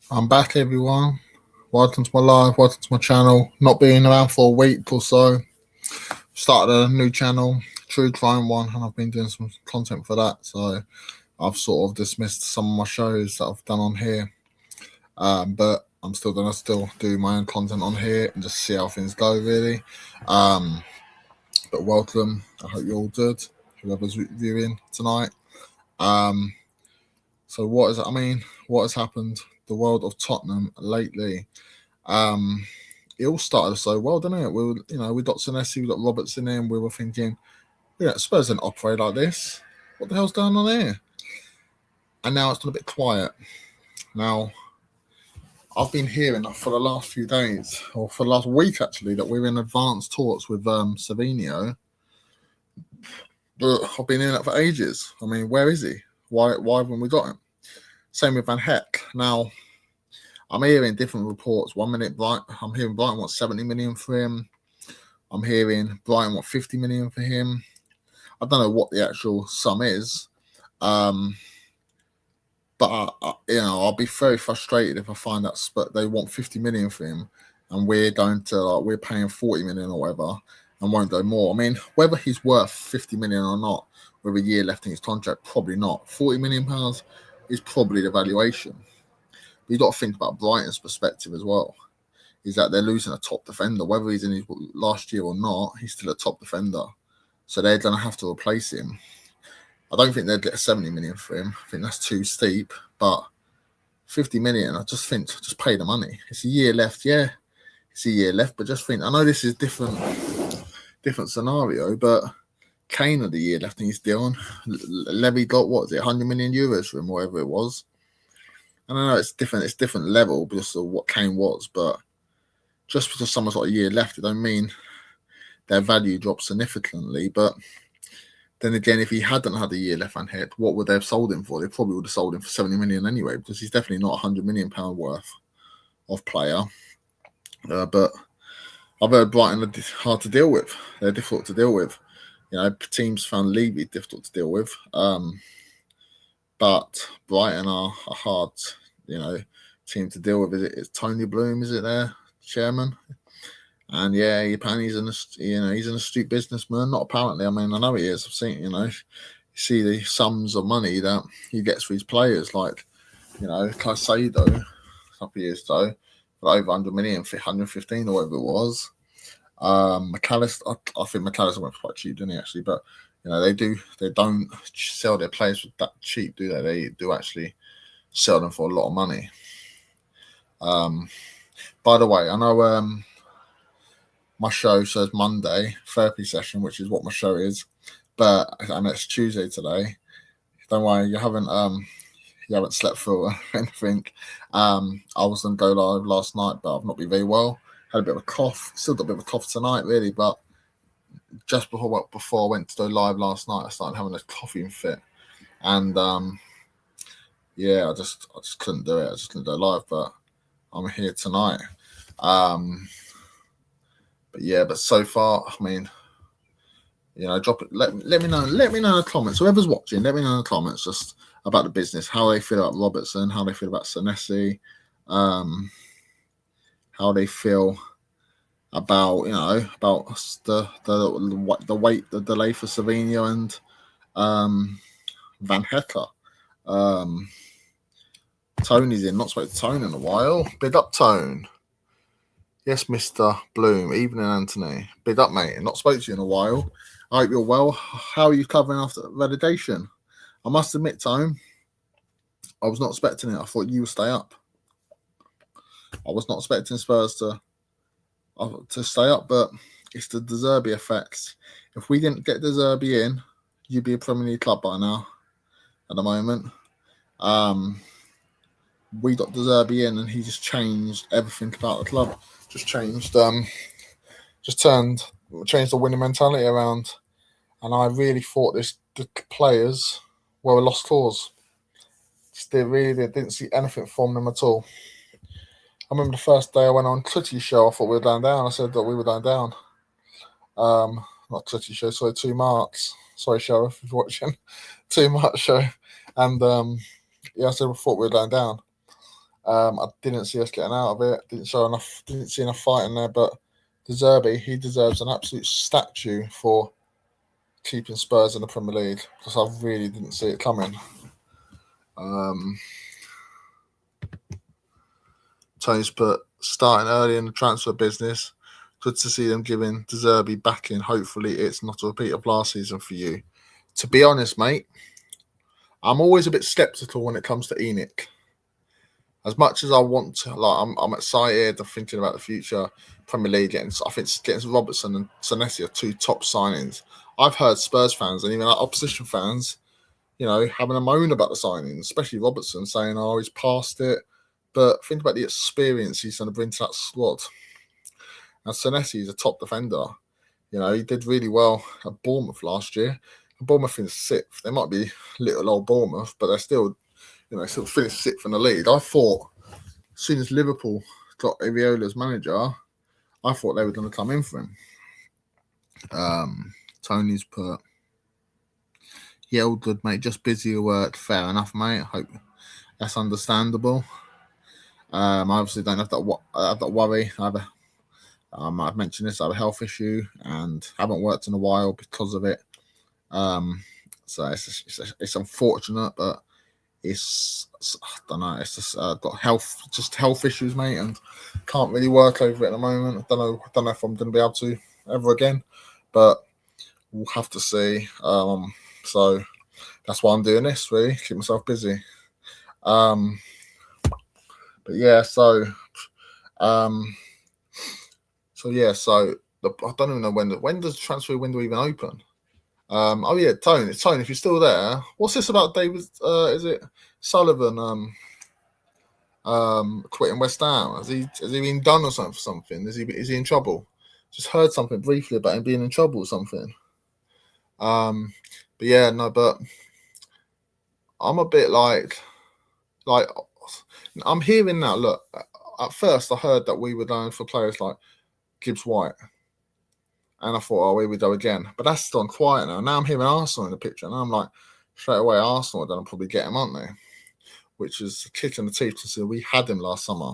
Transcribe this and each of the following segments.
I'm back, everyone. Welcome to my live, welcome to my channel. Not being around for a week or so. Started a new channel, True Crime One, and I've been doing some content for that. So I've sort of dismissed some of my shows that I've done on here. But I'm still gonna do my own content on here and just see how things go, really. But welcome. I hope you're all good. Whoever's viewing tonight. So what has happened? The world of Tottenham lately. It all started so well, didn't it? We got Senesi, we got Robertson in. We were thinking, Spurs didn't operate like this. What the hell's going on here? And now it's gone a bit quiet. Now, I've been hearing for the last few days, or for the last week actually, that we're in advanced talks with Savinio. But I've been hearing that for ages. I mean, where is he? Why haven't we got him? Same with Van Heck. Now, I'm hearing different reports. 1 minute, I'm hearing Brighton wants 70 million for him. I'm hearing Brighton want 50 million for him. I don't know what the actual sum is. But I'll be very frustrated if I find out they want 50 million for him, and we're paying 40 million or whatever, and won't go more. I mean, whether he's worth 50 million or not, with a year left in his contract, probably not. 40 million pounds is probably the valuation. But you got to think about Brighton's perspective as well. Is that they're losing a top defender, whether he's in his last year or not, he's still a top defender. So they're going to have to replace him. I don't think they'd get 70 million for him. I think that's too steep. But 50 million, I just think, just pay the money. It's a year left, yeah. It's a year left, but just think, I know this is different scenario, but Kane had a year left in his deal. Levy got, 100 million euros for him, whatever it was. I don't know, it's different level because of what Kane was, but just because someone's got a year left, it don't mean their value drops significantly. But then again, if he hadn't had a year left on head, what would they have sold him for? They probably would have sold him for 70 million anyway, because he's definitely not £100 million worth of player. But I've heard Brighton are hard to deal with. They're difficult to deal with. Teams found Levy difficult to deal with. But Brighton are a hard, team to deal with. It's Tony Bloom, is it their chairman? And yeah, apparently he's an astute businessman. Not apparently, I mean, I know he is. I've seen, you see the sums of money that he gets for his players, like, Caicedo, a couple of years ago, for over 100 million, 115 or whatever it was. McAllister, I think McAllister went for quite cheap, didn't he, actually? But, they don't sell their players for that cheap, do they? They do actually sell them for a lot of money. By the way, I know my show says Monday therapy session, which is what my show is, and it's Tuesday today. Don't worry, you haven't slept through anything. I was going to go live last night, but I've not been very well. Had a bit of a cough. Still got a bit of a cough tonight, really. But just before I went to go live last night, I started having a coughing fit, and I just couldn't do it. I just couldn't go live, but I'm here tonight. But so far, I mean, drop it. Let me know. Let me know in the comments. Whoever's watching, let me know in the comments just about the business, how they feel about Robertson, how they feel about Senesi, how they feel about the delay for Savinio and Van Hecker. Tony's in. Not spoke to Tone in a while. Big up, Tone. Yes, Mr. Bloom. Evening, Anthony. Big up, mate. Not spoke to you in a while. I hope you're well. How are you covering after relegation? I must admit, Tone, I was not expecting it. I thought you would stay up. I was not expecting Spurs to stay up, but it's the De Zerbi effect. If we didn't get De Zerbi in, you'd be a Premier League club by now. At the moment, we got De Zerbi in, and he just changed everything about the club. Changed the winning mentality around, and I really thought the players were a lost cause. They didn't see anything from them at all. I remember the first day I went on Tutti's show, I thought we were down. I said that we were down. Not Tutti's show, sorry, 2 Marks. Sorry, Sheriff, if you're watching. 2 Marks show. And I said we thought we were down. I didn't see us getting out of it. Didn't see enough fight in there. But De Zerbi, he deserves an absolute statue for keeping Spurs in the Premier League because I really didn't see it coming. Tony's put starting early in the transfer business. Good to see them giving De Zerbi backing. Hopefully, it's not a repeat of last season for you. To be honest, mate, I'm always a bit sceptical when it comes to ENIC. As much as I want to, I'm excited. I'm thinking about the future Premier League. I think getting Robertson and Senesi are two top signings. I've heard Spurs fans and even opposition fans, having a moan about the signings, especially Robertson, saying, "Oh, he's past it." But think about the experience he's going to bring to that squad. And Senesi is a top defender. He did really well at Bournemouth last year. Bournemouth in sixth. They might be little old Bournemouth, but they're still, still finished sixth in the league. I thought as soon as Liverpool got Iraola's manager, I thought they were going to come in for him. Tony's put, yeah, all good, mate. Just busy at work. Fair enough, mate. I hope that's understandable. I obviously don't have that worry. I've mentioned this. I have a health issue and haven't worked in a while because of it. So it's unfortunate, but I don't know. It's just got health issues, mate, and can't really work over it at the moment. I don't know if I'm going to be able to ever again, but we'll have to see. So that's why I'm doing this. Really, keep myself busy. But yeah, so I don't even know when does the transfer window even open? Tone, if you're still there, what's this about David? Is it Sullivan? Quitting West Ham? Has he been done or something for something? Is he in trouble? Just heard something briefly about him being in trouble or something. But I'm a bit like I'm hearing now. Look, at first I heard that we were going for players like Gibbs White. And I thought, oh, here we go again. But that's gone quiet now. Now I'm hearing Arsenal in the picture. And I'm like, straight away, Arsenal, then I'll probably get him, aren't they? Which is a kick in the teeth to see we had him last summer.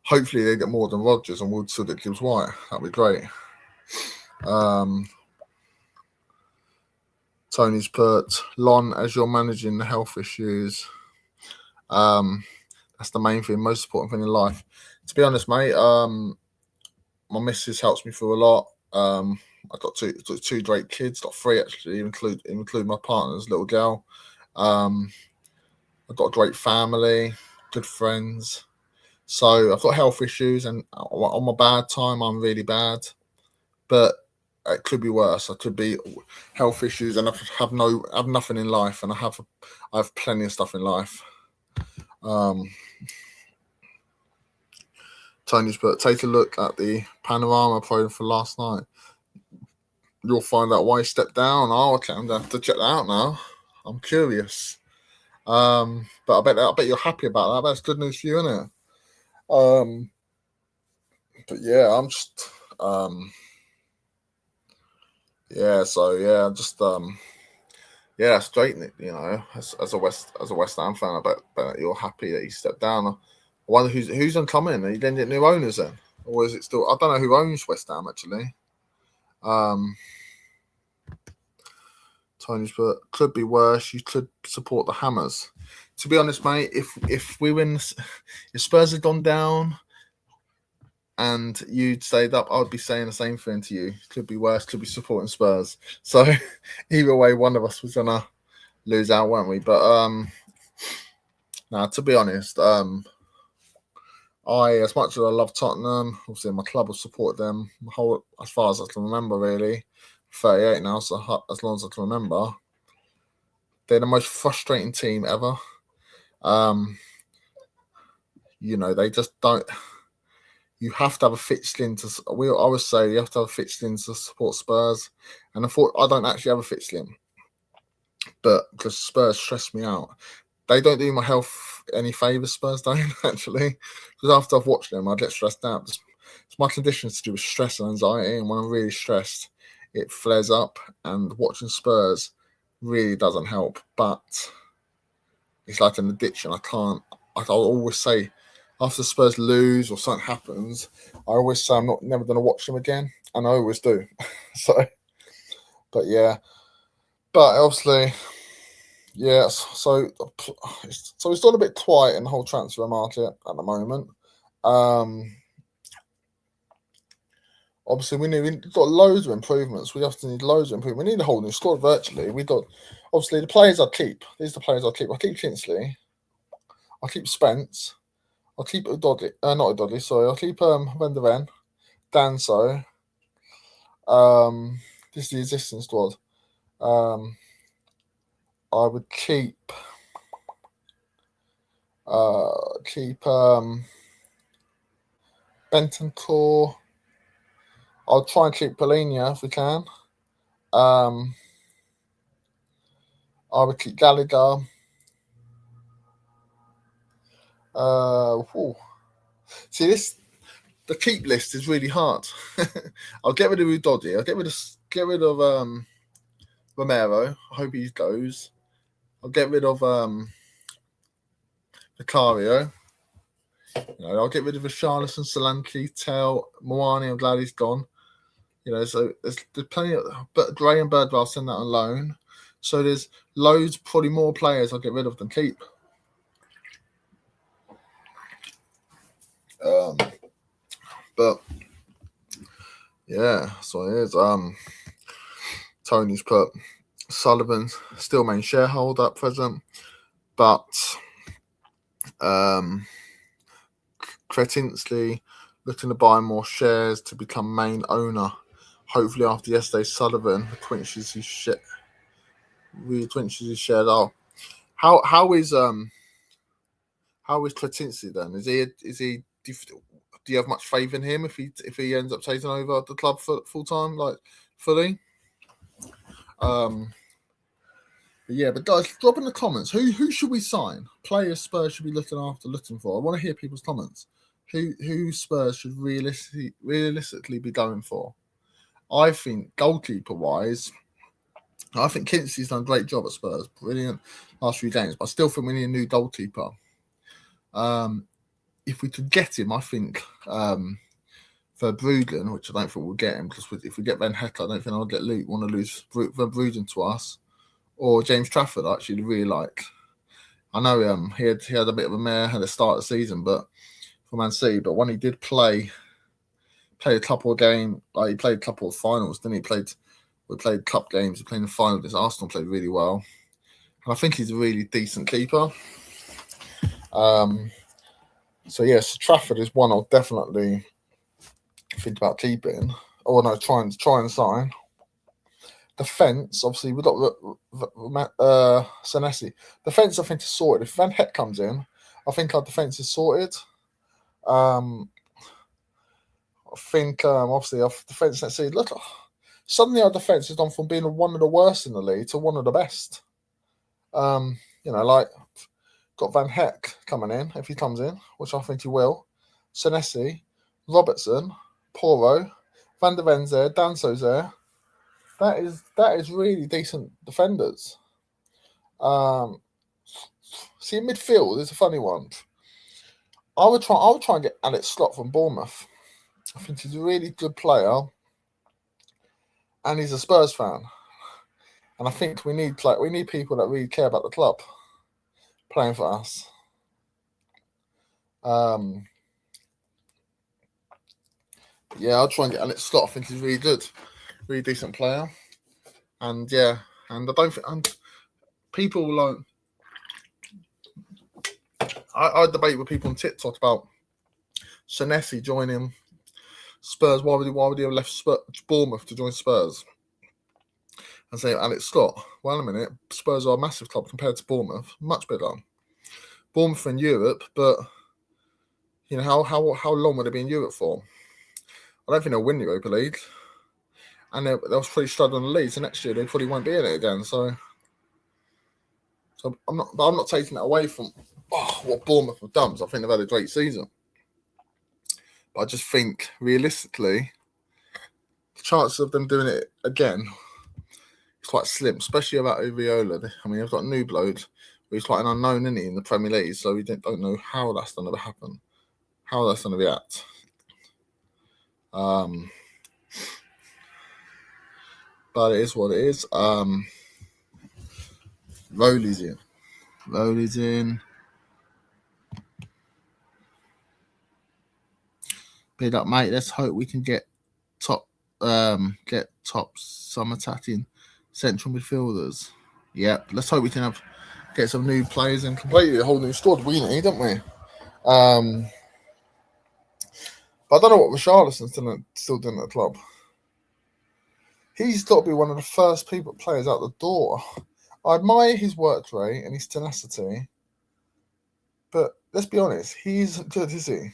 Hopefully they get more than Rodgers and we'll still get Gibbs White. That'd be great. Tony's put, Lon, as you're managing the health issues, that's the main thing, most important thing in life. To be honest, mate, my missus helps me through a lot. I've got two great kids, got three actually, include my partner's little girl. I've got a great family, good friends. So I've got health issues, and on my bad time, I'm really bad. But it could be worse. I could be health issues, and I have nothing in life, and I have plenty of stuff in life. Tony's put, take a look at the panorama program for last night. You'll find out why he stepped down. Oh, okay, I'm going to have to check that out now. I'm curious. But I bet you're happy about that. That's good news for you, isn't it? But yeah, I'm just straighten it. As a West Ham fan, I bet you're happy that he stepped down. I wonder who's coming. Are you then get new owners then, or is it still? I don't know who owns West Ham actually. Tony's put, could be worse. You could support the Hammers. To be honest, mate, if we win, if Spurs had gone down and you'd stayed up, I would be saying the same thing to you. Could be worse. Could be supporting Spurs. So either way, one of us was gonna lose out, weren't we? But to be honest, as much as I love Tottenham, obviously my club will support them as far as I can remember, really. 38 now, so as long as I can remember. They're the most frustrating team ever. They just don't. You have to have a thick skin to. I always say you have to have a thick skin to support Spurs, and I don't actually have a thick skin, but because Spurs stress me out. They don't do my health any favours, Spurs don't, actually. Because after I've watched them, I get stressed out. It's my conditions to do with stress and anxiety, and when I'm really stressed, it flares up, and watching Spurs really doesn't help. But it's like an addiction. I can't I'll always say, after Spurs lose or something happens, I always say I'm never going to watch them again, and I always do. So, but yeah, but obviously, yeah. So it's still a bit quiet in the whole transfer market at the moment. Obviously, we've got loads of improvements. We often need loads of improvement. We need a whole new squad virtually. We've got, obviously, the players I keep. These are the players I keep. I keep Kingsley. I keep Spence. I'll keep Dodley. Not Dodley, sorry. I'll keep Van der Ven, Danso. This is the existing squad. I would keep Bentancur. I'll try and keep Polina if we can. I would keep Gallagher. See, the keep list is really hard. I'll get rid of Udodi. I'll get rid of Romero. I hope he goes. I'll get rid of Vicario. I'll get rid of Richarlison, Solanke, Tell, Moani. I'm glad he's gone. So there's plenty of. But Gray and Birdwell, I'll send that on loan. So there's loads, probably more players I'll get rid of than keep. But yeah, so it is. Tony's put Sullivan still main shareholder at present, but Kretinsley looking to buy more shares to become main owner. Hopefully, after yesterday's Sullivan twinches his shares out. How is Kretinsley then? Is he? Do you have much faith in him if he ends up taking over the club full time, like fully? But guys, drop in the comments. Who should we sign? Players Spurs should be looking for. I want to hear people's comments. Who Spurs should realistically be going for? I think goalkeeper wise, I think Kingsley's done a great job at Spurs. Brilliant last few games, but I still think we need a new goalkeeper. If we could get him, I think for Bruggen, which I don't think we'll get him, because if we get Van Hecke, I don't think I'll want to lose Van Bruggen to us. Or James Trafford, I actually really like. I know he had a bit of a mare at the start of the season, but for Man City. But when he did play a couple of games, like he played a couple of finals, then we played cup games, we played in the final against Arsenal, played really well. And I think he's a really decent keeper. So yes, Trafford is one I'll definitely think about keeping. Or no, try and sign. Defence, obviously, we've got Senesi. Defence, I think, is sorted. If Van Hecke comes in, I think our defence is sorted. I think, obviously, our defence, let's see, look, suddenly our defence has gone from being one of the worst in the league to one of the best. Like, got Van Hecke coming in, if he comes in, which I think he will. Senesi, Robertson, Poro, Van der Ven's there, Danso's there. That is really decent defenders. See, in midfield is a funny one. I would try and get Alex Scott from Bournemouth. I think he's a really good player, and he's a Spurs fan. And I think we need people that really care about the club playing for us. I'll try and get Alex Scott. I think he's really good. Really decent player, and I don't think people like. I debate with people on TikTok about Senesi joining Spurs. Why would he have left Bournemouth to join Spurs? And say Alex Scott. Well, a minute, Spurs are a massive club compared to Bournemouth, much bigger. Bournemouth in Europe, but how long would they be in Europe for? I don't think they'll win the Europa League. And they'll probably struggle on the league. So next year they probably won't be in it again. So I'm not taking that away from what Bournemouth have done. So I think they've had a great season. But I just think realistically, the chances of them doing it again is quite slim, especially about Uviola. I mean, they've got a new bloke He's like an unknown, isn't he, in the Premier League? So we don't know how that's going to happen, how that's going to react. But it is what it is. Rowley's in. Bid up, mate. Let's hope we can get top some attacking central midfielders. Yep. Let's hope we can get some new players and completely a whole new squad. We need, don't we? But I don't know what Richarlison's still doing at the club. He's got to be one of the first players out the door. I admire his work rate and his tenacity, but let's be honest, he isn't good, is he?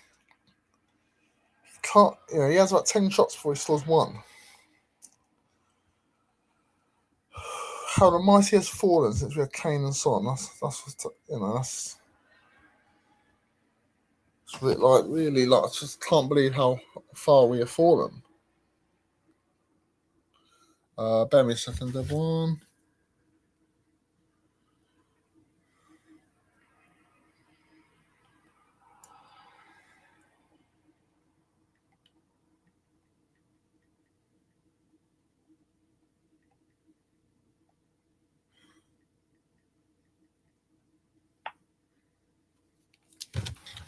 He has about 10 shots before he scores one. How the mighty has fallen since we had Kane and Son. That's really I just can't believe how far we have fallen. Bear me a second, everyone.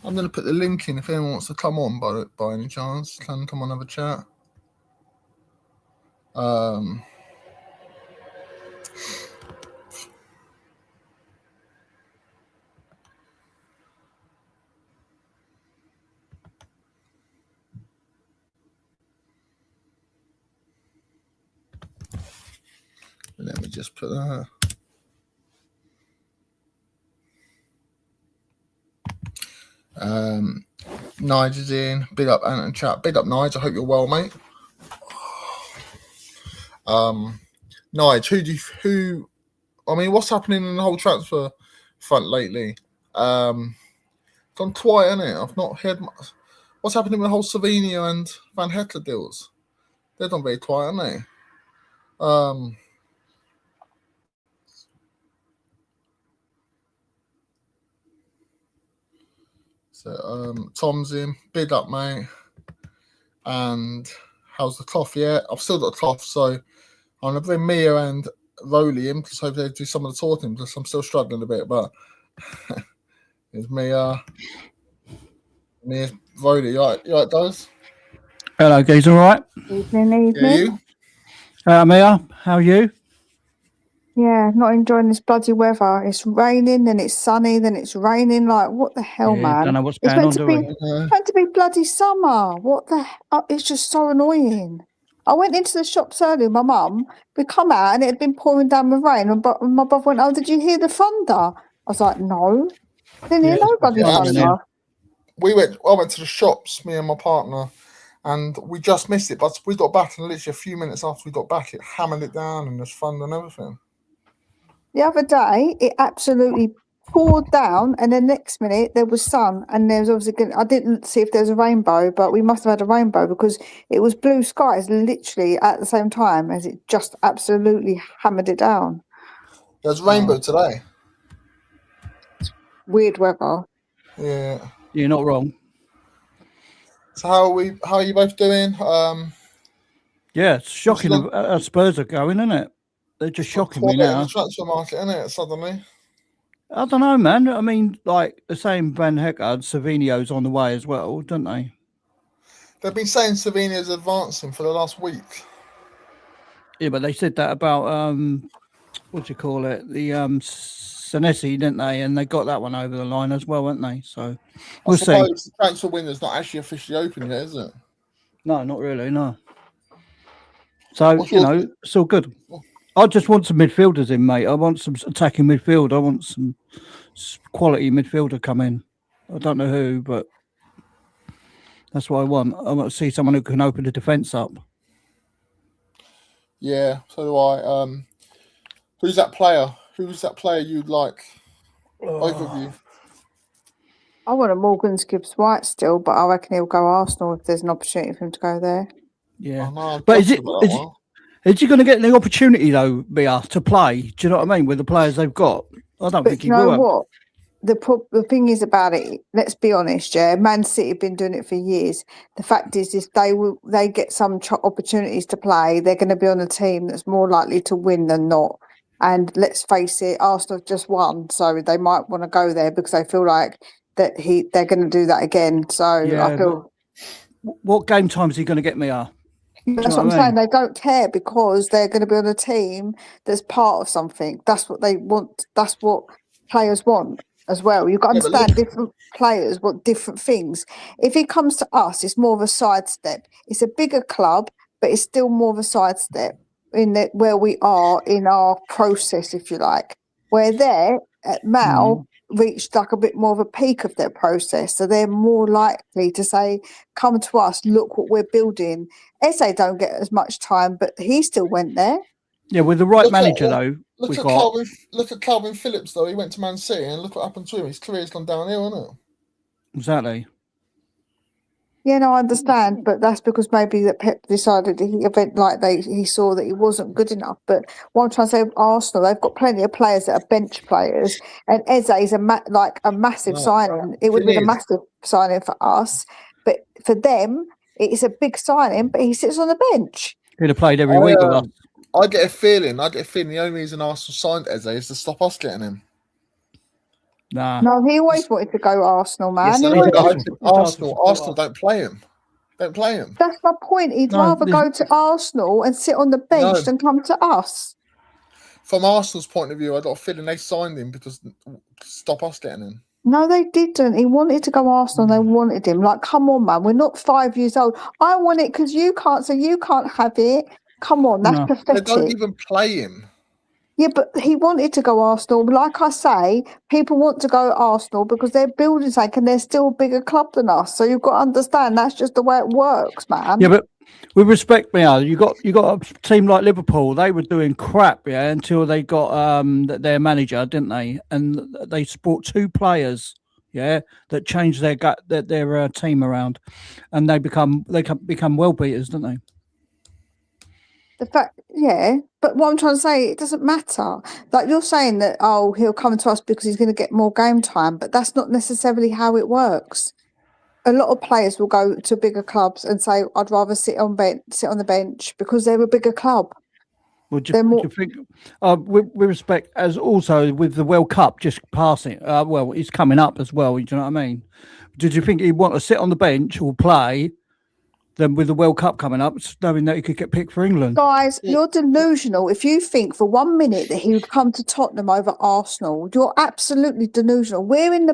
I'm going to put the link in if anyone wants to come on by any chance. Can come on, have a chat. Let me just put that. Nigel's in. Big up Ant chat. Big up Nigel. I hope you're well, mate. Nigel, what's happening in the whole transfer front lately? Gone quiet, isn't it? I've not heard much. What's happening with the whole Savinio and Van Heckler deals? They're not very quiet, aren't they? Tom's in. Big up, mate. And how's the cough? Yeah, I've still got a cough, so I'm going to bring Mia and Rowley in because hopefully they do some of the talking because I'm still struggling a bit. But it's Mia, Rowley. You right, guys? Hello, guys. All right? Evening. Yeah, you? Mia, how are you? Yeah, not enjoying this bloody weather. It's raining, then it's sunny, then it's raining. Like, what the hell, man? Don't know what's going on, do we? It's meant to be bloody summer. What the hell? It's just so annoying. I went into the shops earlier with my mum. We come out and it had been pouring down with rain. And my brother went, "Oh, did you hear the thunder?" I was like, "No, didn't hear no bloody thunder." I went to the shops, me and my partner, and we just missed it. But we got back, and literally a few minutes after we got back, it hammered it down, and there's thunder and everything. The other day, it absolutely poured down, and then next minute there was sun, and there was obviously. I didn't see if there was a rainbow, but we must have had a rainbow because it was blue skies literally at the same time as it just absolutely hammered it down. There's a rainbow today. Weird weather. Yeah, you're not wrong. So how are you both doing? Yeah, it's shocking. Spurs are going, isn't it? They're just shocking me now. The transfer market, isn't it? Suddenly. I don't know, man. I mean, like the same Van Hecker and Savinio's on the way as well, don't they? They've been saying Savinio's advancing for the last week. Yeah, but they said that about what do you call it? The Senesi, didn't they? And they got that one over the line as well, weren't they? So we'll see. The transfer window's not actually officially open yet, is it? No, not really. No. So it's all good. I just want some midfielders in, mate. I want some attacking midfield. I want some quality midfielder come in. I don't know who, but that's what I want. I want to see someone who can open the defence up. Yeah, so do I. Who's that player? Who's that player you'd like? Both of you. I want a Morgan Gibbs-White still, but I reckon he'll go Arsenal if there's an opportunity for him to go there. Yeah, but is he going to get the opportunity though, Mia, to play? Do you know what I mean? With the players they've got, I don't But think he you know will. what? The thing is about it. Let's be honest, yeah. Man City have been doing it for years. The fact is, if they get some opportunities to play, they're going to be on a team that's more likely to win than not. And let's face it, Arsenal have just won, so they might want to go there because they feel like that they're going to do that again. So Yeah, I feel. What game time is he going to get me at? That's what I'm saying. They don't care because they're going to be on a team that's part of something. That's what they want. That's what players want as well. You've got to understand different players want different things. If it comes to us, it's more of a sidestep. It's a bigger club, but it's still more of a sidestep in where we are in our process, if you like. Where they're at Mal reached like a bit more of a peak of their process. So they're more likely to say, come to us, look what we're building. Eze don't get as much time, but he still went there. Yeah, with the right manager though. Look at Calvin Phillips though. He went to Man City and look what happened to him. His career's gone downhill, hasn't it? Exactly. Yeah, no, I understand, but that's because maybe that Pep decided he saw that he wasn't good enough. But what I'm trying to say, with Arsenal, they've got plenty of players that are bench players, and Eze is a massive signing. It would have been a massive signing for us, but for them, it's a big signing. But he sits on the bench. He'd have played every week with us. I get a feeling the only reason Arsenal signed Eze is to stop us getting him. Nah. No, he always wanted to go Arsenal, man. Yes, Arsenal don't play him. Don't play him. That's my point. He'd rather go to Arsenal and sit on the bench than come to us. From Arsenal's point of view, I got a feeling they signed him because to stop us getting him. No, they didn't. He wanted to go Arsenal. They wanted him. Like, come on, man. We're not 5 years old. I want it because you can't, so you can't have it. Come on, that's pathetic. They don't even play him. Yeah, but he wanted to go Arsenal. Like I say, people want to go Arsenal because they're building something and they're still a bigger club than us. So you've got to understand that's just the way it works, man. Yeah, but with respect, you got a team like Liverpool. They were doing crap, until they got their manager, didn't they? And they bought 2 players, that changed their team around, and they become well beaters, don't they? The fact, but what I'm trying to say, it doesn't matter. Like you're saying that, he'll come to us because he's going to get more game time, but that's not necessarily how it works. A lot of players will go to bigger clubs and say, "I'd rather sit on the bench because they're a bigger club." Well, do you think, with respect, as also with the World Cup just passing, it's coming up as well. Do you know what I mean? Did you think he'd want to sit on the bench or play? Then with the World Cup coming up, knowing that he could get picked for England. Guys, you're delusional. If you think for 1 minute that he would come to Tottenham over Arsenal, you're absolutely delusional. We're in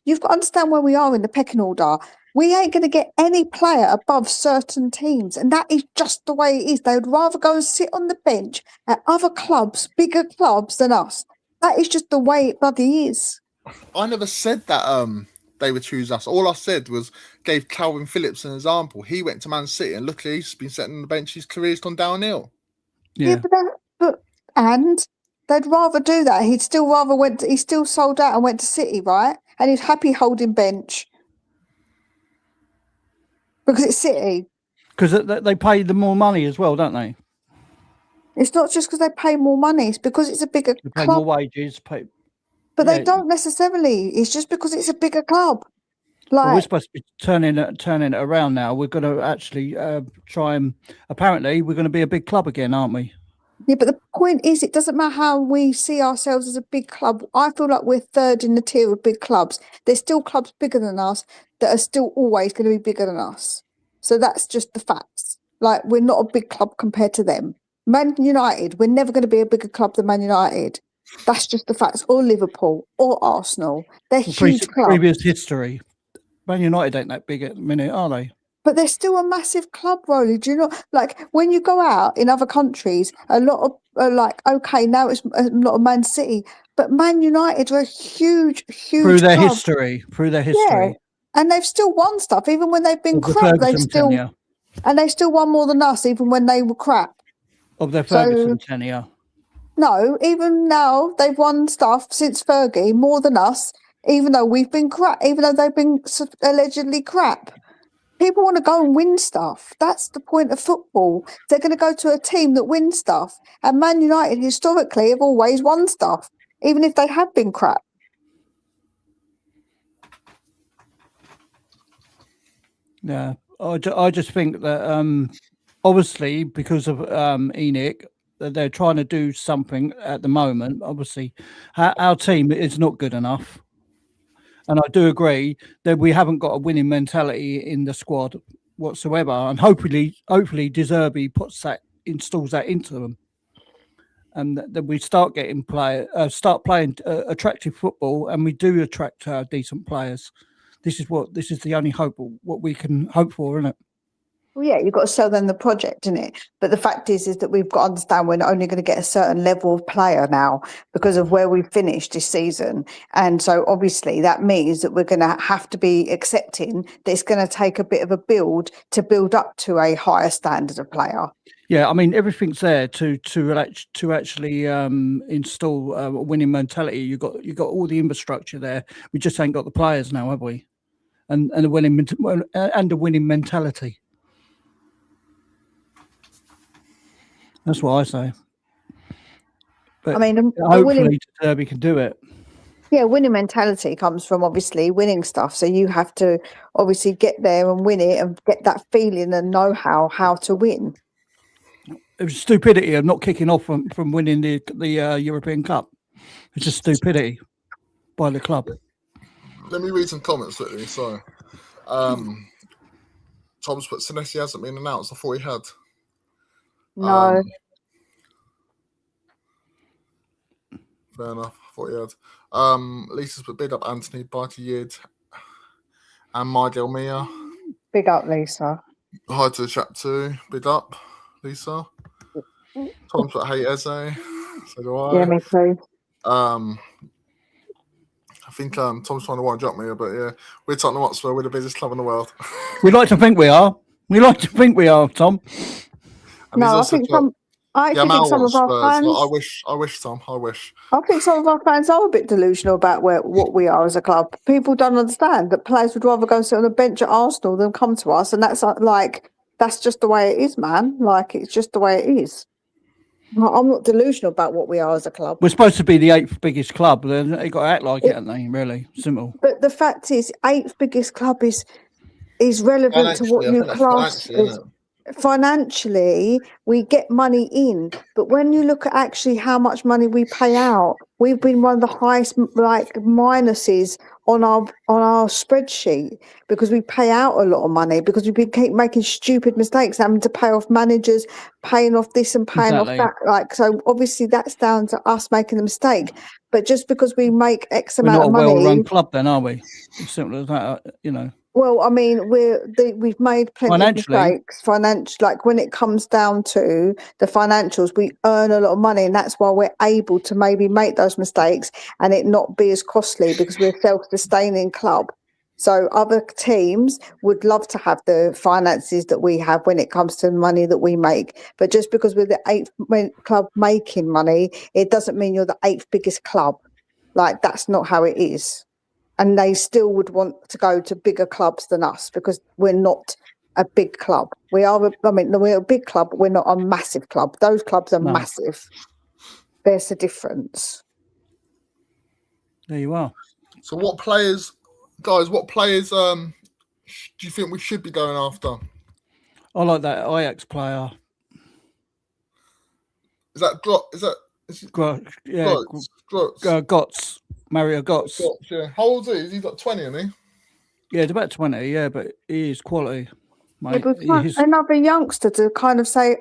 you've got to understand where we are in the pecking order. We ain't going to get any player above certain teams, and that is just the way it is. They would rather go and sit on the bench at other clubs, bigger clubs than us. That is just the way it bloody is. I never said that they would choose us. All I said was gave Calvin Phillips an example. He went to Man City and look, he's been sitting on the bench. His career's gone downhill. Yeah, and they'd rather do that. He'd still rather he still sold out and went to City, right? And he's happy holding bench because it's City. Because they pay them more money as well, don't they? It's not just because they pay more money. It's because it's a bigger club. They pay more wages. But they don't necessarily. It's just because it's a bigger club. We're supposed to be turning it around now. We're going to actually try and. Apparently, we're going to be a big club again, aren't we? Yeah, but the point is, it doesn't matter how we see ourselves as a big club. I feel like we're third in the tier of big clubs. There's still clubs bigger than us that are still always going to be bigger than us. So that's just the facts. Like, we're not a big club compared to them. Man United, we're never going to be a bigger club than Man United. That's just the facts. Or Liverpool or Arsenal. They're huge clubs. Previous history. Man United ain't that big at the minute, are they? But they're still a massive club, Rolly. Do you know, when you go out in other countries, a lot of okay, now it's a lot of Man City, but Man United are a huge through their club. history. Yeah, and they've still won stuff, even when they've been crap. And they still won more than us, even when they were crap. Of their Ferguson tenure. No, even now they've won stuff since Fergie more than us, even though we've been crap, even though they've been allegedly crap. People want to go and win stuff. That's the point of football. They're going to go to a team that wins stuff. And Man United historically have always won stuff. even if they have been crap. Yeah, I just think that obviously because of Enoch, that they're trying to do something at the moment. Obviously, our team is not good enough, and I do agree that we haven't got a winning mentality in the squad whatsoever. And hopefully, De Zerbi installs that into them, and that we start getting start playing attractive football, and we do attract decent players. This is the only hope, what we can hope for, isn't it? Well, yeah, you've got to sell them the project, isn't it? But the fact is that we've got to understand we're only going to get a certain level of player now because of where we've finished this season. And so obviously that means that we're going to have to be accepting that it's going to take a bit of a build to build up to a higher standard of player. Yeah, I mean everything's there to actually install a winning mentality. You got all the infrastructure there. We just ain't got the players now, have we? And a winning mentality. That's what I say. But I mean, hopefully Derby can do it. Yeah, winning mentality comes from obviously winning stuff. So you have to obviously get there and win it and get that feeling and know how to win. It was stupidity of not kicking off from winning the European Cup. It's just stupidity by the club. Let me read some comments quickly. Sorry. Tom's put Senesi hasn't been announced. I thought he had. No. Fair enough. I thought he had. Lisa's put big up Anthony, Barty Yid, and my Mia. Big up, Lisa. Hi to the chat too. Big up, Lisa. Tom's put hate Eze. So do I. Yeah, me too. I think Tom's trying to wind up me, but yeah, we're Tottenham Hotspur. We're the busiest club in the world. We like to think we are. Tom. And no, I think some. I yeah, think some of our fans. I wish, Tom. I wish. I think some of our fans are a bit delusional about what we are as a club. People don't understand that players would rather go and sit on the bench at Arsenal than come to us, and that's just the way it is, man. Like it's just the way it is. I'm not delusional about what we are as a club. We're supposed to be the 8th biggest club. They got to act like it, haven't they? Really simple. But the fact is, 8th biggest club is relevant to what you class is. Financially, we get money in, but when you look at actually how much money we pay out, we've been one of the highest minuses on our spreadsheet because we pay out a lot of money because we keep making stupid mistakes, having to pay off managers, paying off this and paying off that. So obviously that's down to us making a mistake. But just because we make X amount of money, we're not a well-run club, then, are we? As simple as that, Well, I mean, we've made plenty of mistakes. Like when it comes down to the financials, we earn a lot of money, and that's why we're able to maybe make those mistakes and it not be as costly because we're a self-sustaining club. So other teams would love to have the finances that we have when it comes to the money that we make. But just because we're the 8th club making money, it doesn't mean you're the 8th biggest club. Like that's not how it is. And they still would want to go to bigger clubs than us because we're not a big club. We're a big club, but we're not a massive club. Those clubs are massive. There's a difference. There you are. So what players do you think we should be going after? I like that Ajax player. Is that Götze. Mario Götze. Yeah. How old is he? He's like 20, isn't he? Yeah, he's about 20, yeah, but he is quality, mate. Yeah, another youngster to kind of say,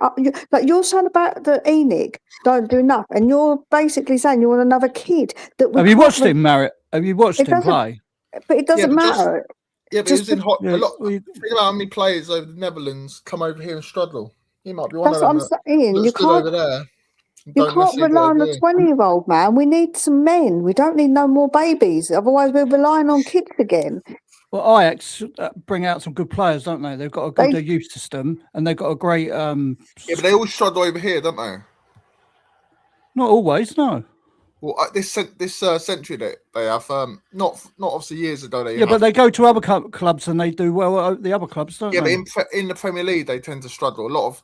like you're saying about the Enoch don't do enough, and you're basically saying you want another kid. Have you watched him, Mario? Have you watched him play? But it doesn't matter. But he's in hot. Think about how many players over the Netherlands come over here and struggle. He might be one of them. That's what I'm saying. You can't over there. You can't rely on a 20-year-old man. We need some men. We don't need no more babies. Otherwise, we're relying on kids again. Well, Ajax bring out some good players, don't they? They've got a good youth system, and they've got a great. Yeah, but they always struggle over here, don't they? Not always, no. Well, this century they have not obviously years ago they. Yeah, but they go to other clubs and they do well at the other clubs, don't they? Yeah, but in the Premier League they tend to struggle. A lot of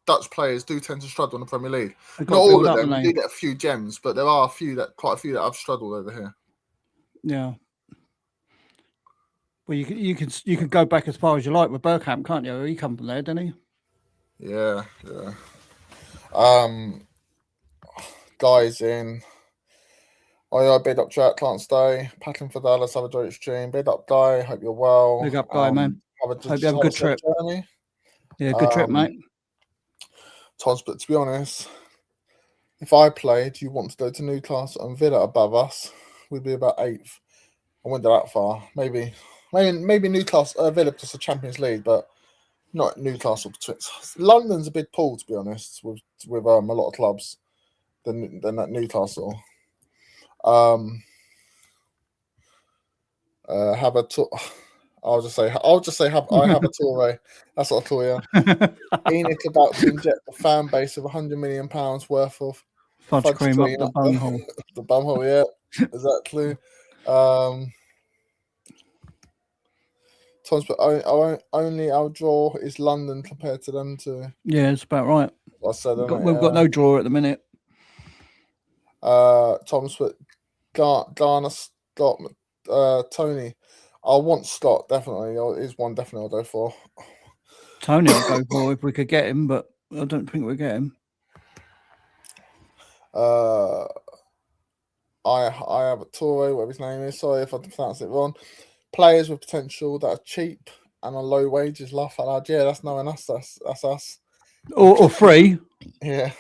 Dutch players do tend to struggle in the Premier League. They've Not got to all build of up, them. haven't You they? do get a few gems, but there are quite a few that have struggled over here. Yeah. Well, you can go back as far as you like with Bergkamp, can't you? He come from there, didn't he? Yeah. Guys in. Oh yeah, big up Jack, can't stay. Packing for Dallas, have a great stream. Big up Guy, hope you're well. Big up, Guy, man. Hope you have a good trip. Journey. Yeah, good trip, mate. Toms, but to be honest, if I played, you want to go to Newcastle and Villa above us, we'd be about 8th. I wouldn't go that far. Maybe Newcastle, Villa plus the Champions League, but not Newcastle. London's a big pool, to be honest, with a lot of clubs than that Newcastle. Have a tour. I'll just say have a Toure. That's what I call you. Enoch about to inject the fan base of £100 million worth of fudge cream up the bumhole. The bumhole, yeah, exactly. Tom's, but only our draw is London compared to them two. Yeah, it's about right. I said we've got no draw at the minute. Tom's put Garner, Scott, Tony. I want Scott definitely. Is one definitely I'll go for. Tony, I'll go for if we could get him, but I don't think we'll get him. I have a Toure, whatever his name is. Sorry if I pronounce it wrong. Players with potential that are cheap and on low wages. Laugh out loud. Yeah, that's knowing us. That's us. Or free. Yeah.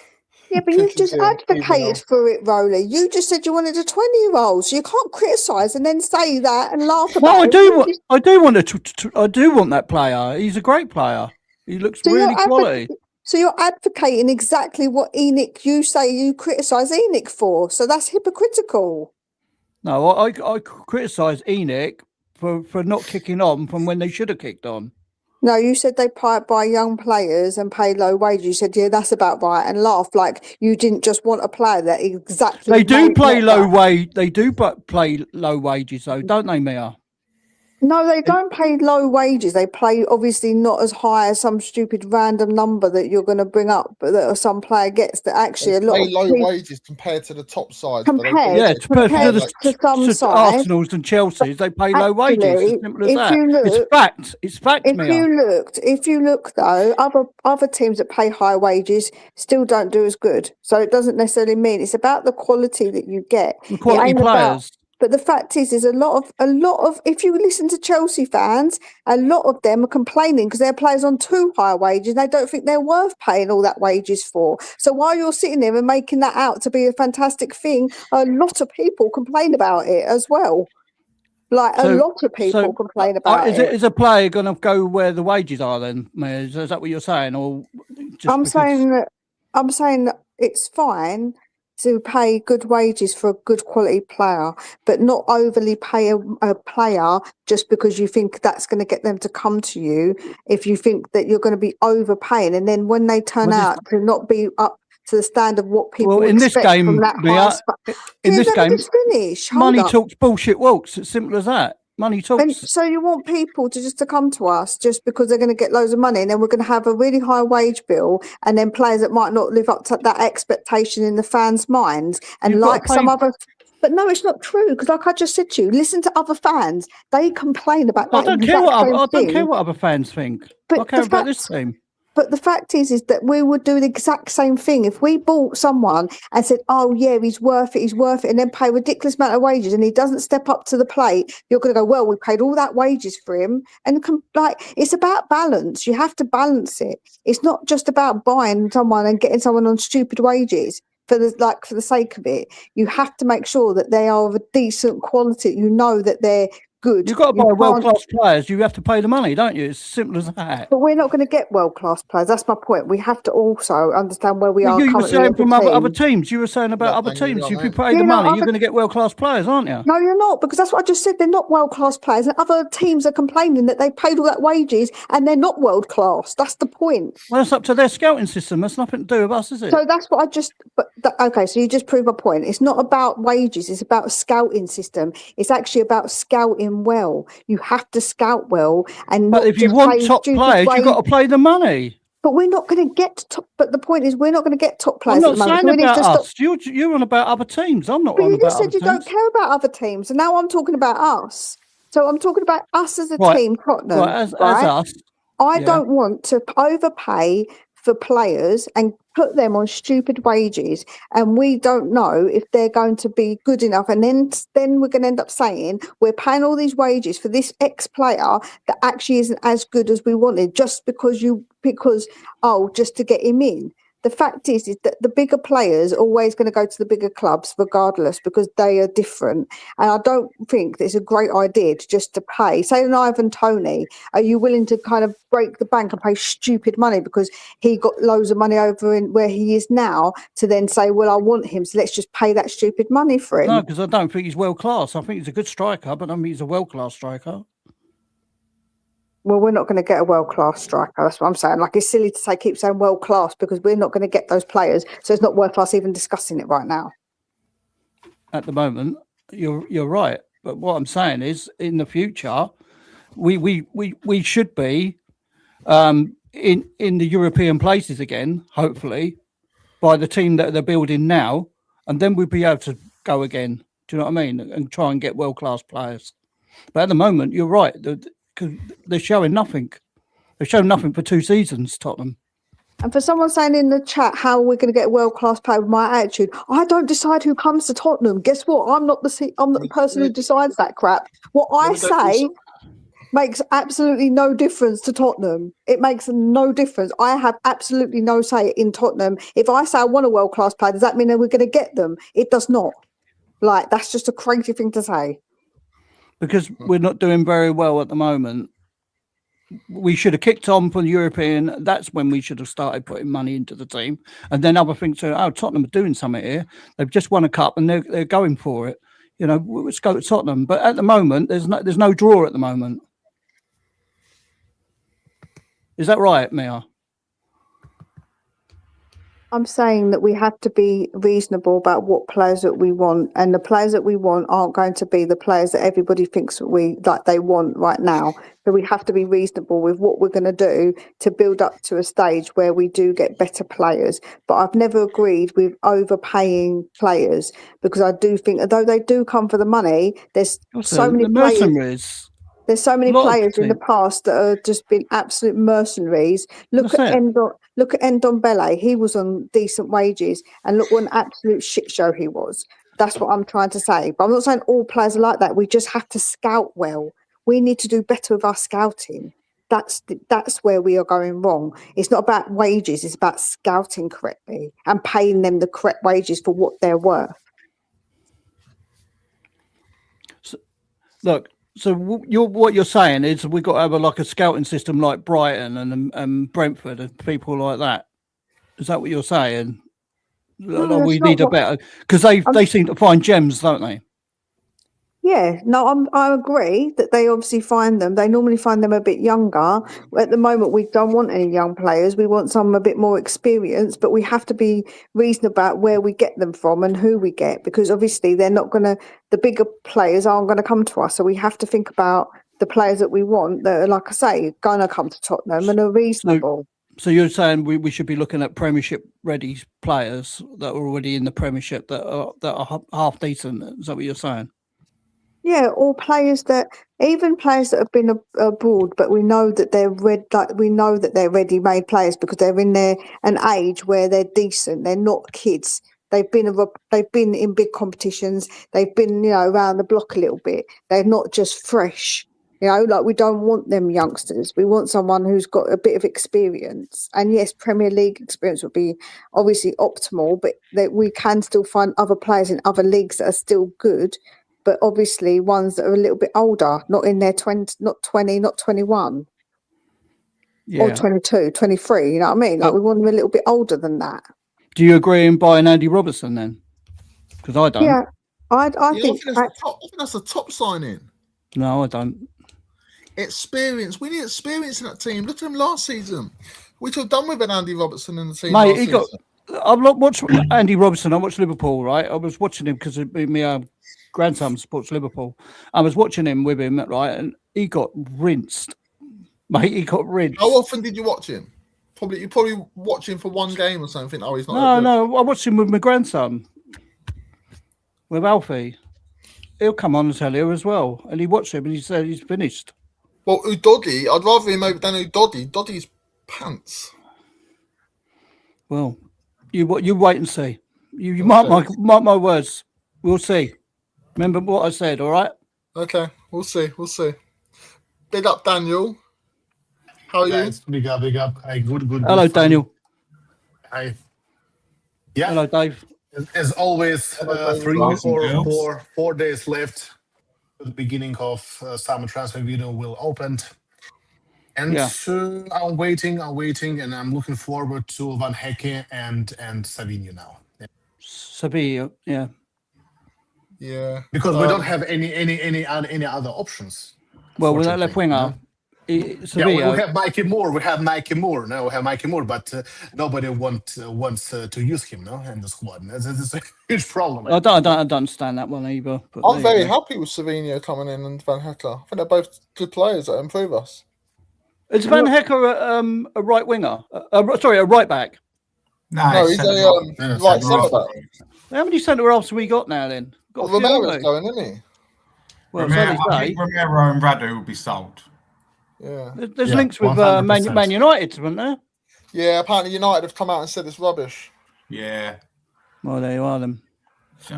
Yeah, but you've just advocated for it, Roller. You just said you wanted a 20-year-old, so you can't criticise and then say that and laugh about it. No, I do want that player. He's a great player. He looks really quality. So you're advocating exactly what Enoch you say you criticise Enoch for. So that's hypocritical. No, I criticise Enoch for not kicking on from when they should have kicked on. No, you said they buy young players and pay low wages. You said, yeah, that's about right, and laughed like you didn't just want a player that exactly. They do play low wage. They do play low wages, though, don't they, Mia? No, they don't pay low wages. They play obviously not as high as some stupid random number that you're going to bring up, but that some player gets. That actually they a lot pay of low people, wages compared to the top sides. compared to some sides, Arsenal's and Chelsea's, they pay low wages. As simple as that. It's fact. It's fact. If you look though, other teams that pay high wages still don't do as good. So it doesn't necessarily mean it's about the quality that you get. The quality players. But the fact is a lot of if you listen to Chelsea fans, a lot of them are complaining because their players on too high wages and they don't think they're worth paying all that wages for. So while you're sitting there and making that out to be a fantastic thing, a lot of people complain about it as well. Like a lot of people complain about it. Is a player going to go where the wages are then? Is that what you're saying? Or I'm saying that it's fine to pay good wages for a good quality player, but not overly pay a player just because you think that's going to get them to come to you. If you think that you're going to be overpaying, and then when they turn out to not be up to the standard of what people in expect this game, from that in this game, money talks, bullshit walks. It's simple as that. Money talks. And so you want people to come to us just because they're going to get loads of money, and then we're going to have a really high wage bill, and then players that might not live up to that expectation in the fans' minds, and some other. But no, it's not true, because like I just said to you, listen to other fans. They complain about that. I don't care what other fans think. But I care about this team. But the fact is that we would do the exact same thing if we bought someone and said, "Oh yeah, he's worth it," and then pay a ridiculous amount of wages, and he doesn't step up to the plate. You're going to go, "Well, we paid all that wages for him," and it's about balance. You have to balance it. It's not just about buying someone and getting someone on stupid wages for the sake of it. You have to make sure that they are of a decent quality. You know that they're good. You've got to buy world-class players. You have to pay the money, don't you? It's as simple as that. But we're not going to get world-class players. That's my point. We have to also understand where we are. You were saying from other teams. You were saying about other teams. If you pay the money, you're going to get world-class players, aren't you? No, you're not, because that's what I just said. They're not world-class players, and other teams are complaining that they paid all that wages and they're not world-class. That's the point. Well, that's up to their scouting system. That's nothing to do with us, is it? So that's what I just. Okay, so you just proved my point. It's not about wages. It's about a scouting system. It's actually about scouting well. You have to scout well, and but if you want top players, you've got to pay the money. But we're not going to get top. But the point is, we're not going to get top I'm players at not the moment. saying So we need about to stop. us. You're on about other teams. I'm not But on you about just other said you teams. don't care about other teams, and now I'm talking about us. So I'm talking about us as a Right. team, Tottenham. Right, as right? us. I Yeah. don't want to overpay for players and put them on stupid wages, and we don't know if they're going to be good enough. And then we're going to end up saying we're paying all these wages for this ex-player that actually isn't as good as we wanted, just because just to get him in. The fact is that the bigger players are always going to go to the bigger clubs regardless, because they are different. And I don't think it's a great idea to just to pay. Say an Ivan Toney, are you willing to kind of break the bank and pay stupid money because he got loads of money over in where he is now, to then say, well, I want him, so let's just pay that stupid money for him? No, because I don't think he's world class. I think he's a good striker, but I mean he's a world class striker. Well, we're not going to get a world-class striker. That's what I'm saying. Like, it's silly to keep saying world-class, because we're not going to get those players. So it's not worth us even discussing it right now. At the moment, you're right. But what I'm saying is, in the future, we should be in the European places again, hopefully, by the team that they're building now, and then we'll be able to go again. Do you know what I mean? And try and get world-class players. But at the moment, you're right. Because they're showing nothing. They've shown nothing for 2 seasons, Tottenham. And for someone saying in the chat how we're going to get a world-class player with my attitude, I don't decide who comes to Tottenham. Guess what? I'm not the person who decides that crap. What I say makes absolutely no difference to Tottenham. It makes no difference. I have absolutely no say in Tottenham. If I say I want a world-class player, does that mean that we're going to get them? It does not. Like, that's just a crazy thing to say. Because we're not doing very well at the moment. We should have kicked on for the European. That's when we should have started putting money into the team. And then other things say, oh, Tottenham are doing something here. They've just won a cup and they're going for it. You know, let's go to Tottenham. But at the moment, there's no draw at the moment. Is that right, Mia? I'm saying that we have to be reasonable about what players that we want, and the players that we want aren't going to be the players that everybody thinks they want right now. So we have to be reasonable with what we're going to do to build up to a stage where we do get better players. But I've never agreed with overpaying players, because I do think, although they do come for the money, there's so many players. There's so many players in the past that have just been absolute mercenaries. Look at Ndombele. He was on decent wages, and look what an absolute shit show he was. That's what I'm trying to say. But I'm not saying all players are like that. We just have to scout well. We need to do better with our scouting. That's where we are going wrong. It's not about wages. It's about scouting correctly and paying them the correct wages for what they're worth. So what you're saying is we've got to have a scouting system like Brighton and Brentford and people like that. Is that what you're saying? No, we need a better, because they seem to find gems, don't they? Yeah, no, I agree that they obviously find them. They normally find them a bit younger. At the moment, we don't want any young players. We want some a bit more experienced, but we have to be reasonable about where we get them from and who we get, because obviously the bigger players aren't going to come to us. So we have to think about the players that we want that are, like I say, going to come to Tottenham and are reasonable. So you're saying we should be looking at Premiership-ready players that are already in the Premiership that are half decent. Is that what you're saying? Yeah, or players that have been abroad, but we know that they're ready-made players because they're in an age where they're decent. They're not kids. They've been in big competitions. They've been around the block a little bit. They're not just fresh. We don't want them youngsters. We want someone who's got a bit of experience. And yes, Premier League experience would be obviously optimal, but that we can still find other players in other leagues that are still good. But obviously ones that are a little bit older, not in their 20s, not 20, not 21, or 22, 23, you know what I mean? We want them a little bit older than that. Do you agree in buying Andy Robertson then? Because I don't. Yeah, I think that's a top signing. No, I don't. Experience. We need experience in that team. Look at him last season. We could have done with an Andy Robertson in the team last season. I've not watched Andy Robertson. I watched Liverpool, right? I was watching him because my grandson supports Liverpool. I was watching him with him, right? And he got rinsed. Mate, he got rinsed. How often did you watch him? you're probably watching for one game or something. Oh, he's not. No. I watched him with my grandson, with Alfie. He'll come on and tell you as well, and he watched him and he said he's finished. Well, Udodi, I'd rather him over than Udodi. Udodi's pants. Well, you wait and see. You mark my words. We'll see. Remember what I said, all right? Okay, we'll see. Big up, Daniel. How are you? Big up. Hi, good. Hello, Daniel. Hi. Yeah. Hello, Dave. As always, Hello, 3 Dave. or 4 days left. The beginning of summer transfer window will open. And I'm waiting, and I'm looking forward to Van Hecke and Savinho now. Sevilla, yeah. Yeah. Because we don't have any other options. Well, with that left winger, Sevilla. We have Mikey Moore. Now we have Mikey Moore, but nobody wants to use him, no, in the squad. That's a huge problem. I don't understand that one either. But I'm very happy with Savinho coming in and Van Hecke. I think they're both good players that improve us. Is Van Hecke a right winger? Sorry, a right back. No, he's a right centre back. How many centre halves have we got now then? Got Romero's going, isn't he? Well, I think Romero and Radu will be sold. Yeah. There's links with Man United, weren't there? Yeah, apparently United have come out and said it's rubbish. Yeah. Well, there you are then.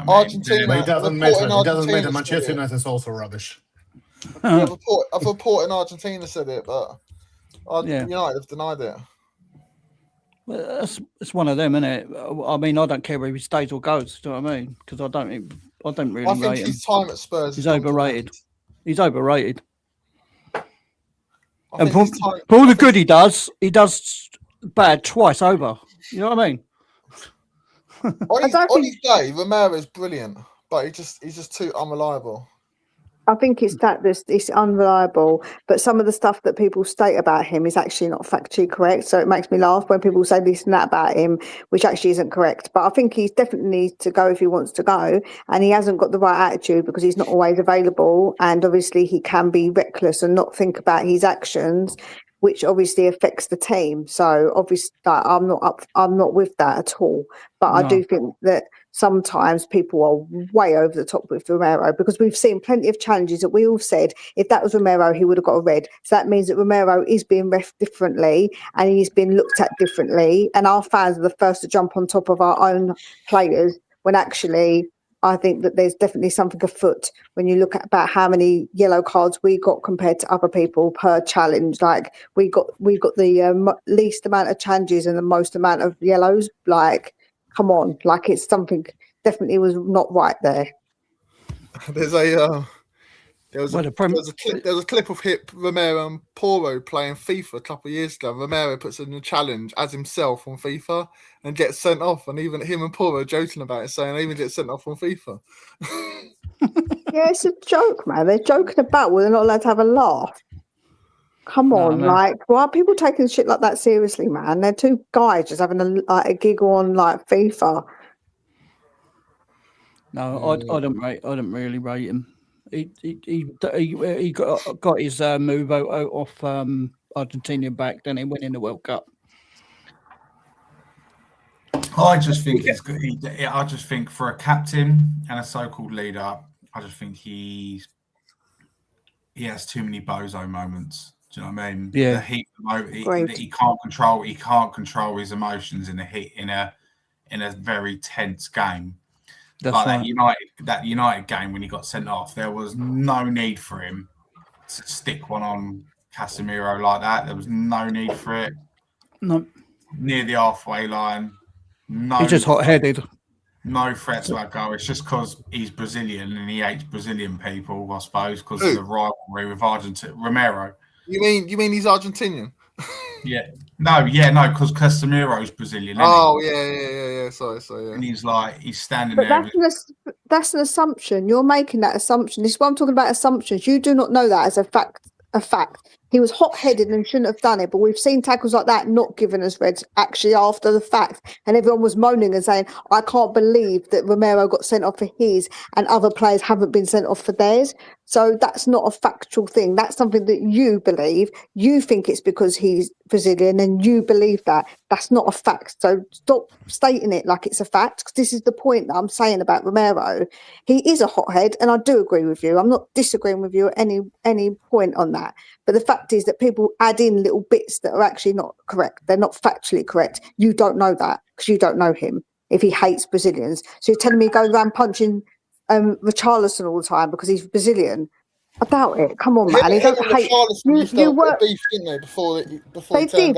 Argentina. But it doesn't matter. Manchester United is also rubbish. A report in Argentina said it, but United have denied it. Well, it's one of them, isn't it? I mean, I don't care whether he stays or goes. Do you know what I mean? Because I don't really. I think his time at Spurs. He's overrated. He's overrated. And for all the good he does bad twice over. You know what I mean? On his day, Romero's brilliant, but he's just too unreliable. I think it's it's unreliable, but some of the stuff that people state about him is actually not factually correct. So it makes me laugh when people say this and that about him, which actually isn't correct. But I think he definitely needs to go if he wants to go, and he hasn't got the right attitude because he's not always available, and obviously he can be reckless and not think about his actions, which obviously affects the team. So obviously, I'm not with that at all. But I do think that sometimes people are way over the top with Romero, because we've seen plenty of challenges that we all said if that was Romero, he would have got a red. So that means that Romero is being ref differently and he's been looked at differently. And our fans are the first to jump on top of our own players when actually I think that there's definitely something afoot when you look at about how many yellow cards we got compared to other people per challenge. Like we got the least amount of challenges and the most amount of yellows. Like, come on, like it's something definitely was not right there. There's a clip of Romero and Porro playing FIFA a couple of years ago. Romero puts in a challenge as himself on FIFA and gets sent off, and even him and Porro joking about it, saying I even get sent off on FIFA. Yeah, it's a joke, man. They're joking about where they're not allowed to have a laugh. Come on, why are people taking shit like that seriously, man? They're two guys just having a giggle on like FIFA. No, I don't really rate him. He got his move out off Argentina back, then he went in the World Cup. I just think he's good. I just think for a captain and a so-called leader, I just think he has too many bozo moments. Do you know what I mean? Yeah. The heat, he can't control his emotions in the heat in a very tense game. That's like right. that United game when he got sent off, there was no need for him to stick one on Casemiro like that. There was no need for it. No. Near the halfway line. No. He's just hot-headed. No threat to that goal. It's just because he's Brazilian and he hates Brazilian people, I suppose, because of the rivalry with Argentina. Romero. You mean he's Argentinian? Yeah. No, because Casemiro's Brazilian. Oh, yeah. Sorry, yeah. And he's standing but there. That's an assumption. You're making that assumption. This is what I'm talking about, assumptions. You do not know that as a fact. He was hot-headed and shouldn't have done it, but we've seen tackles like that not given us reds actually after the fact, and everyone was moaning and saying, I can't believe that Romero got sent off for his and other players haven't been sent off for theirs. So that's not a factual thing. That's something that you believe. You think it's because he's Brazilian and you believe that. That's not a fact. So stop stating it like it's a fact, because this is the point that I'm saying about Romero. He is a hothead, and I do agree with you. I'm not disagreeing with you at any point on that. But the fact is that people add in little bits that are actually not correct. They're not factually correct. You don't know that because you don't know him if he hates Brazilians. So you're telling me he goes around punching Richarlison all the time because he's Brazilian? I doubt it. Come on, man. He don't hate you. Work beef, didn't they, before they did,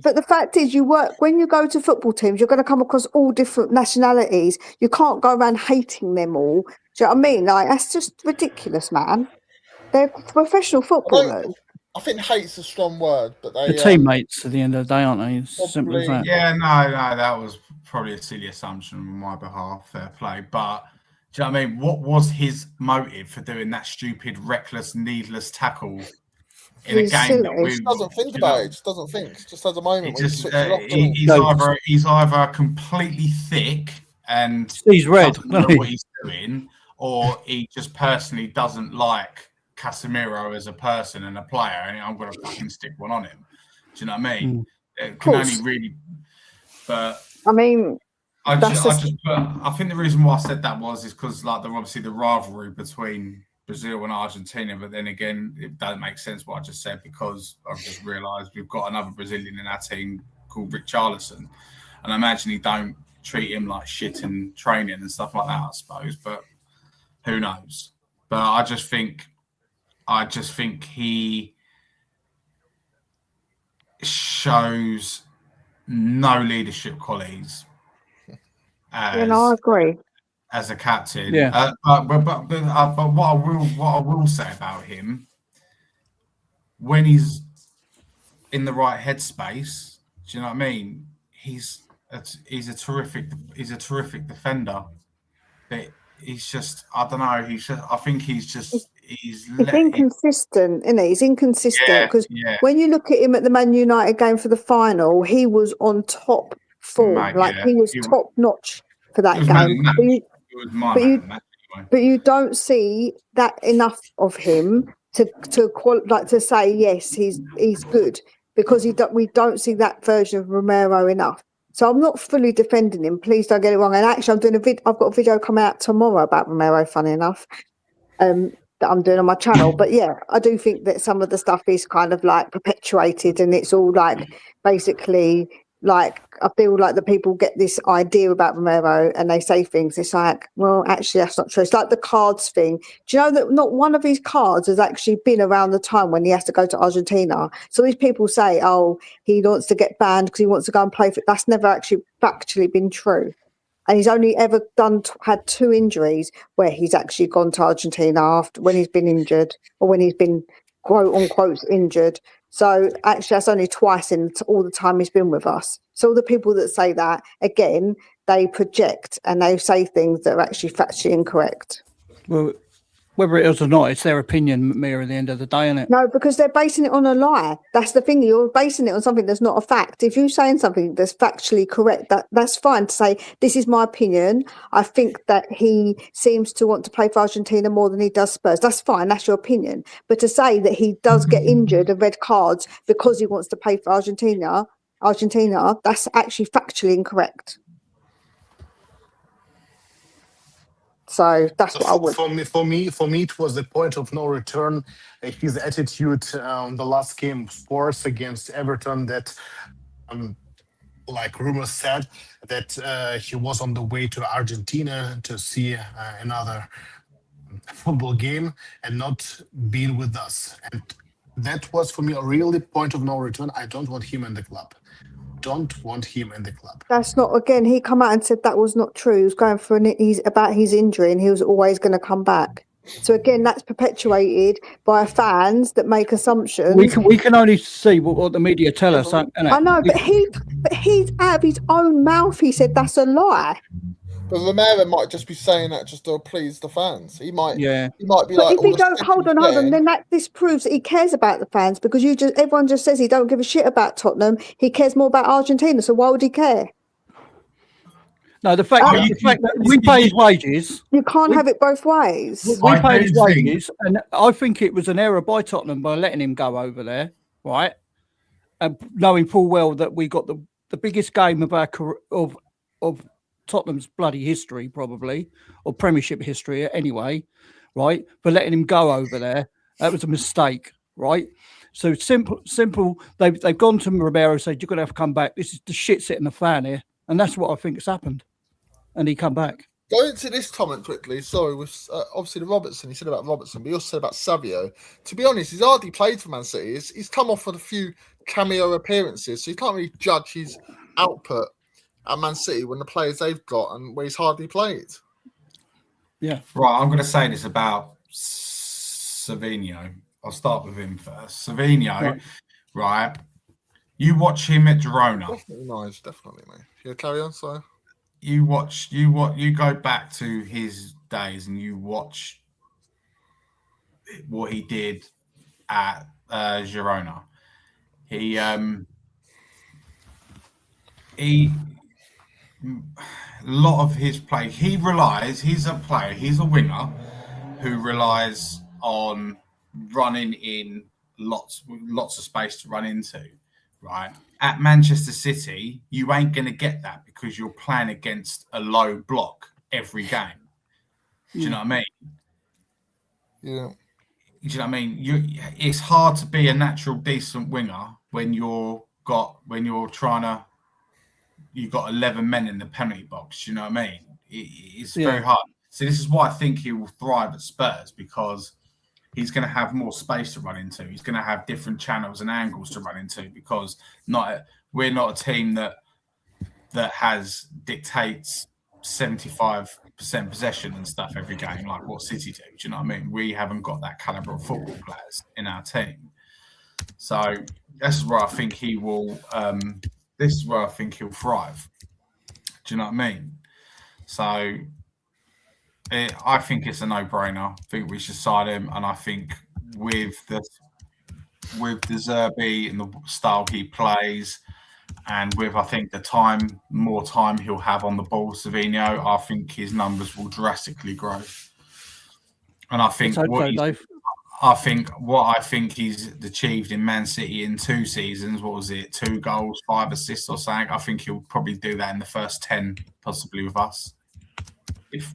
but the fact is, you work when you go to football teams. You're going to come across all different nationalities. You can't go around hating them all. Do you know what I mean? Like, that's just ridiculous, man. They're professional footballers. I think hate's a strong word, but they're teammates at the end of the day, aren't they? It's simple as that. Yeah, no, that was probably a silly assumption on my behalf. Fair play, but do you know what I mean? What was his motive for doing that stupid, reckless, needless tackle in a game that he doesn't think about it? Just doesn't think. Just has a moment. He's either completely thick and he's red. Doesn't know what he's doing, or he just personally doesn't like Casemiro as a person and a player, and I'm going to fucking stick one on him. Do you know what I mean? It can only really. But I mean, I think the reason why I said that is because like obviously the rivalry between Brazil and Argentina, but then again it doesn't make sense what I just said because I've just realised we've got another Brazilian in our team called Richarlison, and I imagine he don't treat him like shit in training and stuff like that, I suppose. But who knows? But I just think he shows no leadership qualities. I agree. As a captain, yeah. But what I will say about him, when he's in the right headspace, do you know what I mean? He's a terrific defender. But he's just, I don't know. I think he's inconsistent, isn't he? He's inconsistent because when you look at him at the Man United game for the final, he was on top form. He was top notch for that game. But you don't see that enough of him to say yes, he's good, because we don't see that version of Romero enough. So I'm not fully defending him. Please don't get it wrong. And actually, I've got a video coming out tomorrow about Romero. Funny enough, that I'm doing on my channel. But yeah, I do think that some of the stuff is kind of like perpetuated, and it's all like basically like I feel like the people get this idea about Romero and they say things. It's like, well, actually, that's not true. It's like the cards thing. Do you know that not one of his cards has actually been around the time when he has to go to Argentina? So these people say, oh, he wants to get banned because he wants to go and play for. That's never actually factually been true. And he's only ever had 2 injuries where he's actually gone to Argentina after when he's been injured or when he's been quote unquote injured. So actually, that's only twice in all the time he's been with us. So all the people that say that, again, they project and they say things that are actually factually incorrect. Well, whether it is or not, it's their opinion, Mia, at the end of the day, isn't it? No, because they're basing it on a lie. That's the thing. You're basing it on something that's not a fact. If you're saying something that's factually correct, that's fine to say, this is my opinion. I think that he seems to want to play for Argentina more than he does Spurs. That's fine. That's your opinion. But to say that he does get injured and red cards because he wants to play for Argentina, that's actually factually incorrect. So that's what I would. For me, it was the point of no return. His attitude the last game, Spurs against Everton, that, like rumors said, that he was on the way to Argentina to see another football game and not being with us. And that was for me a really point of no return. I don't want him in the club. That's not, again, he come out and said that was not true. He was going for about his injury and he was always going to come back. So again, that's perpetuated by fans that make assumptions. We can only see what the media tell us. I know, but he's out of his own mouth. He said that's a lie. But Romero might just be saying that just to please the fans. He might be But like, if all he the don't, hold on, there. then that disproves that he cares about the fans, because everyone just says he don't give a shit about Tottenham. He cares more about Argentina. So why would he care? No, the fact that we pay his wages. You can't have it both ways. We paid his wages, and I think it was an error by Tottenham by letting him go over there, right? And knowing full well that we got the biggest game of our of Tottenham's bloody history, probably, or Premiership history anyway, right? For letting him go over there, that was a mistake, right? So simple. They've gone to Romero and said, "You're gonna have to come back. This is the shit sitting the fan here," and that's what I think has happened. And he come back. Going to this comment quickly, sorry, with obviously the Robertson, he said about Robertson, but he also said about Savio. To be honest, he's hardly played for Man City. He's come off with a few cameo appearances, so you can't really judge his output at Man City when the players they've got and where he's hardly played. Yeah. Right, I'm going to say this about Savinho. I'll start with him first. Savinho, right? You watch him at Girona. Definitely nice, definitely, mate. Yeah, carry on, sorry. You go back to his days and you watch what he did at Girona. He a lot of his play, he's a winger who relies on running in lots of space to run into, right? At Manchester City, you ain't going to get that because you're playing against a low block every game. Do you know what I mean? Yeah. Do you know what I mean? It's hard to be a natural decent winger when you've got 11 men in the penalty box. Do you know what I mean? It's very hard. So this is why I think he will thrive at Spurs, because he's going to have more space to run into. He's going to have different channels and angles to run into, because we're not a team that dictates 75% possession and stuff every game like what City do. Do you know what I mean? We haven't got that caliber of football players in our team. So this is where I think he will. This is where I think he'll thrive. Do you know what I mean? So. I think it's a no-brainer. I think we should sign him, and I think with the Zerbi and the style he plays, and with I think more time he'll have on the ball, Savinho, I think his numbers will drastically grow. And I think what I think he's achieved in Man City in 2 seasons, what was it, 2 goals, 5 assists or something? I think he'll probably do that in the first 10, possibly with us. If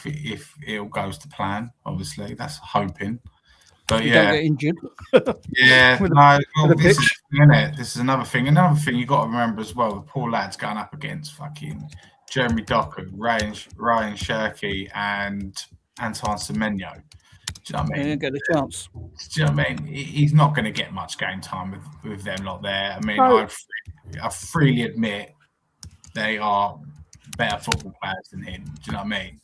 it all goes to plan, obviously that's hoping. But you don't get injured. This is another thing. Another thing you got to remember as well: the poor lads going up against fucking Jeremy Doku, Ryan Cherki, and Antoine Semenyo. Do you know what I mean? He didn't get a chance. Do you know what I mean? He's not going to get much game time with them lot there. I mean, I freely admit they are better football players than him. Do you know what I mean?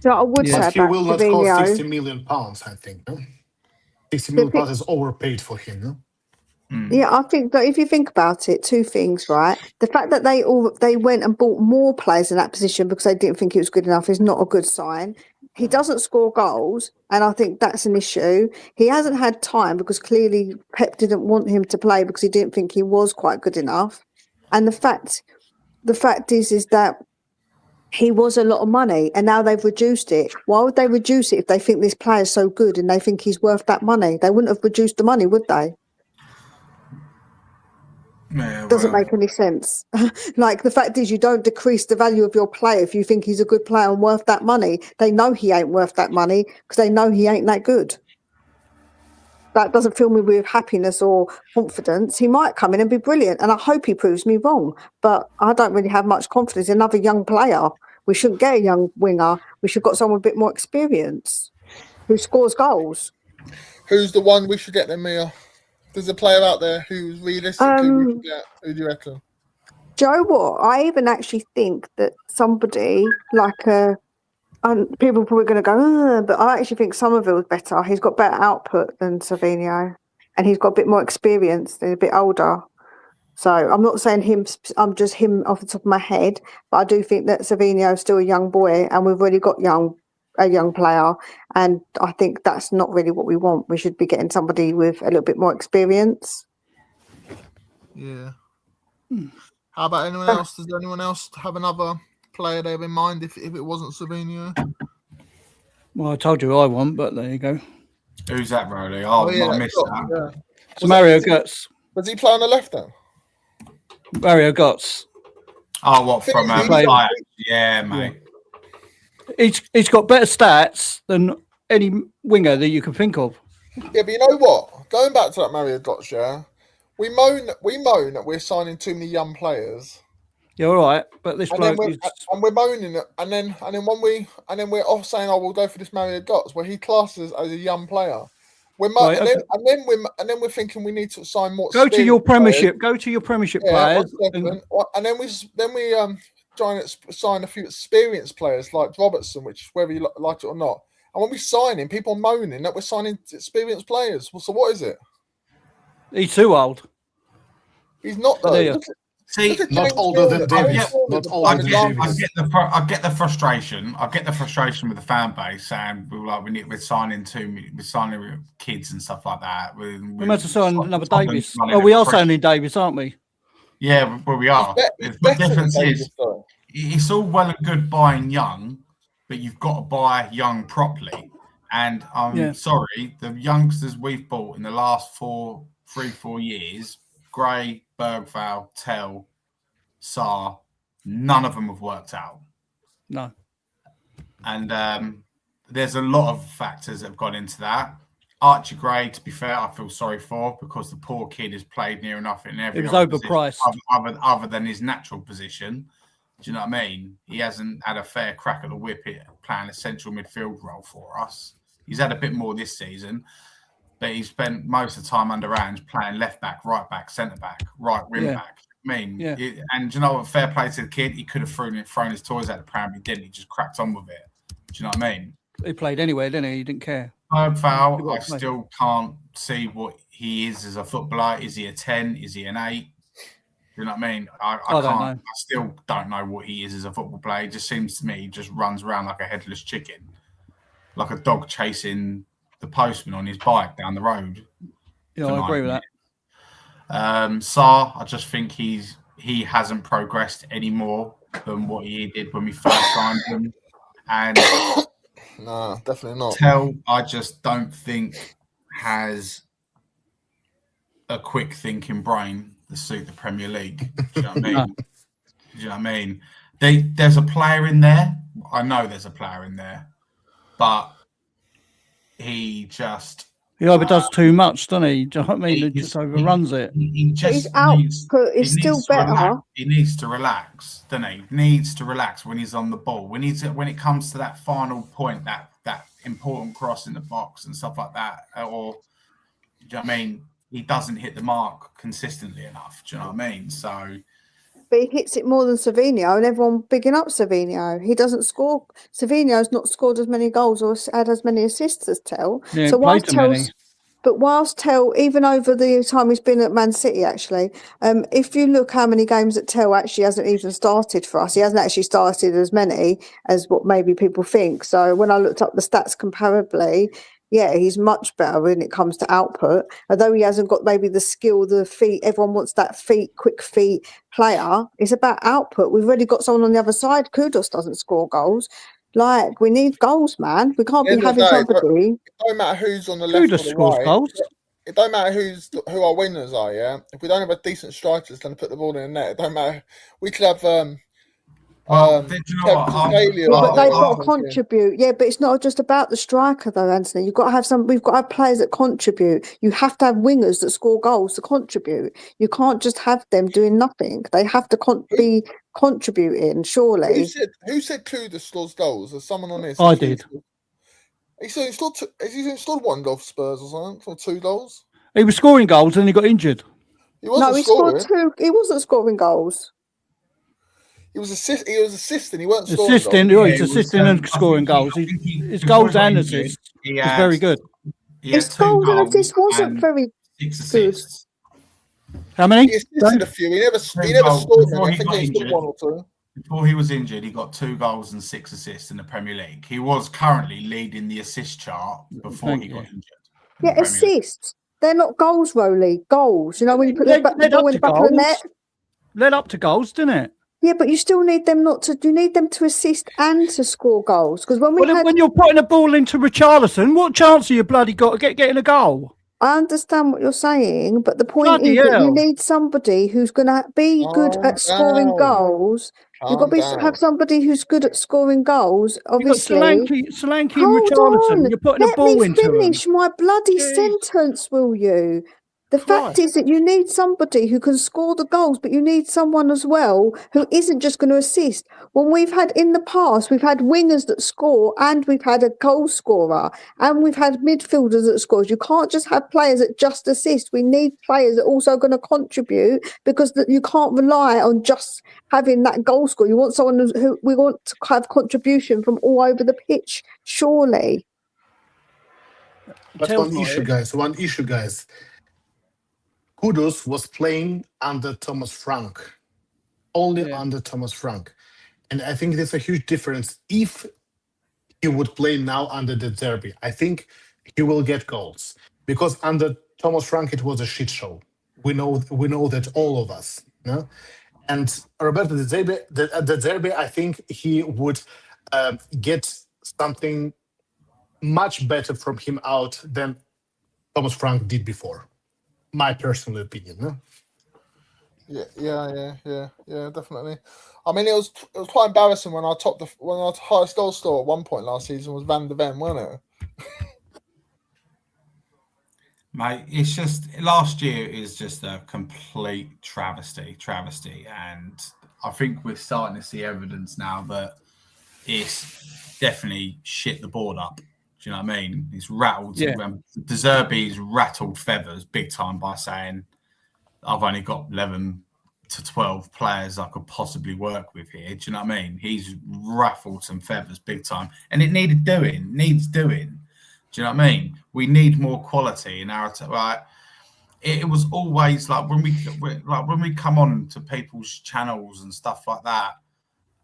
So I would say but he will not Savinho, cost £60 million, I think. No? £60 million is overpaid for him. No? Yeah, I think that if you think about it, 2 things, right? The fact that they went and bought more players in that position because they didn't think it was good enough is not a good sign. He doesn't score goals, and I think that's an issue. He hasn't had time because clearly Pep didn't want him to play because he didn't think he was quite good enough. And the fact is that he was a lot of money, and now they've reduced it. Why would they reduce it if they think this player's so good and they think he's worth that money? They wouldn't have reduced the money, would they? Yeah, Doesn't make any sense. Like, the fact is, you don't decrease the value of your player if you think he's a good player and worth that money. They know he ain't worth that money because they know he ain't that good. That doesn't fill me with happiness or confidence. He might come in and be brilliant, and I hope he proves me wrong. But I don't really have much confidence in another young player. We shouldn't get a young winger. We should have got someone a bit more experience who scores goals. Who's the one we should get then, Mia? There's a player out there who's realistically we should get. Who do you reckon? Joe, what? I even actually think that somebody like people are probably going to go, but I actually think Somerville's better. He's got better output than Savinho, and he's got a bit more experience. He's a bit older. So I'm not saying him. I'm just him off the top of my head, but I do think that Savinho is still a young boy, and we've already got a young player, and I think that's not really what we want. We should be getting somebody with a little bit more experience. Yeah. How about anyone else? Does anyone else have another player they have in mind if it wasn't Savinho? Well, I told you I want, but there you go. Who's that, Rowley? Oh, yeah, I missed that. Yeah. It's Mario Götze. Was he playing on the left then? Mario Götze. Oh, what from Ajax? Yeah, mate. He's got better stats than any winger that you can think of. Yeah, but you know what? Going back to that Mario Götze, yeah, we moan that we're signing too many young players. Yeah, all right, but this bloke is... and we're moaning, and then we're off saying, "Oh, we'll go for this Mario Götze," where he classes as a young player. We're and then we're thinking we need to sign more. Go to your Premiership. Go to your Premiership players. And then we trying to sign a few experienced players like Robertson, which whether you like it or not. And when we sign him, people are moaning that we're signing experienced players. Well, so what is it? He's too old. He's not though. See, not older than Davis. Not older than Davis. I get the frustration. I get the frustration with the fan base saying we're signing kids and stuff like that. We meant to sign another Davis. Oh, we are signing Davis, aren't we? Yeah, well, we are. The difference is it's all well and good buying young, but you've got to buy young properly. And I'm sorry, the youngsters we've bought in the last 4 years, Gray, Bergvall, Tell, Sarr, none of them have worked out. No. And there's a lot of factors that have gone into that. Archie Gray, to be fair, I feel sorry for because the poor kid has played near enough in every. It was overpriced. Other than his natural position. Do you know what I mean? He hasn't had a fair crack at the whip playing a central midfield role for us. He's had a bit more this season. But he spent most of the time under Ange playing left back, right back, centre back, right wing back. I mean, and you know what? Fair play to the kid. He could have thrown his toys out the pram, but he didn't. He just cracked on with it. Do you know what I mean? He played anyway, didn't he? He didn't care. Bergvall, I still can't see what he is as a footballer. Is he a 10? Is he an 8? You know what I mean? I don't know. I still don't know what he is as a football player. It just seems to me he just runs around like a headless chicken, like a dog chasing the postman on his bike down the road. Yeah, I agree with that. Sarr, I just think he hasn't progressed any more than what he did when we first signed him. And no, definitely not. Tell, I just don't think has a quick thinking brain to suit the Premier League. Do you know what I mean? Do you know what I mean? There's a player in there. I know there's a player in there, but he just... He either does too much, doesn't he? Do you know what I mean? He just overruns it. His output is still better. He needs to relax, doesn't he? He needs to relax when he's on the ball. When it comes to that final point, that important cross in the box and stuff like that, or do you know what I mean? He doesn't hit the mark consistently enough. Do you know what I mean? So... But he hits it more than Savinho, and everyone bigging up Savinho. He doesn't score. Savinho's not scored as many goals or had as many assists as Tell. Yeah, so whilst Tell, even over the time he's been at Man City, actually, if you look how many games that Tell actually hasn't even started for us, he hasn't actually started as many as what maybe people think. So when I looked up the stats comparably, yeah, he's much better when it comes to output. Although he hasn't got maybe the skill, the feet. Everyone wants that quick feet player. It's about output. We've already got someone on the other side. Kudos doesn't score goals. Like, we need goals, man. We can't be having somebody. It don't matter who's on the left or the right. Goals. It don't matter who our winners are, yeah? If we don't have a decent striker that's going to put the ball in the net, it don't matter. We could have... Well, you know but they've got to contribute. Yeah, but it's not just about the striker, though, Anthony. You've got to have we've got to have players that contribute. You have to have wingers that score goals to contribute. You can't just have them doing nothing. They have to be contributing, surely. Who said Kudos scores goals? There's someone on this. I did. Has he installed one goal for Spurs or something? Or 2 goals? He was scoring goals and he got injured. He scored 2. He wasn't scoring goals. He was assisting. He wasn't scoring goals. He's assisting and scoring goals. His goals and assists is very good. His goals and assists wasn't very good. How many? He assisted a few. He never scored many. I think he scored 1 or 2. Before he was injured, he got 2 goals and 6 assists in the Premier League. He was currently leading the assist chart before he got injured. Yeah, assists. They're not goals, Rolly. Goals. You know, when you put the ball in the back of the net. Led up to goals, didn't it? Yeah, but you still need them you need them to assist and to score goals. Because when you're putting a ball into Richarlison, what chance have you bloody got to getting a goal? I understand what you're saying, but the point is that you need somebody who's going to be good at scoring goals. You've got to have somebody who's good at scoring goals. Obviously, Solanke and Richarlison. You're putting a ball into them. Let me finish my bloody sentence, will you? The fact is that you need somebody who can score the goals, but you need someone as well who isn't just going to assist. When we've had in the past, we've had wingers that score and we've had a goal scorer and we've had midfielders that score. You can't just have players that just assist. We need players that are also going to contribute because you can't rely on just having that goal score. You want someone who we want to have contribution from all over the pitch, surely. But one issue, guys. Kudus was playing under Thomas Frank, under Thomas Frank. And I think there's a huge difference. If he would play now under the Derby, I think he will get goals. Because under Thomas Frank, it was a shit show. We know that, all of us. You know? And Roberto De Zerbi, I think he would get something much better from him out than Thomas Frank did before. My personal opinion, no? Yeah, definitely. I mean, it was quite embarrassing when our highest goal scorer at one point last season was Van de Ven, wasn't it? Mate, it's just last year is just a complete travesty, and I think we're starting to see evidence now that it's definitely shit the board up. Do you know what I mean? He's rattled. De Zerbi's rattled feathers big time by saying, I've only got 11 to 12 players I could possibly work with here. Do you know what I mean? He's ruffled some feathers big time. And it needs doing. Do you know what I mean? We need more quality in our right. It was always like when we come on to people's channels and stuff like that,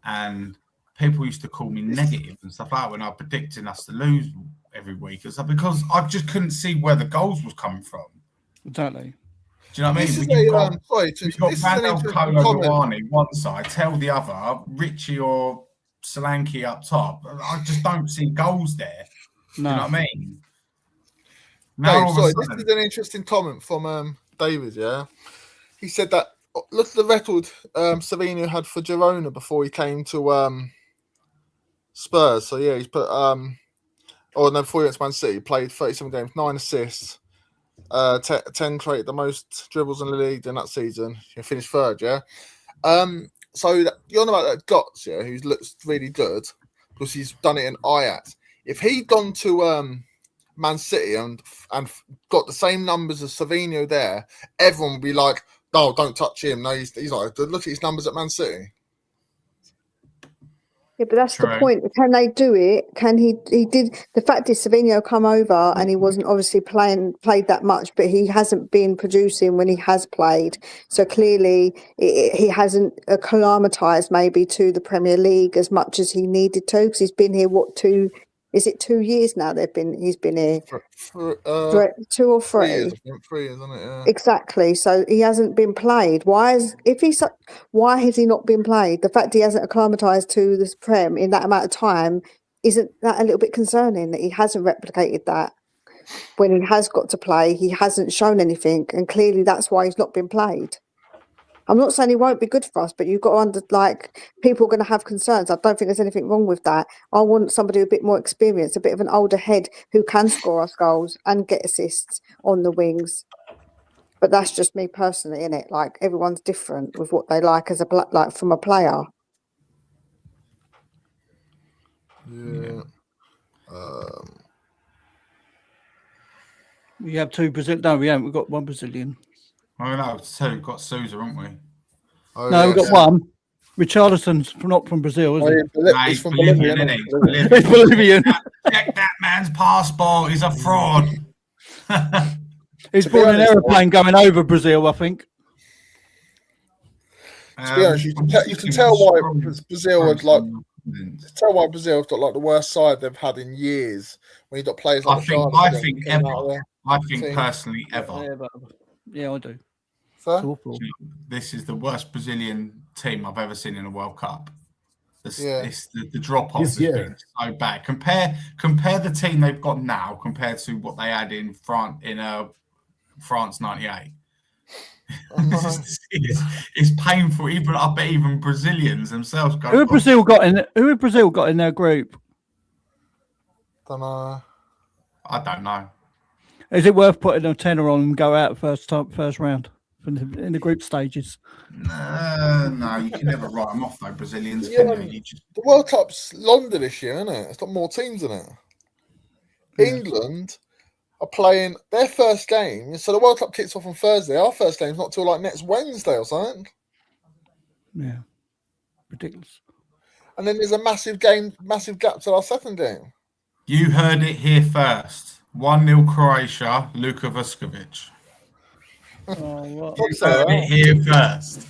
and people used to call me negative and stuff like that when I was predicting us to lose every week. It's like because I just couldn't see where the goals was coming from. Exactly. Do you know what I mean? You've got Randall Kolo one side, tell the other, Richie or Solanke up top. I just don't see goals there. No. Do you know what I mean? This is an interesting comment from David, yeah? He said that, look at the record Savinho had for Girona before he came to Spurs. So, yeah, he's put, before he went to Man City, played 37 games, 9 assists. 10 created the most dribbles in the league in that season. He finished third, yeah. So you're on about that Götze, yeah, who looks really good because he's done it in Ajax. If he'd gone to Man City and got the same numbers as Savinho there, everyone would be like, "No, don't touch him." No, he's like, look at his numbers at Man City. Yeah, but that's the point. Can they do it? Can he did. The fact is Savinho come over and he wasn't obviously played that much, but he hasn't been producing when he has played. So clearly he hasn't acclimatized maybe to the Premier League as much as he needed to, because he's been here, 2 years now he's been here? 2 or 3? 3 years, 3 years, isn't it? Yeah. Exactly. So he hasn't been played. Why has he not been played? The fact he hasn't acclimatized to this Prem in that amount of time, isn't that a little bit concerning that he hasn't replicated that? When he has got to play, he hasn't shown anything, and clearly that's why he's not been played. I'm not saying he won't be good for us, but you've got to people are going to have concerns. I don't think there's anything wrong with that. I want somebody a bit more experienced, a bit of an older head who can score us goals and get assists on the wings. But that's just me personally, innit? Like, everyone's different with what they like as from a player. Yeah. We have 2 Brazilian. No, we haven't. We've got 1 Brazilian. Oh no, so we've got Sousa, haven't we? We've got 1. Richarlison's not from Brazil, is he? He's from Bolivian, isn't he? He's Bolivian. Check that man's passport. He's a fraud. He's born an aeroplane going over Brazil, I think. To be honest, you can tell why Brazil had tell why Brazil have got like the worst side they've had in years. When you got players like I think personally ever. Yeah, I do. So? This is the worst Brazilian team I've ever seen in a World Cup. The drop off has been so bad. Compare the team they've got now compared to what they had in France '98. It's painful. I bet even Brazilians themselves go. Who have Brazil got in their group? Don't know. I don't know. Is it worth putting a tenner on and go out first round in the group stages? No, you can never write them off though. Brazilians, can you? The World Cup's London this year, isn't it? It's got more teams in it. Yeah. England are playing their first game, so the World Cup kicks off on Thursday. Our first game's not till like next Wednesday or something. Yeah, ridiculous. And then there's a massive gap to our second game. You heard it here first. 1-0 Croatia, Luka Vuskovic. You heard it here first.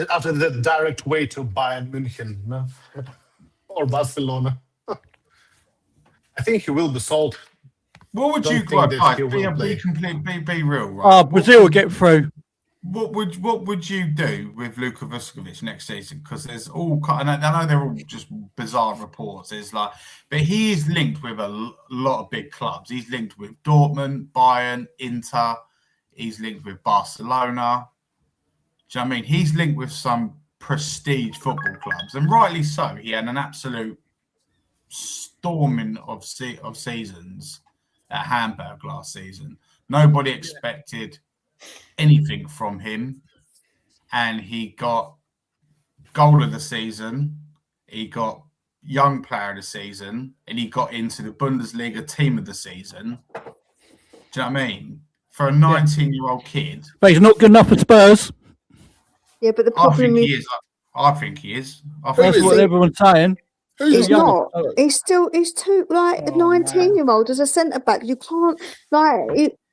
After the direct way to Bayern München, no? Or Barcelona. I think he will be sold. What would you guys be real, right? Brazil will get through. What would you do with Luka Vuskovic next season? Because there's all kind. I know they're all just bizarre reports. There's but he is linked with a lot of big clubs. He's linked with Dortmund, Bayern, Inter. He's linked with Barcelona. Do you know what I mean? He's linked with some prestige football clubs, and rightly so. He had an absolute storming of seasons at Hamburg last season. Nobody expected anything from him, and he got goal of the season, he got young player of the season, and he got into the Bundesliga team of the season. Do you know what I mean? For a 19-year-old kid. But he's not good enough for Spurs. Yeah, but the problem is... I think he is. That's what everyone's saying. He's not. He's too a 19-year-old as a centre back. You can't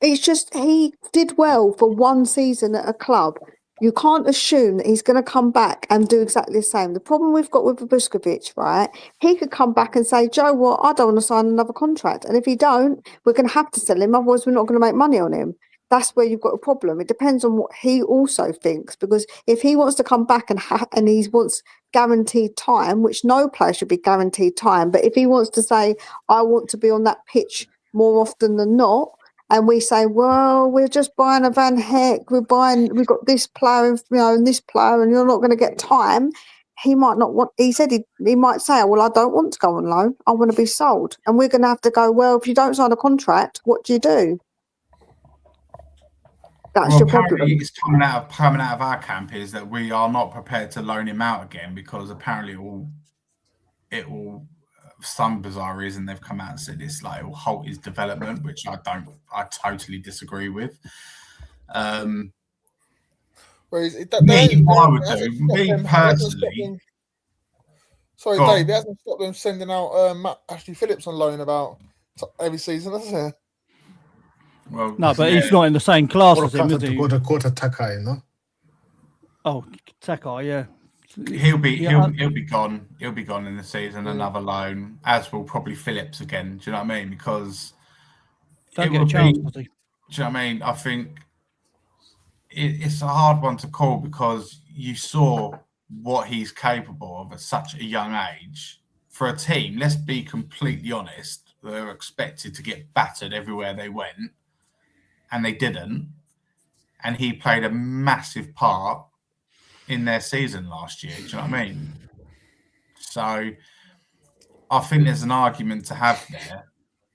it's just he did well for one season at a club. You can't assume that he's going to come back and do exactly the same. The problem we've got with Vuskovic, right? He could come back and say, Joe, what? I don't want to sign another contract. And if he don't, we're going to have to sell him. Otherwise, we're not going to make money on him. That's where you've got a problem. It depends on what he also thinks, because if he wants to come back and he wants guaranteed time, which no player should be guaranteed time, but if he wants to say, I want to be on that pitch more often than not, and we say, well, we're just buying a Van Heck, we've got this player, and this player, and you're not going to get time. He might not want. He said he might say, well, I don't want to go on loan. I want to be sold, and we're going to have to go. Well, if you don't sign a contract, what do you do? That's your problem. It's coming out of our camp is that we are not prepared to loan him out again, because apparently it will for some bizarre reason they've come out and said it will halt his development, which I totally disagree with. Me personally. Sorry, Dave, it hasn't stopped them sending out Ashley Phillips on loan about every season, has it? Well, no, but he's not in the same class as him, is he? Takai, no? Oh, Takai, yeah. He'll be gone. He'll be gone in the season. Another loan, as will probably Phillips again. Do you know what I mean? Because don't get a chance, does he? Do you know what I mean? I think it's a hard one to call, because you saw what he's capable of at such a young age. For a team, let's be completely honest, they were expected to get battered everywhere they went, and they didn't. And he played a massive part in their season last year. Do you know what I mean? So I think there's an argument to have there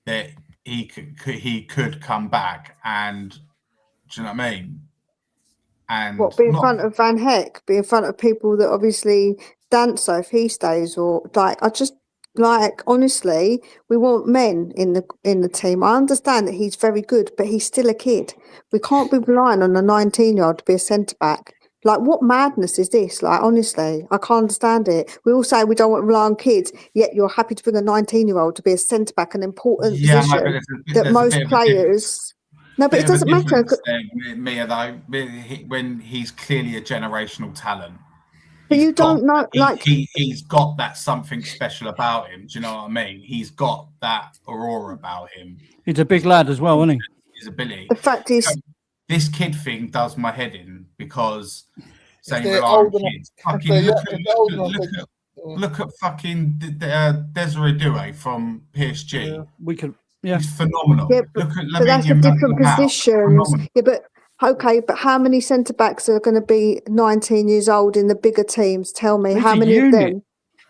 that he could come back, and do you know what I mean? And be in front of Van Heck, be in front of people that obviously Dancer, if he stays, or honestly, we want men in the team. I understand that he's very good, but he's still a kid. We can't be relying on a 19-year-old to be a centre back. What madness is this? Honestly, I can't understand it. We all say we don't want to rely on kids, yet you're happy to bring a 19-year-old to be a centre back, an important position that most players. No, but it doesn't matter. Mia, though, when he's clearly a generational talent. But you don't know, he's got that something special about him. Do you know what I mean? He's got that aura about him. He's a big lad as well, isn't he? His ability. The fact is, this kid thing does my head in because saying they're rely on old kids. enough- Fucking look at fucking Desiree Doué from PSG. Yeah. We could, yeah. He's phenomenal. Yeah, Look at but that's a Lamine different Yamal. positions. Phenomenal. Yeah, but okay, but how many centre backs are going to be 19 years old in the bigger teams? Tell me, It's how a many of unit. them?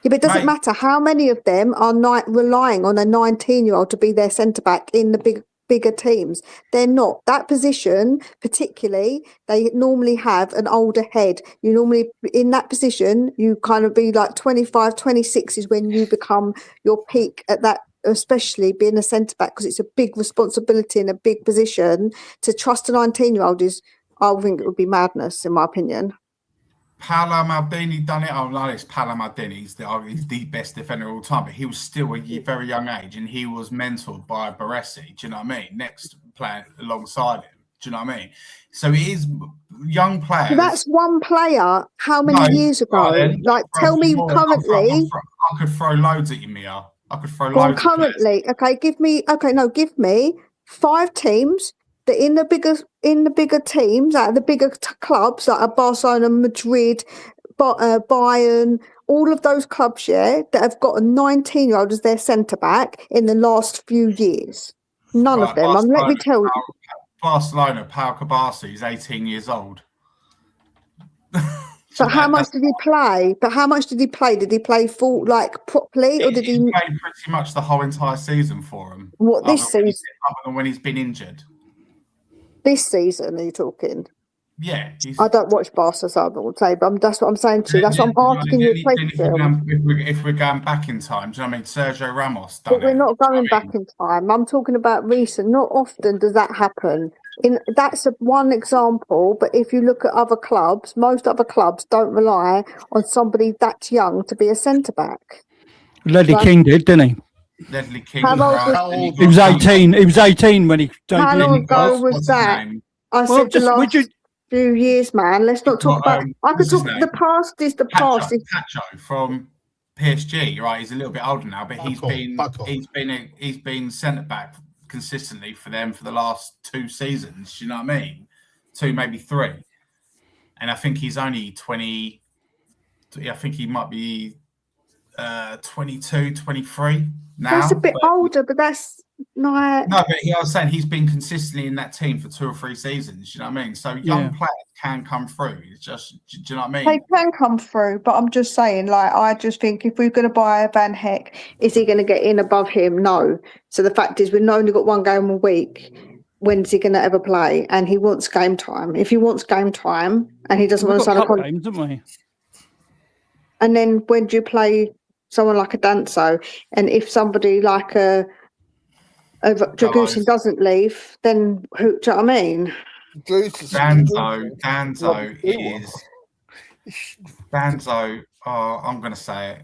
Yeah, but it doesn't Mate. matter how many of them are relying on a 19-year-old to be their centre back in the bigger teams. They're not. That position, particularly, they normally have an older head. You normally, in that position, you kind of be like 25, 26 is when you become your peak at that, especially being a centre back, because it's a big responsibility and a big position. To trust a 19-year-old is, I think it would be madness, in my opinion. Paolo Maldini done it. I'm honest, Paolo Maldini he's the best defender of all time, but he was still a very young age and he was mentored by Baresi. Do you know what I mean? Next player alongside him. Do you know what I mean? So it is young players. So that's one player. How many years ago? Like, tell me currently. I could throw loads at you, Mia. I could throw Well, loads. currently, okay, give me 5 teams that in the bigger teams, out of the bigger clubs, like Barcelona, Madrid, Bayern, all of those clubs, that have got a 19-year-old as their centre back in the last few years. None of them. Let me tell you. Barcelona, Pau Cabasi is 18 years old. But how much did he play? Did he play full, like, properly, or did he played pretty much the whole entire season for him? What, this season? Other than when he's been injured. This season, are you talking? Yeah. I don't watch Barca, so I don't say, but that's what I'm saying to you. That's what I'm asking you a question. If we're going back in time, do you know what I mean? Sergio Ramos done But we're not going back in time. I'm talking about recent. Not often does that happen. That's one example, but if you look at other clubs, most other clubs don't rely on somebody that young to be a centre-back. Ledley King did, didn't he? Ledley King. How old? He was 18. He was 18 when he debuted. How long ago was that? I said the last few years, man. Let's not talk about. I could talk. The past is the past. Pacho from PSG, right? He's a little bit older now, but he's been centre back consistently for them for the last 2 seasons. You know what I mean? 2, maybe 3. And I think he's only 20. I think he might be 22, 23 now. That's a bit older, but that's not. No, but I was saying he's been consistently in that team for 2 or 3 seasons. You know what I mean? So young players can come through. It's just, do you know what I mean? They can come through, but I'm just saying, like, I just think if we're going to buy Van Heck, is he going to get in above him? No. So the fact is, we've only got 1 game a week. When's he going to ever play? And he wants game time. If he wants game time and he doesn't want to sign a contract, games, haven't we? And then when do you play someone like a Danso? And if somebody like a Dragusin doesn't leave, then who? Do you know what I mean? Danzo. Oh, I'm going to say it.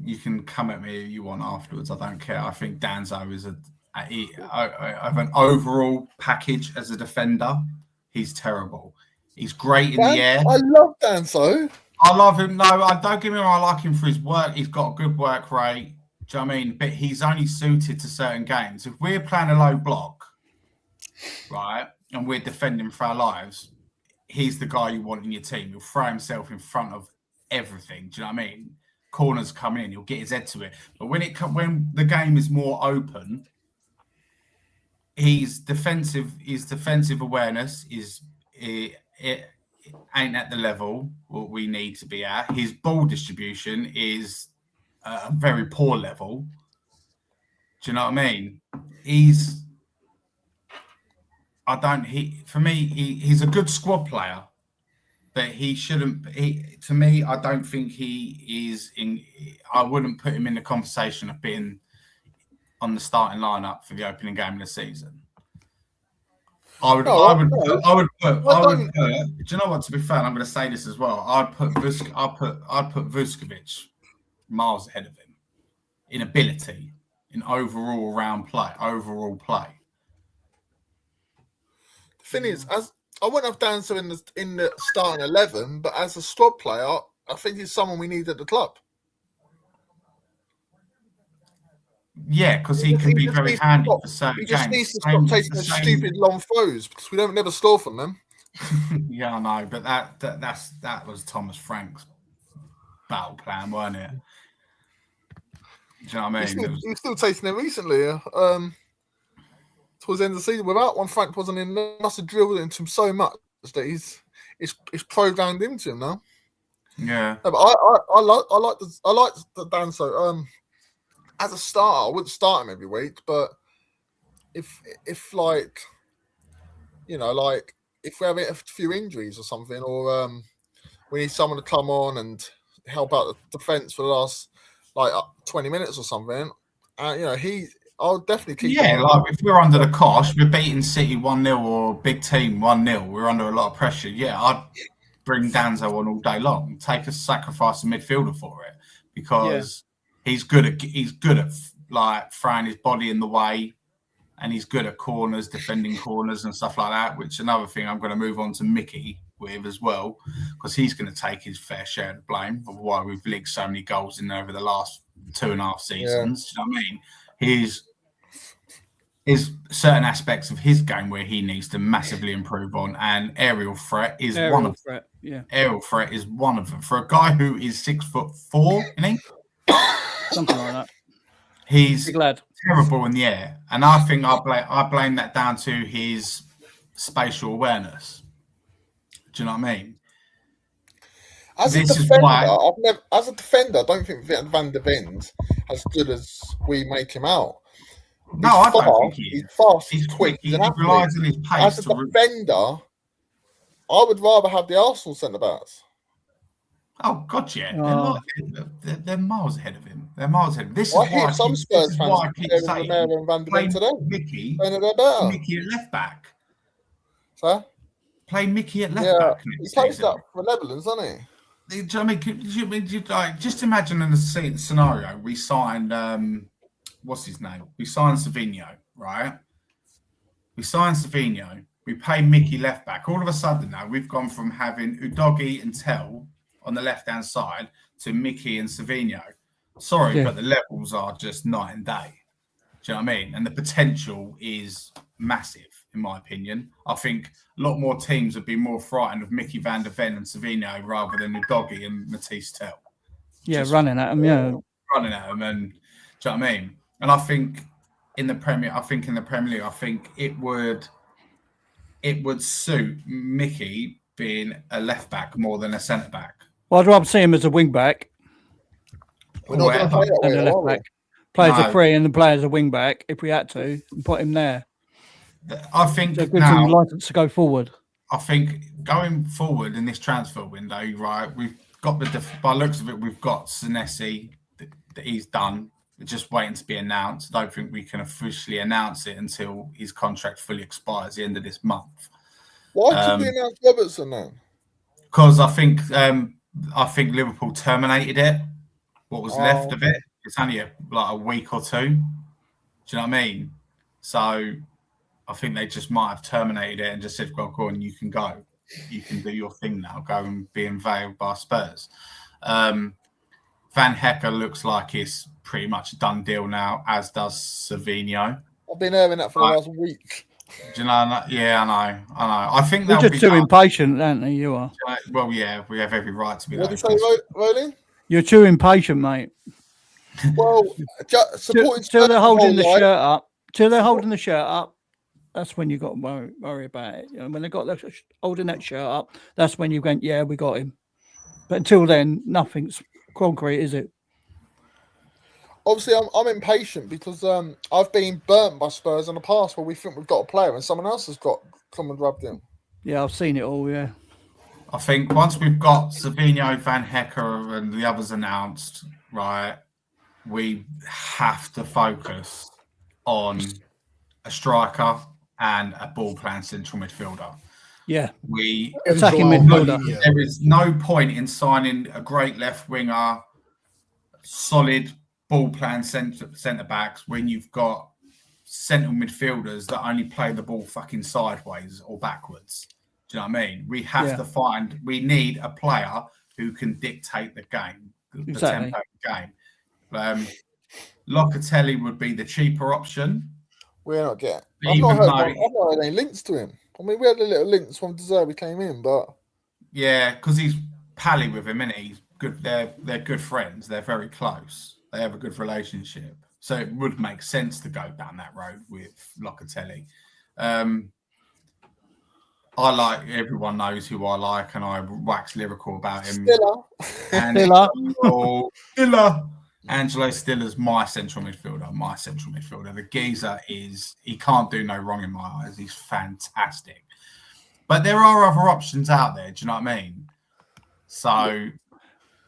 You can come at me if you want afterwards. I don't care. I think Danzo is of an overall package as a defender. He's terrible. He's great in the air. I love Danzo. I love him. No, I don't get me wrong. I like him for his work. He's got a good work rate. Do you know what I mean? But he's only suited to certain games. If we're playing a low block, right, and we're defending for our lives, he's the guy you want in your team. He'll throw himself in front of everything. Do you know what I mean? Corners coming in, he'll get his head to it. But when the game is more open, his defensive awareness ain't at the level what we need to be at. His ball distribution is a very poor level. Do you know what I mean? He's a good squad player, but he shouldn't. To me, I don't think he is in. I wouldn't put him in the conversation of being on the starting lineup for the opening game of the season. I would put. Do you know what? To be fair, I'm going to say this as well. I'd put Vuskovic miles ahead of him in ability, in overall play. thing is, as I wouldn't have Dancer in the starting 11, but as a squad player, I think he's someone we need at the club. Yeah, because he can be very handy for certain He just games. needs to stop taking the stupid long throws because we don't never score from them. Yeah, I know, but that was Thomas Frank's battle plan, weren't it? Do you know what I mean? He was still taking it recently. Towards the end of the season, without when Frank wasn't in, they must have drilled it into him so much that it's programmed into him now. Yeah, no, but I like the Danso. As a starter, I wouldn't start him every week, but if like, you know, like if we have a few injuries or something, or we need someone to come on and help out the defense for the last 20 minutes or something, you know, I'll definitely keep. Yeah, like if we're under the cosh, we're beating City 1-0 or big team 1-0, we're under a lot of pressure. Yeah, I'd bring Danzo on all day long. Take a sacrifice a midfielder for it because he's good at like throwing his body in the way, and he's good at corners, defending corners and stuff like that. Which another thing I'm going to move on to Mickey with as well, because he's going to take his fair share of the blame of why we've leaked so many goals in over the last 2.5 seasons. You know what I mean? He's certain aspects of his game where he needs to massively improve on, and aerial threat is one of them. Yeah, aerial threat is one of them. For a guy who is 6'4", isn't he? Something like that. He's terrible in the air, and I think I blame that down to his spatial awareness. Do you know what I mean? As a defender, I don't think Van der Ven's as good as we make him out. No, I don't think he is. He's fast, he's quick, he relies on his pace. As a defender, I would rather have the Arsenal centre-backs. Oh, God, yeah. They're miles ahead of him. This is why I keep saying play Mickey at left back. Sir? Play Mickey at left back. He plays that for Netherlands, doesn't he? Do you know what I mean? Just imagine in a scenario, we signed, what's his name? We signed Savinho, right? We pay Mickey left back. All of a sudden now, we've gone from having Udogie and Tell on the left-hand side to Mickey and Savinho. Sorry, but the levels are just night and day. Do you know what I mean? And the potential is massive, in my opinion. I think a lot more teams would be more frightened of Mickey van der Ven and Savinho rather than Udogie and Matisse Tell. Yeah, running at them, Running at them, and do you know what I mean? And I think in the Premier League, I think it would suit Mickey being a left back more than a centre back. Well, I'd rather see him as a wing back. We're not going to play that way, a left back. Play as a free and then play as a wing back if we had to and put him there. I think so it gives him license to go forward. I think going forward in this transfer window, right? We've got by the looks of it, we've got Senesi that he's done. We're just waiting to be announced. I don't think we can officially announce it until his contract fully expires the end of this month. Why did we announce Robertson then? Because I think Liverpool terminated it. What was left of it? It's only a week or two. Do you know what I mean? So I think they just might have terminated it and just said, "Well, go on, you can go. You can do your thing now. Go and be unveiled by Spurs." Van Hecker looks like it's pretty much a done deal now, as does Savinho. I've been hearing that for the last week. Do you know? Yeah, I know. I think they're just too impatient, aren't they? You are. Well, yeah, we have every right to be. What did you say, Rolling? You're too impatient, mate. Well, till they're holding the shirt up. Till they're holding the shirt up. That's when you got to worry about it. You know, when they got holding that shirt up, that's when you went, yeah, we got him. But until then, nothing's concrete, is it? Obviously, I'm impatient because I've been burnt by Spurs in the past where we think we've got a player and someone else has got come and rubbed in. Yeah, I've seen it all, yeah. I think once we've got Savinho, Van Hecker and the others announced, right, we have to focus on a striker and a ball-playing central midfielder. Yeah. Attacking midfielder. There is no point in signing a great left winger, solid ball-playing centre-backs when you've got central midfielders that only play the ball fucking sideways or backwards. Do you know what I mean? We have to find. We need a player who can dictate the game, the tempo of the game. Locatelli would be the cheaper option. We're not getting. I've not heard any links to him. I mean, we had a little links from De Zerbi came in, but yeah, because he's pally with him, and he's good. They're good friends. They're very close. They have a good relationship, so it would make sense to go down that road with Locatelli. I like. Everyone knows who I like, and I wax lyrical about him. Stiller. Angelo Stiller's my central midfielder. The geezer he can't do no wrong in my eyes. He's fantastic. But there are other options out there. Do you know what I mean? So,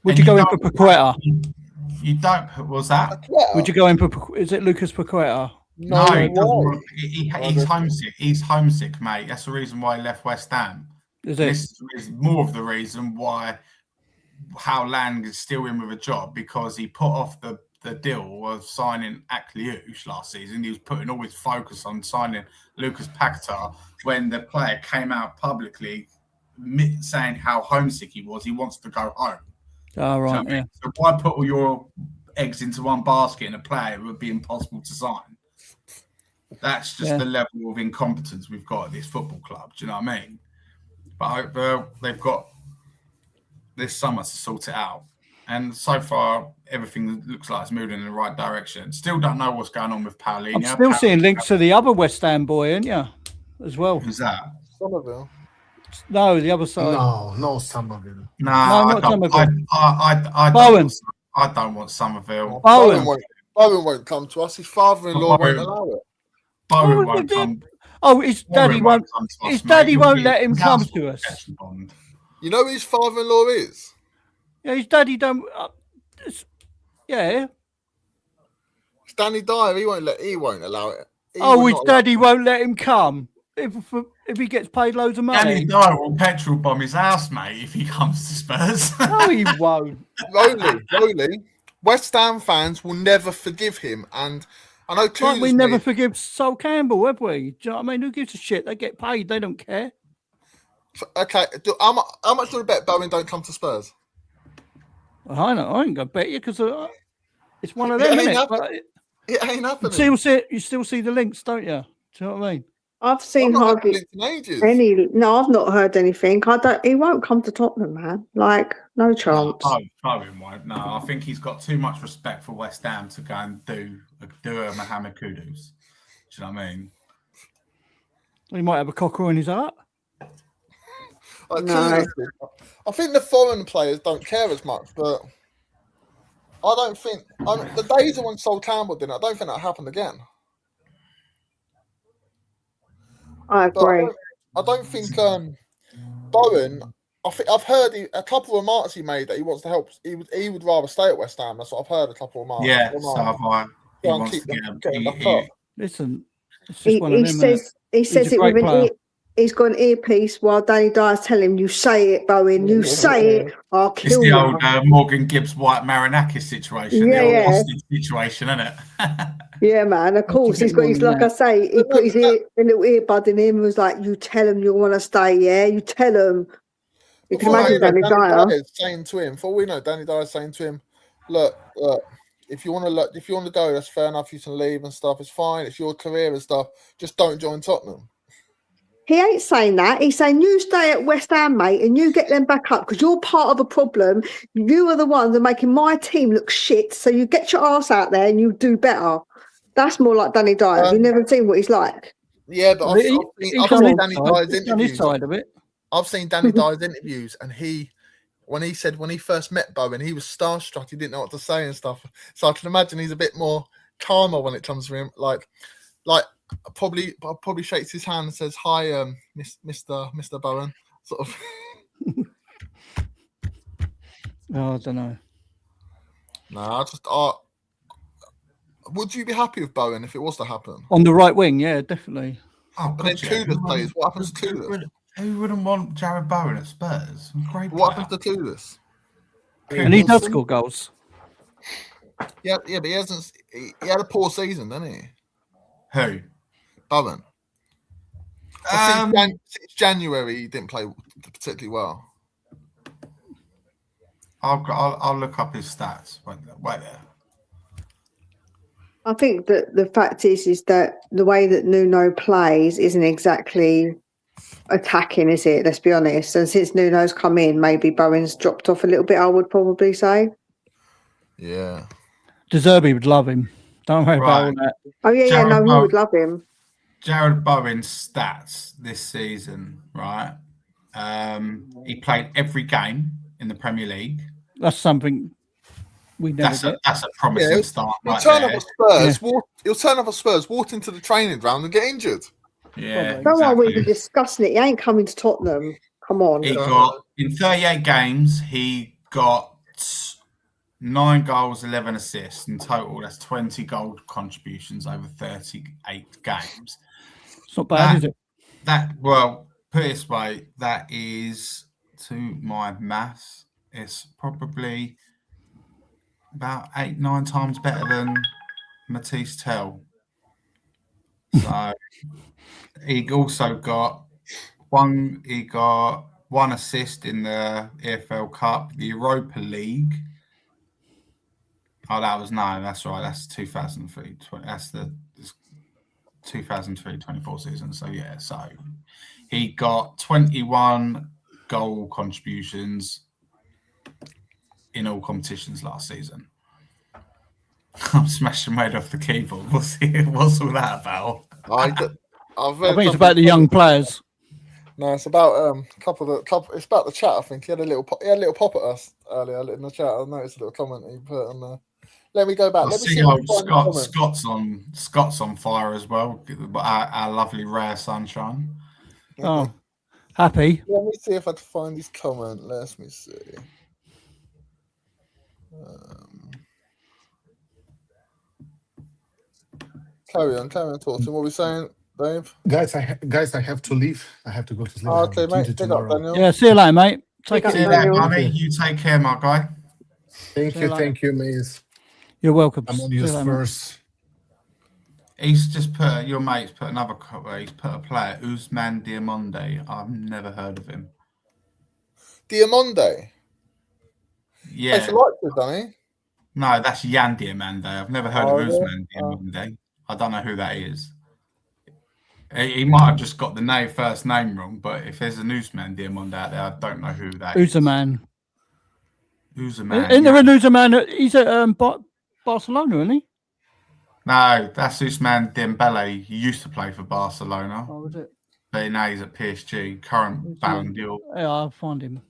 would you go in for Paqueta? You don't. What's that? Would you go in for? Is it Lucas Paqueta? No, he's homesick. He's homesick, mate. That's the reason why he left West Ham. This is more of the reason why how Lang is still in with a job, because he put off the deal of signing Akliouche last season. He was putting all his focus on signing Lucas Paqueta when the player came out publicly saying how homesick he was. He wants to go home. Oh, right, yeah. So why put all your eggs into one basket in a player it would be impossible to sign? That's just the level of incompetence we've got at this football club. Do you know what I mean? But they've got this summer to sort it out. And so far, everything looks like it's moving in the right direction. Still don't know what's going on with Paulinho. I'm still seeing links to the other West Ham boy, aren't you? As well. Who's that? Somerville. No, the other side. No, Somerville. No, not Somerville. I don't want Somerville. Bowen won't come to us. His father-in-law won't allow it. Bowen won't come. Oh, his daddy won't. His daddy won't let him come to us. You know who his father-in-law is? Yeah, his daddy don't. Yeah. It's Danny Dyer. He won't allow it. His daddy won't let him come if he gets paid loads of money. Danny Dyer will petrol bomb his house, mate, if he comes to Spurs. No, he won't. Rolly. West Ham fans will never forgive him, and I know too. Like we never forgive Sol Campbell, have we? Do you know what I mean? Who gives a shit? They get paid. They don't care. Okay, how much do you bet Bowen don't come to Spurs? I know. I ain't gonna bet you because it's one of them, isn't it? It ain't happening. You still see the links, don't you? Do you know what I mean? I've seen hardly any. No, I've not heard anything. He won't come to Tottenham, man. Like, no chance. Bowen won't. No, I think he's got too much respect for West Ham to go and do a Mohamed Kudus. Do you know what I mean? He might have a cocker in his heart. No. I think the foreign players don't care as much, but I don't think the days of when Sol Campbell did it, I don't think that happened again. I agree. I don't think Bowen. I've heard a couple of remarks he made that he wants to help. He would rather stay at West Ham. That's what I've heard. A couple of remarks. Yeah, so have I. He wants to get him back up. Listen, it's just one of them. He says it with an ear. He's got an earpiece while Danny Dyer's telling him, "You say it, Bowen. You say it. I'll kill you." It's the old Morgan Gibbs White Marinakis situation. The old hostage situation, isn't it? Yeah, man. Of course, he's got his, like I say, he put his a little earbud in him and was like, "You tell him you want to stay, yeah? You tell him." You can imagine Danny Dyer saying to him, for we know, Danny Dyer saying to him, look, if you want to go, that's fair enough. You can leave and stuff. It's fine. It's your career and stuff. Just don't join Tottenham. He ain't saying that. He's saying you stay at West Ham, mate, and you get them back up because you're part of a problem. You are the ones that are making my team look shit. So you get your ass out there and you do better. That's more like Danny Dyer. You've never seen what he's like. Yeah, but I've seen Danny Dyer's interviews. Side of it. I've seen Danny Dyer's interviews, and when he first met Bowen, he was starstruck. He didn't know what to say and stuff. So I can imagine he's a bit more calmer when it comes to him. Like probably shakes his hand and says, "Hi, Mr. Bowen." Sort of. Oh, I don't know. No, would you be happy with Bowen if it was to happen? On the right wing, yeah, definitely. Oh, but then Kudus plays. What happens to Kudus? Who wouldn't want Jared Bowen at Spurs? Great. What happens to Kudus? And he does score goals. Yeah, but he hasn't. He had a poor season, didn't he? Who? Bowen. Since January, he didn't play particularly well. I'll look up his stats. Wait there. I think that the fact is that the way that Nuno plays isn't exactly attacking, is it? Let's be honest. And since Nuno's come in, maybe Bowen's dropped off a little bit, I would probably say. Yeah. De Zerbi would love him. Don't worry about all that. Oh, yeah, no, he would love him. Jared Bowen's stats this season, right? He played every game in the Premier League. That's something we never get. That's a promising start. He'll turn up at Spurs. He'll turn up at Spurs, walk into the training ground and get injured. Yeah, Don't worry, we're discussing it. He ain't coming to Tottenham. Come on. He got in 38 games. He got 9 goals, 11 assists in total. That's 20 goal contributions over 38 games. It's not bad, is it? Well, put it this way, that is, to my maths, it's probably about 8-9 times better than Matisse Tell. So he also got one assist in the EFL Cup, the Europa League. Oh, that's right. That's 2003. That's the 2003-24 season. So yeah, so he got 21 goal contributions in all competitions last season. I'm smashing right off the keyboard. What's all that about? I think it's about the young players. No, it's about It's about the chat. I think he had a little pop at us earlier in the chat. I noticed a little comment he put on there. Let me go back. Let me see Scott's on fire as well. Our lovely rare sunshine. Oh, happy. Let me see if I can find his comment. Let me see. Carry on, talking. What are we saying, Dave? Guys, I have to leave. I have to go to sleep. Okay, mate. Pick up, Daniel. Yeah, see you later, mate. Take care. You take care, my guy. Thank you, Maze. You're welcome. I'm on your Spurs. He's just put your mate's put another. He's put a player, Usman Diamonde. I've never heard of him. Diamonde. Yeah. It's Leipzig, doesn't he? No, that's Jan Diamande. I've never heard of Usman Diamande. I don't know who that is. He might have just got the first name wrong, but if there's an Usman Diamande out there, I don't know who that is. Uzaman. Uzaman. There an Uzaman? He's at Barcelona, isn't he? No, that's Usman Dembele. He used to play for Barcelona. Oh, was it? But now he's at PSG, current Ballon d'Or. Yeah, I'll find him.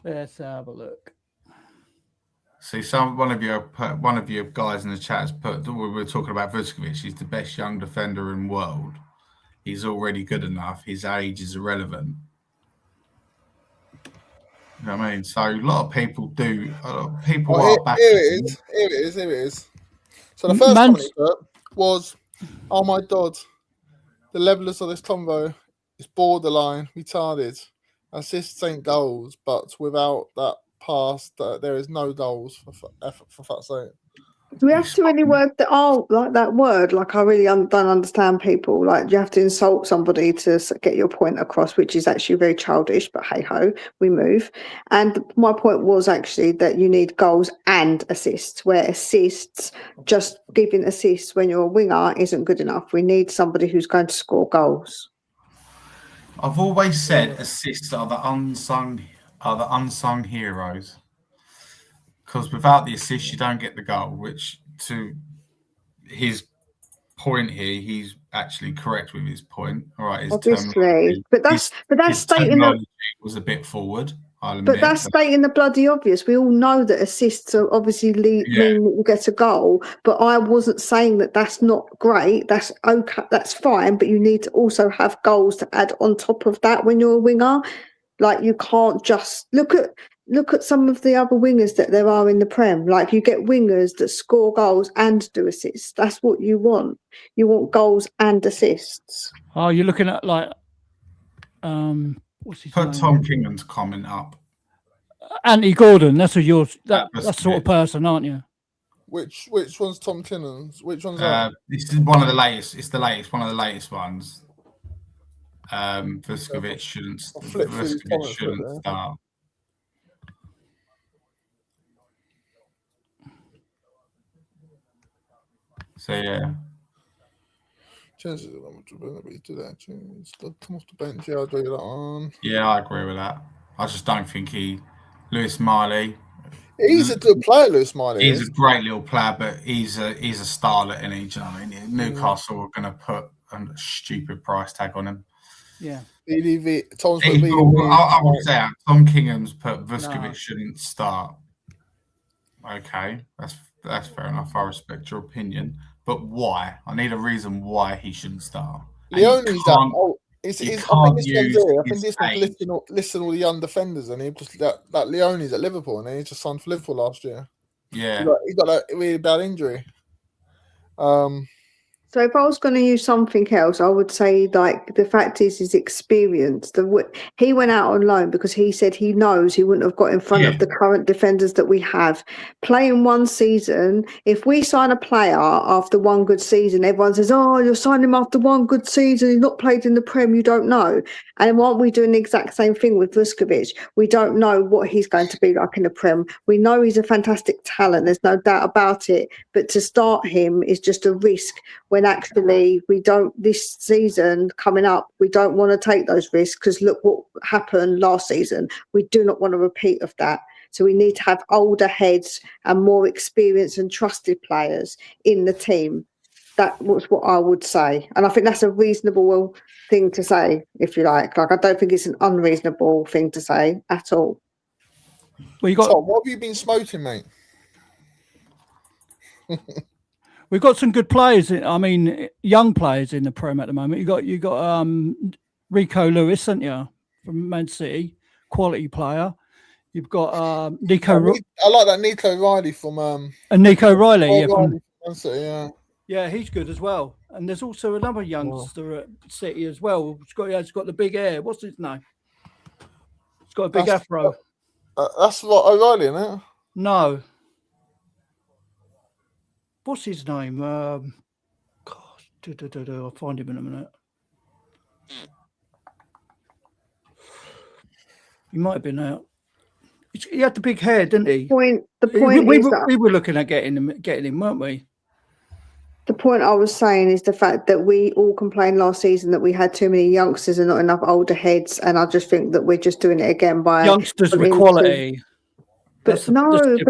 Let's have a look. See, one of you guys in the chat has put. We were talking about Vuskovic. He's the best young defender in the world. He's already good enough. His age is irrelevant. You know what I mean? So a lot of people do. Are back. Here it is. So the first comment he put was, "Oh my God, the levelers of this convo is borderline retarded. Assists ain't goals, but without that pass, there is no goals for fuck's sake." Do we have too many words that are like that word? Like, I really don't understand people. Like, you have to insult somebody to get your point across, which is actually very childish, but hey ho, we move. And my point was actually that you need goals and assists, where assists, just giving assists when you're a winger isn't good enough. We need somebody who's going to score goals. I've always said assists are the unsung heroes. Because without the assist, you don't get the goal, which to his point here, he's actually correct with his point. All right, obviously, but that's stating that was a bit forward. But that's stating the bloody obvious. We all know that assists are obviously mean that you get a goal. But I wasn't saying that that's not great. That's okay. That's fine. But you need to also have goals to add on top of that when you're a winger. Like, you can't just look at some of the other wingers that there are in the Prem. Like, you get wingers that score goals and do assists. That's what you want. You want goals and assists. Oh, you're looking at like, what's his name? Put Tom Kingman's comment up. Anthony Gordon. That's that sort of person, aren't you? Which one's Tom Tinnan's? Which one's that? This is one of the latest. It's the latest. One of the latest ones. Vuskovic shouldn't start. So yeah. Chances of them to do that. Come off the bench. Yeah, I'll do that one. Yeah, I agree with that. I just don't think Lewis Miley. He's a good player, Lewis Miley. He's a great little player, but he's a starlet in each. You know what I mean? Newcastle are going to put a stupid price tag on him. Yeah. BDV. I would say Tom Kingham's put Vuskovic shouldn't start. Okay, that's fair enough. I respect your opinion, but why? I need a reason why he shouldn't start. Leone's that. I think this one's listing all the young defenders, and he just that Leone's at Liverpool, and he just signed for Liverpool last year. Yeah, he got a really bad injury. So if I was going to use something else, I would say like the fact is his experience. He went out on loan because he said he knows he wouldn't have got in front of the current defenders that we have. Playing one season, if we sign a player after one good season, everyone says, "Oh, you're signing him after one good season. He's not played in the Prem. You don't know." And why aren't we doing the exact same thing with Vuskovic? We don't know what he's going to be like in the Prem. We know he's a fantastic talent. There's no doubt about it. But to start him is just a risk when actually we don't, this season coming up, we don't want to take those risks because look what happened last season. We do not want a repeat of that. So we need to have older heads and more experienced and trusted players in the team. That was what I would say. And I think that's a reasonable thing to say, if you like. Like, I don't think it's an unreasonable thing to say at all. Well, Tom, what have you been smoking, mate? We've got some good players. I mean, young players in the Prem at the moment. You got Rico Lewis, haven't you, from Man City, quality player. You've got Nico. I like that Nico Riley from. And Nico Riley, from Man City, yeah. Yeah, he's good as well. And there's also another youngster at City as well. It's got the big hair. What's his name? It's got a big afro. That's what O'Reilly, isn't it? No. What's his name? Gosh, I'll find him in a minute. He might have been out. He had the big hair, didn't he? The point we were looking at getting him, weren't we? The point I was saying is the fact that we all complained last season that we had too many youngsters and not enough older heads, and I just think that we're just doing it again by youngsters with quality. Because youngsters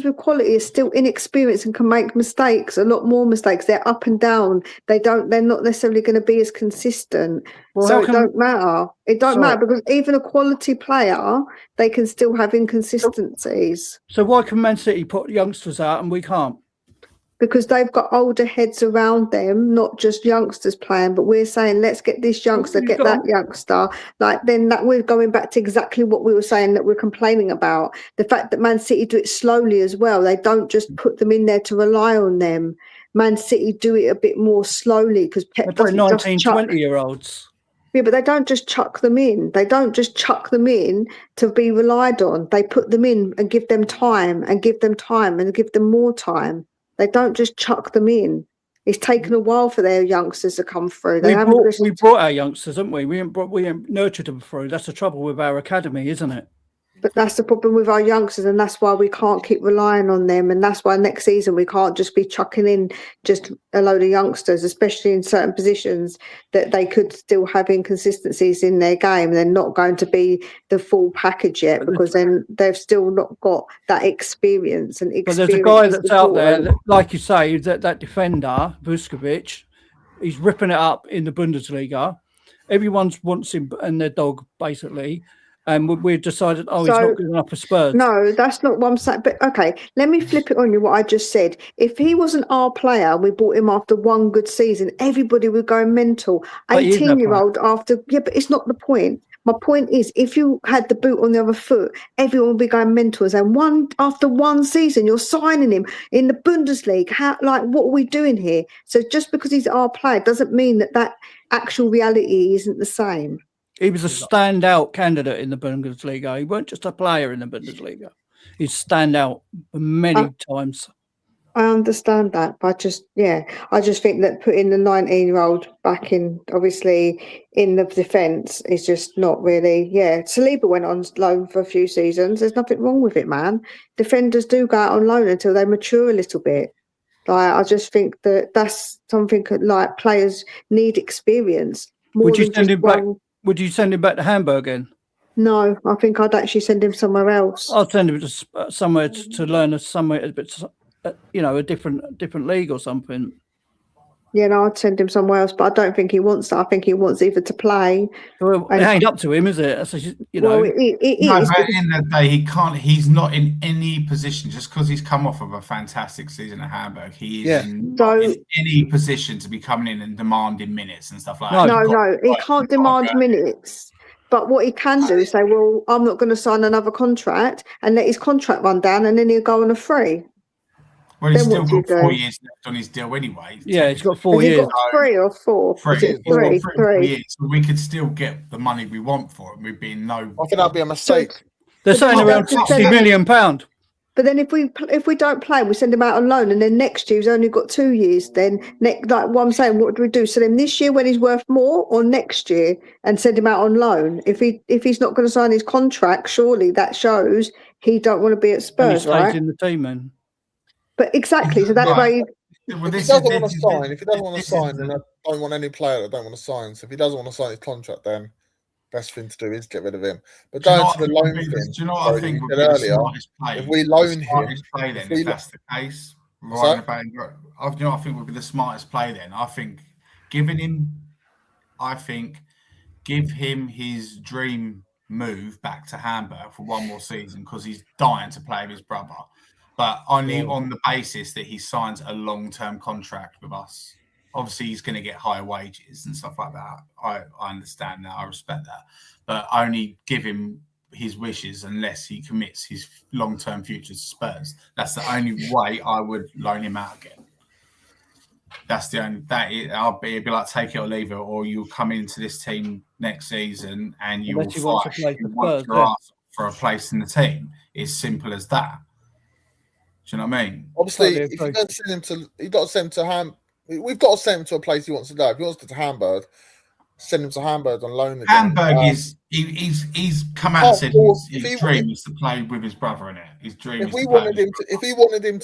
with quality are still inexperienced and can make mistakes, a lot more mistakes. They're up and down. They're not necessarily going to be as consistent. So it don't matter. It don't matter because even a quality player, they can still have inconsistencies. So why can Man City put youngsters out and we can't? Because they've got older heads around them, not just youngsters playing, but we're saying, let's get this youngster, get that youngster. Like, then that we're going back to exactly what we were saying that we're complaining about. The fact that Man City do it slowly as well. They don't just put them in there to rely on them. Man City do it a bit more slowly because Pep doesn't 19, 20-year-olds. Yeah, but they don't just chuck them in. They don't just chuck them in to be relied on. They put them in and give them time and give them time and give them more time. They don't just chuck them in. It's taken a while for their youngsters to come through. We brought our youngsters, haven't we? We ain't nurtured them through. That's the trouble with our academy, isn't it? But that's the problem with our youngsters, and that's why we can't keep relying on them. And that's why next season we can't just be chucking in just a load of youngsters, especially in certain positions that they could still have inconsistencies in their game. They're not going to be the full package yet because then they've still not got that experience. But there's a guy that's out there, that, like you say, that defender, Vuskovic, he's ripping it up in the Bundesliga. Everyone wants him and their dog, basically. And we've decided, he's not good enough for Spurs. No, that's not what I'm saying. But okay, let me flip it on you, what I just said. If he wasn't our player, we bought him after one good season, everybody would go mental. 18-year-old after, but it's not the point. My point is, if you had the boot on the other foot, everyone would be going mental. And after one season, you're signing him in the Bundesliga. What are we doing here? So just because he's our player doesn't mean that actual reality isn't the same. He was a standout candidate in the Bundesliga. He weren't just a player in the Bundesliga. he'd stand out many times. I understand that, but I just think that putting the 19-year-old back in, obviously, in the defence is just not really. Yeah, Saliba went on loan for a few seasons. There's nothing wrong with it, man. Defenders do go out on loan until they mature a little bit. Like, I just think that that's something like players need experience more Would you than send just him back? one. Would you send him back to Hamburg again? No, I think I'd actually send him somewhere else. I'd send him to somewhere to learn a different league or something. Yeah, no, I'd send him somewhere else, but I don't think he wants that. I think he wants either to play. Well, it ain't up to him, is it? So, Well, it No, is. but at the end of the day, he can't. He's not in any position just because he's come off of a fantastic season at Hamburg. He is not in any position to be coming in and demanding minutes and stuff like that. No, he can't demand minutes. But what he can do is say, "Well, I'm not going to sign another contract," and let his contract run down, and then he'll go on a free. Well, he's still got 4 years left on his deal anyway. Yeah, he's got 4 years. Has he got 3 or 4? Three years. So we could still get the money we want for it. We'd be in no. I think that'd be a mistake. They're saying around £60 million. But then if we don't play, we send him out on loan, and then next year he's only got 2 years. Then like what I'm saying, what do we do? Send him this year when he's worth more, or next year and send him out on loan? If he's not going to sign his contract, surely that shows he don't want to be at Spurs, right? In the team, then. But exactly, so that's why. If he doesn't want to sign, then I don't want any player that don't want to sign. So if he doesn't want to sign his contract, then best thing to do is get rid of him. But going to the loan thing, do you know what I think would be the smartest play? If we loan him, if that's the case, right? You know what I think would be the smartest play then? I think give him his dream move back to Hamburg for one more season because he's dying to play with his brother, but only on the basis that he signs a long-term contract with us. Obviously, he's going to get higher wages and stuff like that. I understand that. I respect that. But only give him his wishes unless he commits his long-term future to Spurs. That's the only way I would loan him out again. That's the only it'd be like take it or leave it, or you'll come into this team next season and you will fight for a place in the team. It's simple as that. Do you know what I mean? Obviously, if you don't send him to, you got to send him to Ham. We've got to send him to a place he wants to go. If he wants to go to Hamburg, send him to Hamburg on loan again. Hamburg he's come out and said his dream is to play with his brother in it. His dream. If we wanted him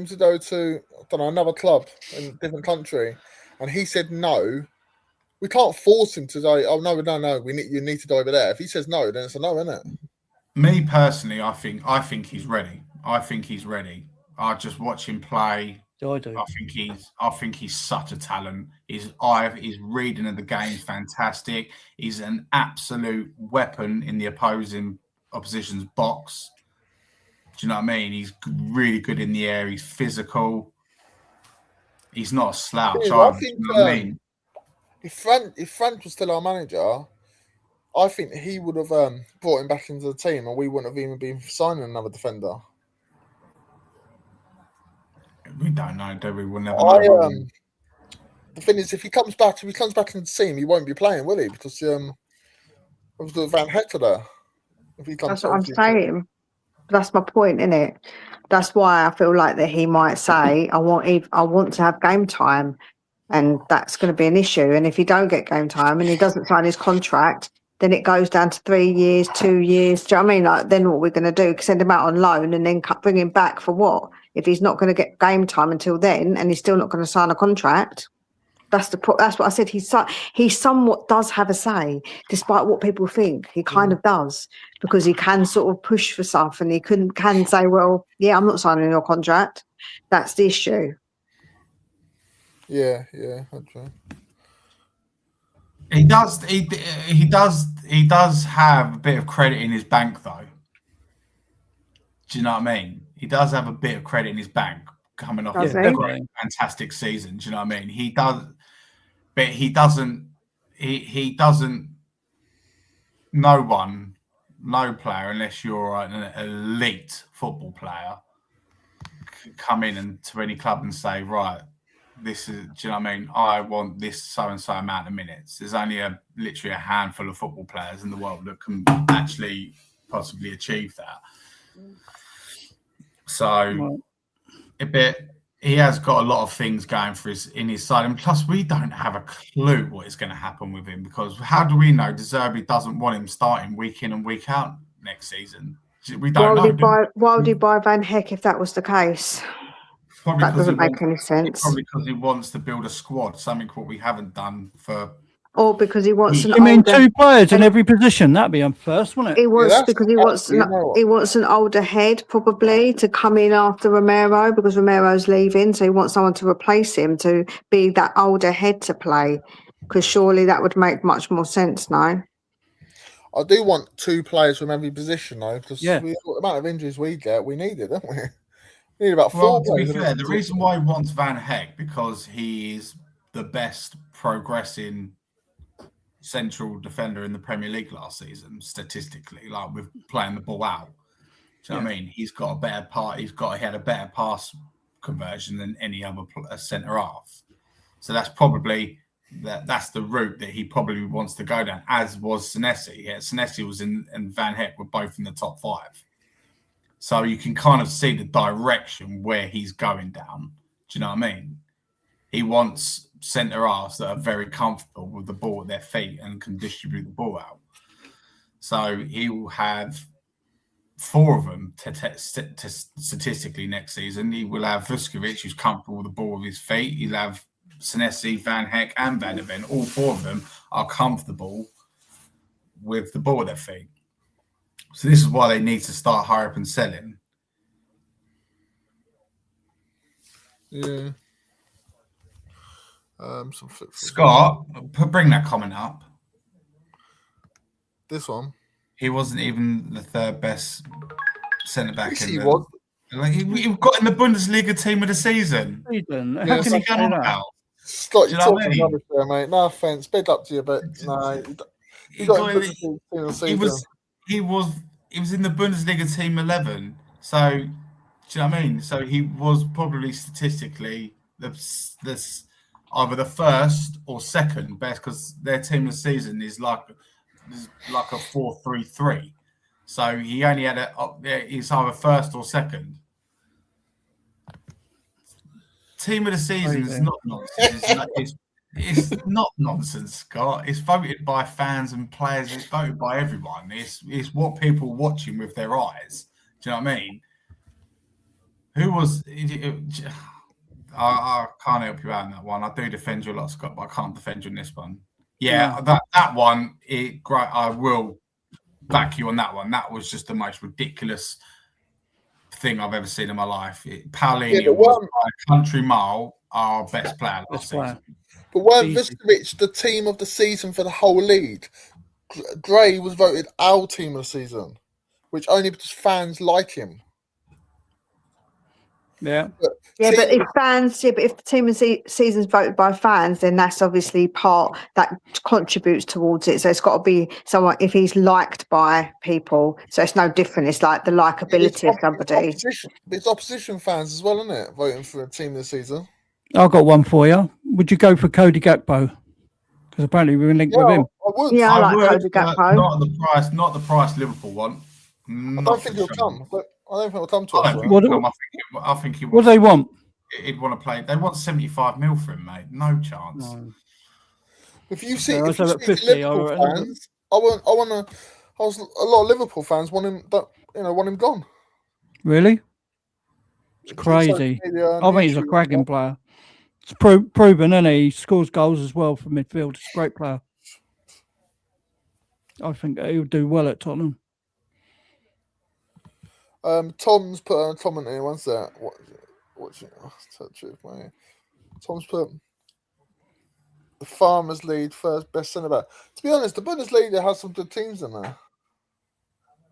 to go to another club in a different country, and he said no, we can't force him to say, oh no, you need to go over there. If he says no, then it's a no, isn't it? Me personally, I think he's ready. I think he's ready. I just watch him play. I do. I think he's such a talent. His reading of the game is fantastic. He's an absolute weapon in the opposition's box. Do you know what I mean? He's really good in the air. He's physical. He's not a slouch. I think, you know what I mean? If Frank was still our manager, I think he would have brought him back into the team, and we wouldn't have even been signing another defender. We don't know, do we? We'll never know. The thing is, if he comes back into the team, he won't be playing, will he? Because obviously Van Hector there. That's what I'm saying. That's my point, isn't it? That's why I feel like that he might say, I want to have game time, and that's going to be an issue. And if he don't get game time and he doesn't sign his contract, then it goes down to 3 years, 2 years. Do you know what I mean? Like, then what we're going to do? Send him out on loan and then bring him back for what? If he's not going to get game time until then, and he's still not going to sign a contract, that's what I said. He somewhat does have a say, despite what people think. He kind of does, because he can sort of push for stuff, and he can say, "Well, yeah, I'm not signing your contract." That's the issue. Yeah, that's right. He does have a bit of credit in his bank, though. Do you know what I mean? He does have a bit of credit in his bank coming off a fantastic season. Do you know what I mean? He does, but he doesn't. He doesn't. No player, unless you're an elite football player, can come in and to any club and say, right, this is. Do you know what I mean? I want this so and so amount of minutes. There's only literally a handful of football players in the world that can actually possibly achieve that. So he has got a lot of things going for in his side, and plus we don't have a clue what is going to happen with him, because how do we know De Zerbi doesn't want him starting week in and week out next season? We don't know. Why would he buy Van Heck if that was the case? Probably that doesn't make any sense. Probably because he wants to build a squad, something what we haven't done for. Or because he wants an You mean 2 players in every position? That'd be on first, wouldn't it? He wants an older head probably to come in after Romero, because Romero's leaving, so he wants someone to replace him, to be that older head to play. Because surely that would make much more sense now. I do want 2 players from every position though, because the amount of injuries we get, we need it, don't we? We need about 4 players. To be fair, the reason why he wants Van Heck, because he is the best progressing central defender in the Premier League last season, statistically, like with playing the ball out. Do you know what I mean? He's got a better part. He had a better pass conversion than any other centre half. So that's probably that's the route that he probably wants to go down. As was Senesi. Yeah, Senesi was and Van Heck were both in the top 5. So you can kind of see the direction where he's going down. Do you know what I mean? He wants centre halves that are very comfortable with the ball at their feet and can distribute the ball out. So he will have 4 of them statistically next season. He will have Vuskovic, who's comfortable with the ball with his feet. He'll have Senesi, Van Heck, and Van der Ven. All 4 of them are comfortable with the ball at their feet. So this is why they need to start hurry up and selling. Yeah. Scott, bring that comment up. This one. He wasn't even the 3rd best centre back. Yes, he was. Like he got in the Bundesliga team of the season. How can he get on about? Scott, you're talking rubbish there, mate. No offense, big up to you, but no. He was in the Bundesliga team 11. So, do you know what I mean? So he was probably statistically this either the 1st or 2nd best, because their team of the season is like a 4-3-3. So he only had he's either 1st or 2nd. Team of the season is not nonsense. It's not nonsense, Scott. It's voted by fans and players. It's voted by everyone. It's what people are watching with their eyes. Do you know what I mean? Who was? I can't help you out in that one. I do defend you a lot, Scott, but I can't defend you in this one. Yeah, that one. Great. I will back you on that one. That was just the most ridiculous thing I've ever seen in my life. Paulinho was by a country mile our best player last season. But weren't Vuskovic the team of the season for the whole league? Gray was voted our team of the season, which only because fans like him. Yeah. But if the team of season's voted by fans, then that's obviously part that contributes towards it. So it's got to be someone, if he's liked by people. So it's no different. It's like the likability of somebody. It's opposition fans as well, isn't it? Voting for a team this season. I've got one for you. Would you go for Cody Gakpo? Because apparently we're linked with him. I would. Yeah, I like Cody Gakpo. Not the price Liverpool want. I don't think he'll come. I don't think it'll come to us. I think he. What do they want? He'd want to play. They want 75 mil for him, mate. No chance. No. If you see Liverpool fans, a lot of Liverpool fans want him. Want him gone. Really? It's crazy. I think he's a cracking player. It's proven, isn't he? He scores goals as well from midfield. He's a great player. I think he'll do well at Tottenham. Tom's put a comment here. What's that? Tom's put the Farmers League first best centre back. To be honest, the Bundesliga has some good teams in there.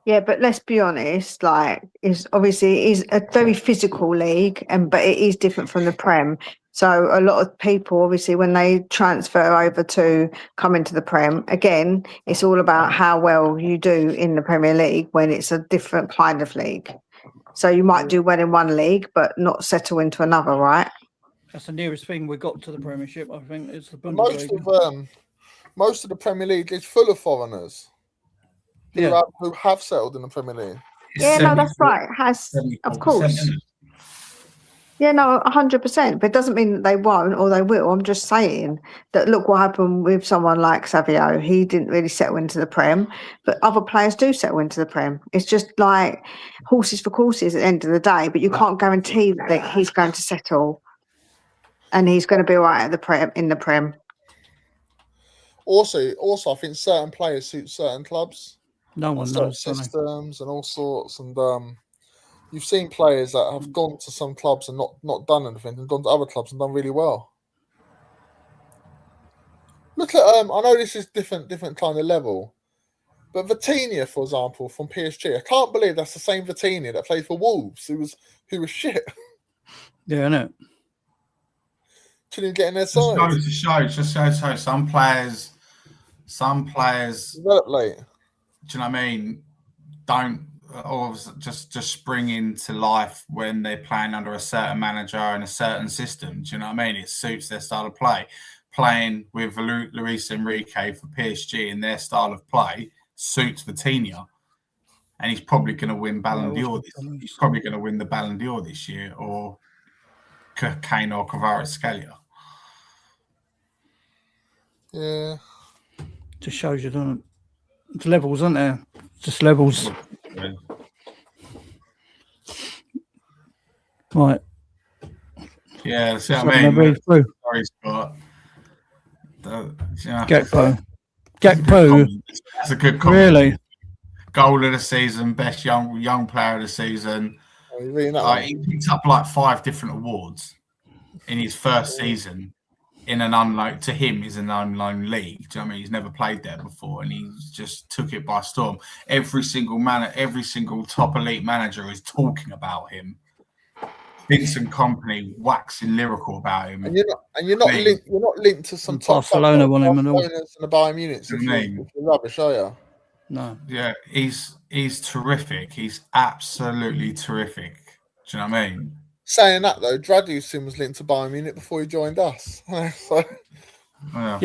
Yeah, but let's be honest. Is a very physical league, but it is different from the Prem. So a lot of people, obviously, when they transfer over to come into the Prem, again, it's all about how well you do in the Premier League when it's a different kind of league. So you might do well in one league, but not settle into another, right? That's the nearest thing we got to the Premiership, I think. It's the Bundesliga. Most of the Premier League is full of foreigners who have settled in the Premier League. Yeah, no, that's right. It has, of course. Yeah, no, 100%. But it doesn't mean that they won't or they will. I'm just saying that look what happened with someone like Savio. He didn't really settle into the Prem, but other players do settle into the Prem. It's just like horses for courses at the end of the day, but you can't guarantee that he's going to settle and he's going to be all right at the Prem, in the Prem. Also, I think certain players suit certain clubs. No one knows. Systems and all sorts. And you've seen players that have gone to some clubs and not done anything, and gone to other clubs and done really well. Look at I know this is different kind of level, but Vitinha, for example, from PSG, I can't believe that's the same Vitinha that played for Wolves, who was shit. Yeah, I know. Couldn't get in their side. Just goes to show some players develop late. Do you know what I mean? Don't always just spring into life when they're playing under a certain manager and a certain system. Do you know what I mean? It suits their style of play. Playing with Luis Enrique for PSG and their style of play suits Vitinha, and he's probably going to win Ballon d'Or. He's probably going to win the Ballon d'Or this year, or Kane or Kvaratskhelia. Yeah, just shows you, doesn't it? It's levels, isn't there? Just levels. Yeah. Right. Yeah, see what I mean. Sorry, Scott. Gakpo. That's a good comment. Really? Goal of the season, best young player of the season. He picked up like 5 different awards in his first season in an unknown, to him, is an unknown league. Do you know what I mean? He's never played there before, and he just took it by storm. Every single top elite manager is talking about him. Vincent Kompany waxing lyrical about him, and you're not linked to some top Barcelona want him and all. And the Bayern Munich. If you're rubbish, are you? No. Yeah, he's terrific. He's absolutely terrific. Do you know what I mean? Saying that though, Dragusin was linked to Bayern Munich before he joined us. So. I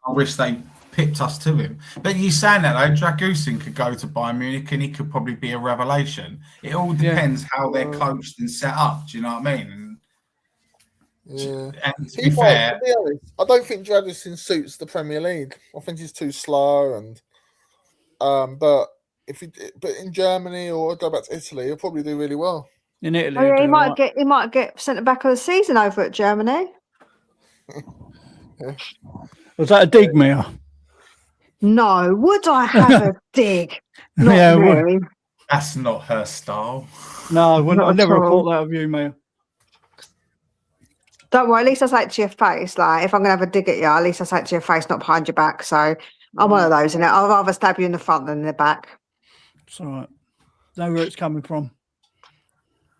wish they pipped us to him. But you saying that though, Dragusin could go to Bayern Munich and he could probably be a revelation. It all depends how they're coached and set up. Do you know what I mean? And to be fair, to be honest, I don't think Dragusin suits the Premier League. I think he's too slow, and but in Germany or go back to Italy, he'll probably do really well. In Italy, he might get centre back of the season over at Germany. Was that a dig, Mia? No, would I have a dig? Not really. That's not her style. No, I never thought that of you, Mia. Don't worry, at least I say it to your face. Like, if I'm going to have a dig at you, at least I say it to your face, not behind your back. So I'm one of those, and I'd rather stab you in the front than in the back. It's all right. Know where it's coming from.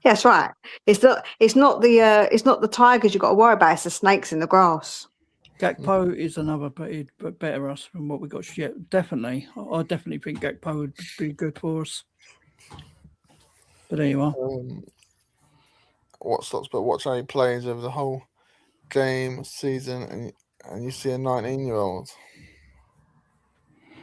Yeah, that's right. It's not the tigers you've got to worry about. It's the snakes in the grass. Gakpo is another better us than what we got. Yeah, definitely. I definitely think Gakpo would be good for us. But there you are. Watch how he plays over the whole game season, and you see a 19-year-old.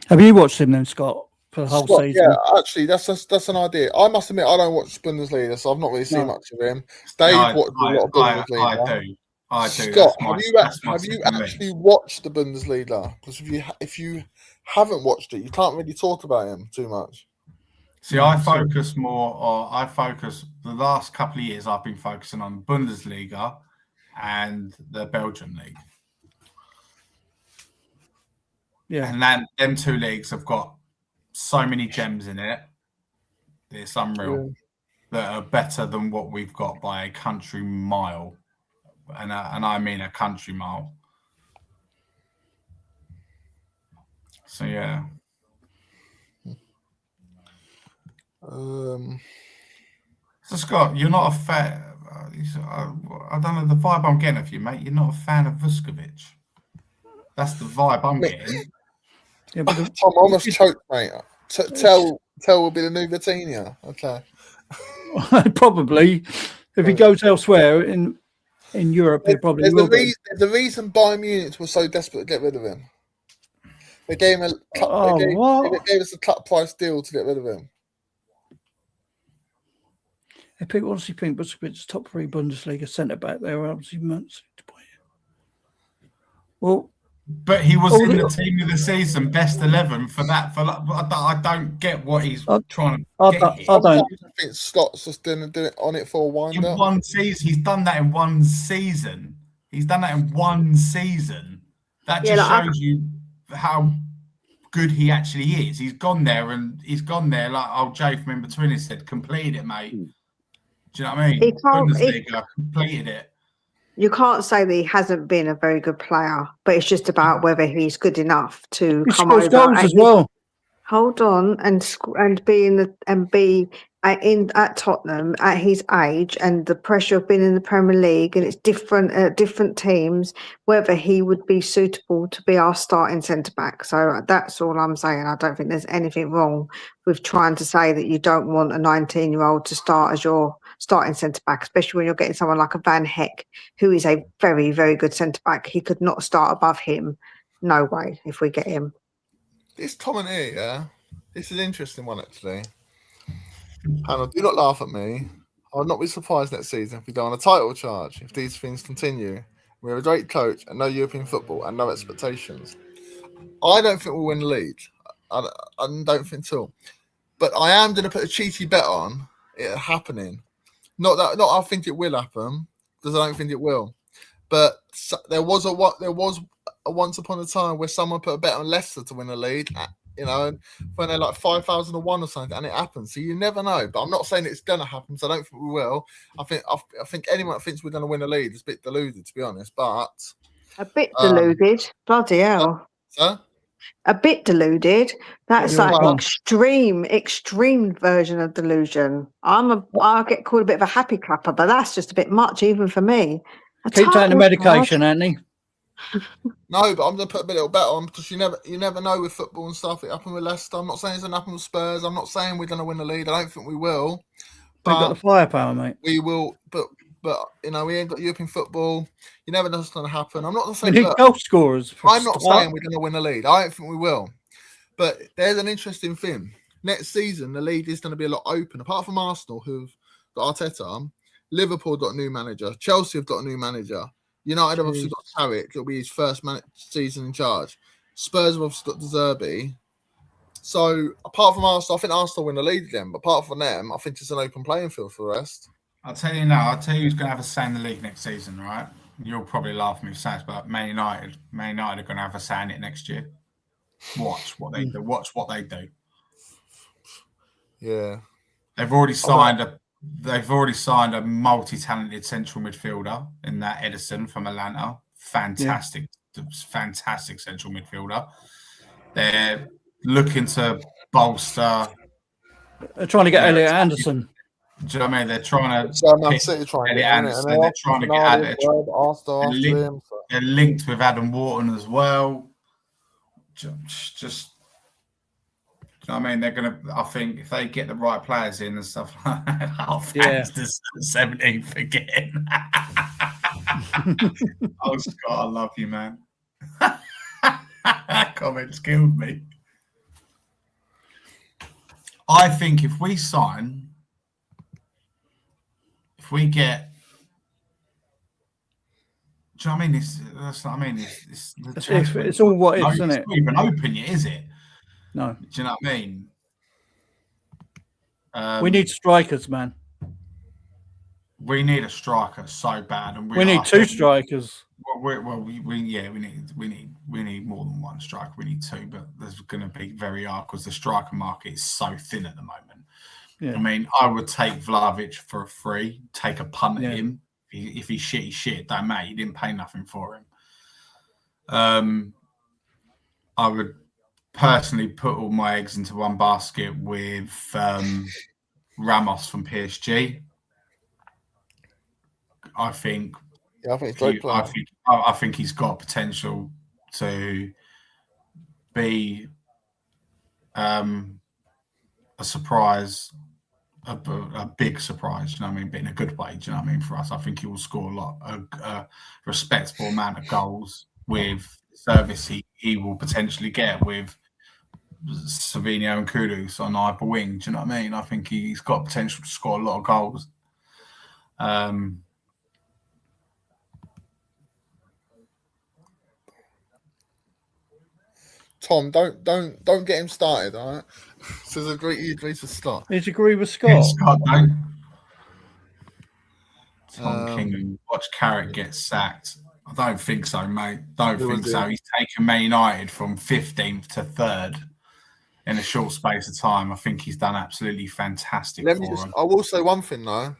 Have you watched him then, Scott, for the whole season? Yeah, actually, that's an idea. I must admit, I don't watch Bundesliga, so I've not really seen much of him. Dave watched a lot of Bundesliga. I do. Scott, have you actually watched the Bundesliga? Because if you haven't watched it, you can't really talk about him too much. See, I focus the last couple of years, I've been focusing on Bundesliga and the Belgian league. Yeah. And them 2 leagues have got so many gems in it. It's unreal. That are better than what we've got by a country mile. And I mean a country mile. So, yeah. So, Scott, you're not a fan. I don't know the vibe I'm getting of you, mate. You're not a fan of Vuskovic. That's the vibe I'm getting. Yeah, but Tom almost choked, mate. Tell will be the new Vitinha. Okay. Probably. If he goes elsewhere in Europe, he probably will be. The reason Bayern Munich was so desperate to get rid of him. They gave him they gave us a cut price deal to get rid of him. If people honestly think Busquets top 3 Bundesliga centre back, they were obviously months. Well, but he was in the team of the season, best 11 for that. I don't get what he's trying to get here. I don't think Slots just didn't do it on it for a wind in up. one season, he's done that in one season. That just shows you how good he actually is. He's gone there like old Jay from In Between has said, completed it, mate. Do you know what I mean? Bundesliga completed it. You can't say that he hasn't been a very good player, but it's just about whether he's good enough to come over goals as well. Hold on and be at Tottenham at his age and the pressure of being in the Premier League, and it's different teams, whether he would be suitable to be our starting centre back. So that's all I'm saying. I don't think there's anything wrong with trying to say that you don't want a 19-year-old to start as your starting centre back, especially when you're getting someone like a Van Heck, who is a very, very good centre back. He could not start above him. No way if we get him. This comment here, yeah, this is an interesting one actually. Hannah, do not laugh at me. I would not be surprised next season if we go on a title charge if these things continue. We have a great coach and no European football and no expectations. I don't think we'll win the league. I don't think so. But I am going to put a cheeky bet on it happening. Not I think it will happen, because I don't think it will. But there was a once upon a time where someone put a bet on Leicester to win the league, when they're like 5,001 or something, and it happens. So you never know. But I'm not saying it's going to happen, so I don't think we will. I think anyone that thinks we're going to win the league is a bit deluded, to be honest. But a bit deluded, bloody hell. Sir? A bit deluded. That's extreme version of delusion. I get called a bit of a happy clapper, but that's just a bit much even for me. Keep taking the medication, Anthony. No, but I'm going to put a little bet on, because you never know with football and stuff. It happened with Leicester. I'm not saying it's going to happen with Spurs. I'm not saying we're going to win the league. I don't think we will. We've got the firepower, mate. We will, but we ain't got European football. You never know what's going to happen. I'm not saying we need goal scorers. I'm not saying we're going to win the league. I don't think we will. But there's an interesting thing. Next season, the league is going to be a lot open. Apart from Arsenal, who've got Arteta, Liverpool got a new manager. Chelsea have got a new manager. United have obviously got Carrick. It'll be his first season in charge. Spurs have obviously got De Zerbi. So, apart from Arsenal, I think Arsenal win the league again. But apart from them, I think it's an open playing field for the rest. I'll tell you now. I'll tell you who's going to have a say in the league next season, right? You'll probably laugh at me for saying this, but Man United are going to have a say in it next year. Watch what they do. Watch what they do. Yeah. They've already signed a multi-talented central midfielder in that Edison from Atlanta. Fantastic central midfielder. They're looking to bolster. They're trying to get Elliot Anderson. Do you know what I mean? They're trying to Elliot Anderson. They're trying to get Adam. They're linked with Adam Wharton as well. Just. I mean, they're going to, I think, if they get the right players in and stuff like that, half hands to 17th again. Oh, Scott, I love you, man. That comment's killed me. I think if we get, do you know what I mean? That's what I mean. It's all what is, isn't it? It's not even open yet, is it? No. Do you know what I mean? We need strikers, man. We need a striker so bad, and we need two strikers. We need more than one striker. We need two, but there's going to be very hard because the striker market is so thin at the moment. Yeah. I mean, I would take Vlahovic for a free, take a punt at him. If he's shit, he's shit. Don't matter. You didn't pay nothing for him. I would personally put all my eggs into one basket with Ramos from PSG. I think he's got potential to be a surprise, a big surprise. Do you know what I mean? But in a good way. Do you know what I mean? For us, I think he will score a respectable amount of goals with service he will potentially get with Savinho and Kudus on either wing. Do you know what I mean? I think he's got potential to score a lot of goals. Tom, don't get him started, all right? Says he agrees to start. Did you agree with Yeah, Scott? Scott, don't. Tom Um, King and watch Carrick get sacked. I don't think so, mate. Don't Who think was so. it? He's taken Man United from 15th to 3rd in a short space of time. I think he's done absolutely fantastic for him. I will say one thing though.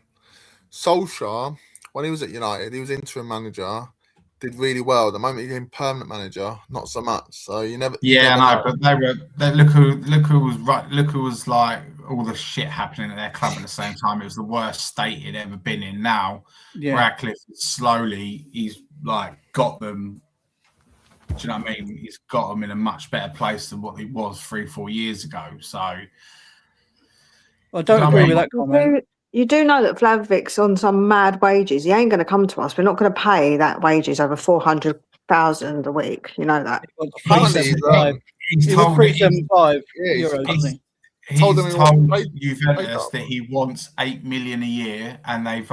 Solskjaer, when he was at United, he was interim manager, did really well. The moment he became permanent manager, not so much. So you never. Yeah, you I never know, but look who was right. Look who was like all the shit happening at their club at the same time. It was the worst state he'd ever been in. Now, Yeah. Radcliffe slowly, he's like got them. Do you know what I mean? He's got them in a much better place than what he was 3-4 years ago. So I don't agree with that comment. You do know that Vladovic's on some mad wages. He ain't going to come to us. We're not going to pay that wages over 400,000 a week. You know that. Apparently, he's told 375 Yeah, euros, isn't he? He's Told told, them he Juventus that he wants 8 million a year, and they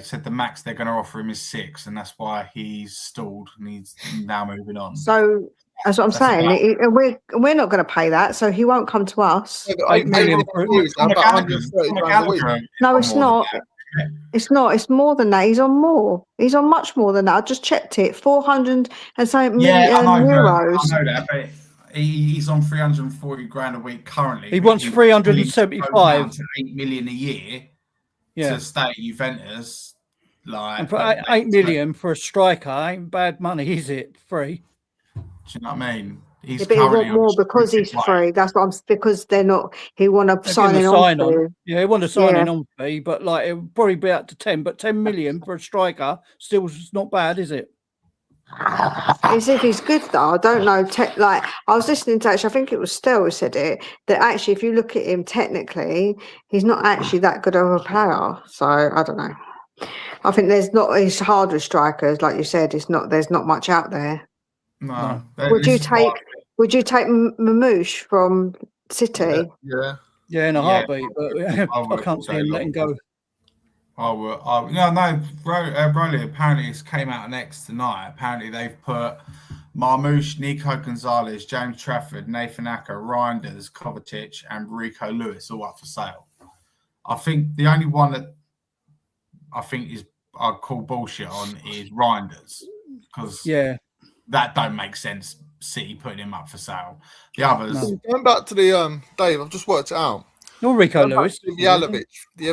said the max they're going to offer him is 6, and that's why he's stalled and he's now moving on. So that's what I'm saying. We're not going to pay that, so he won't come to us. Yeah, 8 million. about 130 grand a week. No, it's not. It's not. It's more than that. He's on more. He's on much more than that. I just checked it. 400 and something million euros. I know that, but he's on 340 grand a week currently. He wants 375. To 8 million a year Yeah. to stay at Juventus. Like, And for 8 million for a striker ain't bad money, is it? Free. Do you know what I mean? He's Yeah, but he want more because he's free. That's what I'm. Because they're not. He want to sign him on. Yeah, he want to sign in on fee, but like it would probably be up to 10. But 10 million for a striker still is not bad, is it? As if he's good though. I don't know. Like I was listening to actually, I think it was Stell who said it. That actually, if you look at him technically, he's not actually that good of a player. So I don't know. I think there's not. It's hard with strikers, like you said. It's not. There's not much out there. No. Would you take Mamouche from City? Yeah, in a heartbeat. But I can't see him letting go. Broly, apparently it's came out next tonight. Apparently they've put Marmouche, Nico Gonzalez, James Trafford, Nathan Acker, Reinders, Kovacic, and Rico Lewis all up for sale. I think the only one that I think I'd call bullshit on is Reinders, because that don't make sense. City putting him up for sale. The others. Going back to the Dave, I've just worked it out. Not Rico Lewis. The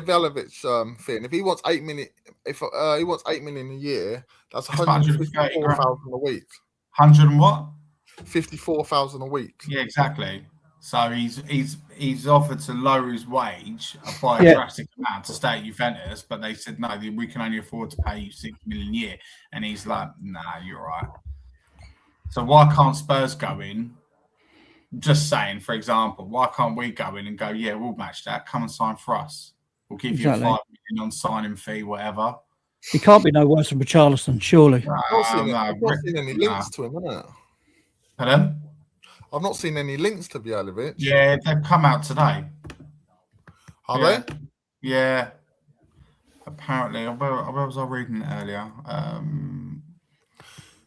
Vjalovic thing. If he wants 8 million, if he wants 8 million a year, that's 154,000 a week. 100 and what? 54,000 a week. Yeah, exactly. So he's offered to lower his wage by a drastic amount to stay at Juventus, but they said no, we can only afford to pay you 6 million a year, and he's like, nah, you're right. So why can't Spurs go in? Just saying, for example, why can't we go in and go, yeah, we'll match that. Come and sign for us. We'll give you 5 million on signing fee, whatever. He can't be no worse than Richarlison, surely. I've not seen any links to him, innit? Pardon? I've not seen any links to Vjalovic. Yeah, they've come out today. Are they? Yeah. Apparently, where was I reading it earlier?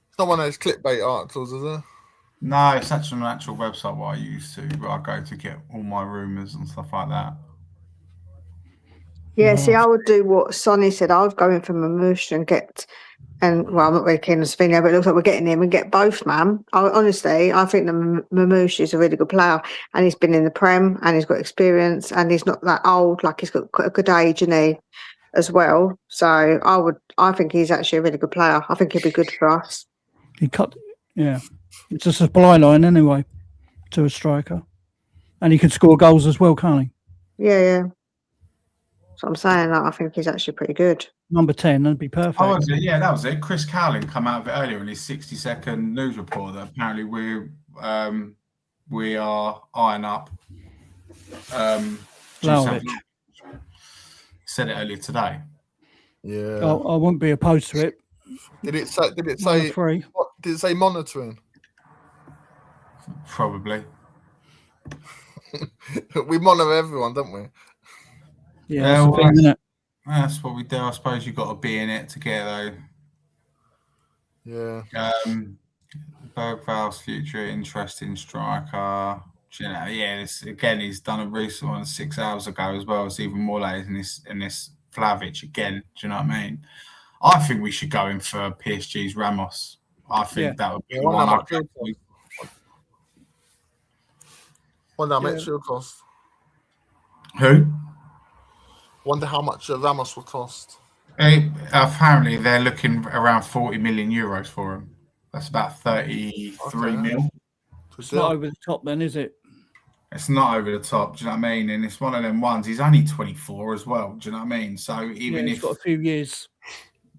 It's not one of those clickbait articles, is it? No, it's actually an actual website what I use to, where I go to get all my rumours and stuff like that. Yeah, see, I would do what Sonny said. I would go in for Mamouche I'm not really keen on Svinia, but it looks like we're getting him and get both, man. Honestly, I think the Mamouche is a really good player, and he's been in the Prem, and he's got experience, and he's not that old. Like he's got quite a good age, as well. So I think he's actually a really good player. I think he'd be good for us. It's a supply line anyway to a striker, and he can score goals as well, can't he? Yeah. So I'm saying that I think he's actually pretty good. Number 10, that'd be perfect. Oh, was it? Yeah, that was it. Chris Cowling come out of it earlier in his 60-second news report that apparently we are eyeing up. Said it earlier today. Yeah, I wouldn't be opposed to it. Did it say? What did it say? Monitoring. Probably. We monitor everyone, don't we? Yeah, that's the thing, isn't it? That's what we do. I suppose you've got to be in it to get though. Yeah. Bergval's future interesting striker. You know, he's done a recent one 6 hours ago as well. It's even more late in this Vlahovic again. Do you know what I mean? I think we should go in for PSG's Ramos. I think that would be the one. Wonder how much it will cost. Who? Wonder how much Ramos will cost. Apparently, they're looking around 40 million euros for him. That's about 33 mil. It's not over the top, then, is it? It's not over the top. Do you know what I mean? And it's one of them ones. He's only 24 as well. Do you know what I mean? So even he's got a few years.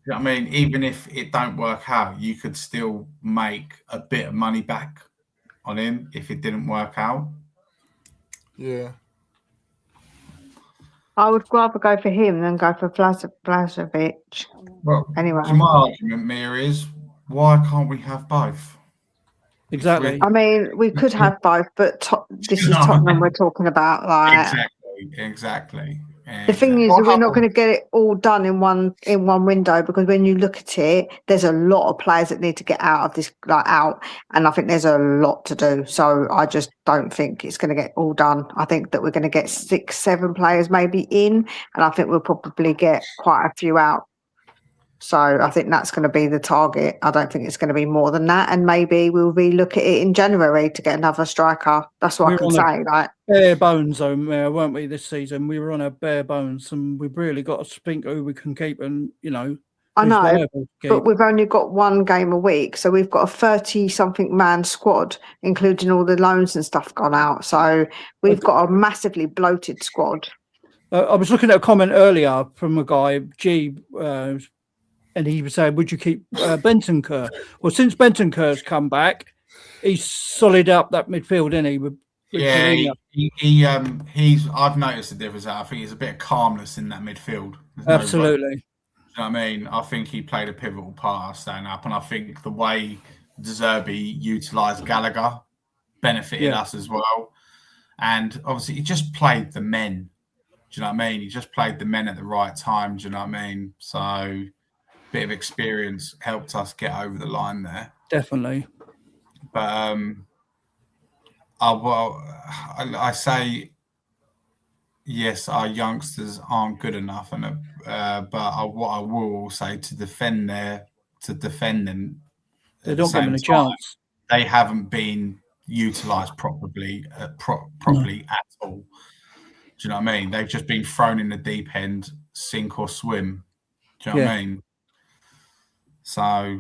You know what I mean? Even if it don't work out, you could still make a bit of money back on him if it didn't work out. Yeah. I would rather go for him than go for Vlahovic. Well, anyway, my argument, Mia, is why can't we have both? Exactly. I mean, we could have both, but this is Tottenham we're talking about. Like, exactly. The thing is, we're not going to get it all done in one window, because when you look at it, there's a lot of players that need to get out of this, out, and I think there's a lot to do. So I just don't think it's going to get all done. I think that we're going to get 6, 7 players maybe in, and I think we'll probably get quite a few out. So I think that's going to be the target. I don't think it's going to be more than that. And maybe we'll relook at it in January to get another striker. That's what I can say. Like, bare bones, though, weren't we, this season? We were on our bare bones, and we've really got to think who we can keep and, I know, but we've only got one game a week. So we've got a 30-something man squad, including all the loans and stuff gone out. So we've got a massively bloated squad. I was looking at a comment earlier from a guy, G, and he was saying, would you keep Bentancur? Well, since Bentancur's come back, he's solid up that midfield, isn't he? He's. I've noticed the difference. I think he's a bit of calmness in that midfield. Absolutely. You know what I mean? I think he played a pivotal part staying up, and I think the way De Zerbi utilised Gallagher benefited us as well. And obviously, he just played the men. Do you know what I mean? He just played the men at the right time. Do you know what I mean? So, bit of experience helped us get over the line there. Definitely. But I say yes, our youngsters aren't good enough, and what I will say to defend them, they don't give them a chance. They haven't been utilised properly at all. Do you know what I mean? They've just been thrown in the deep end, sink or swim. Do you know what I mean? So,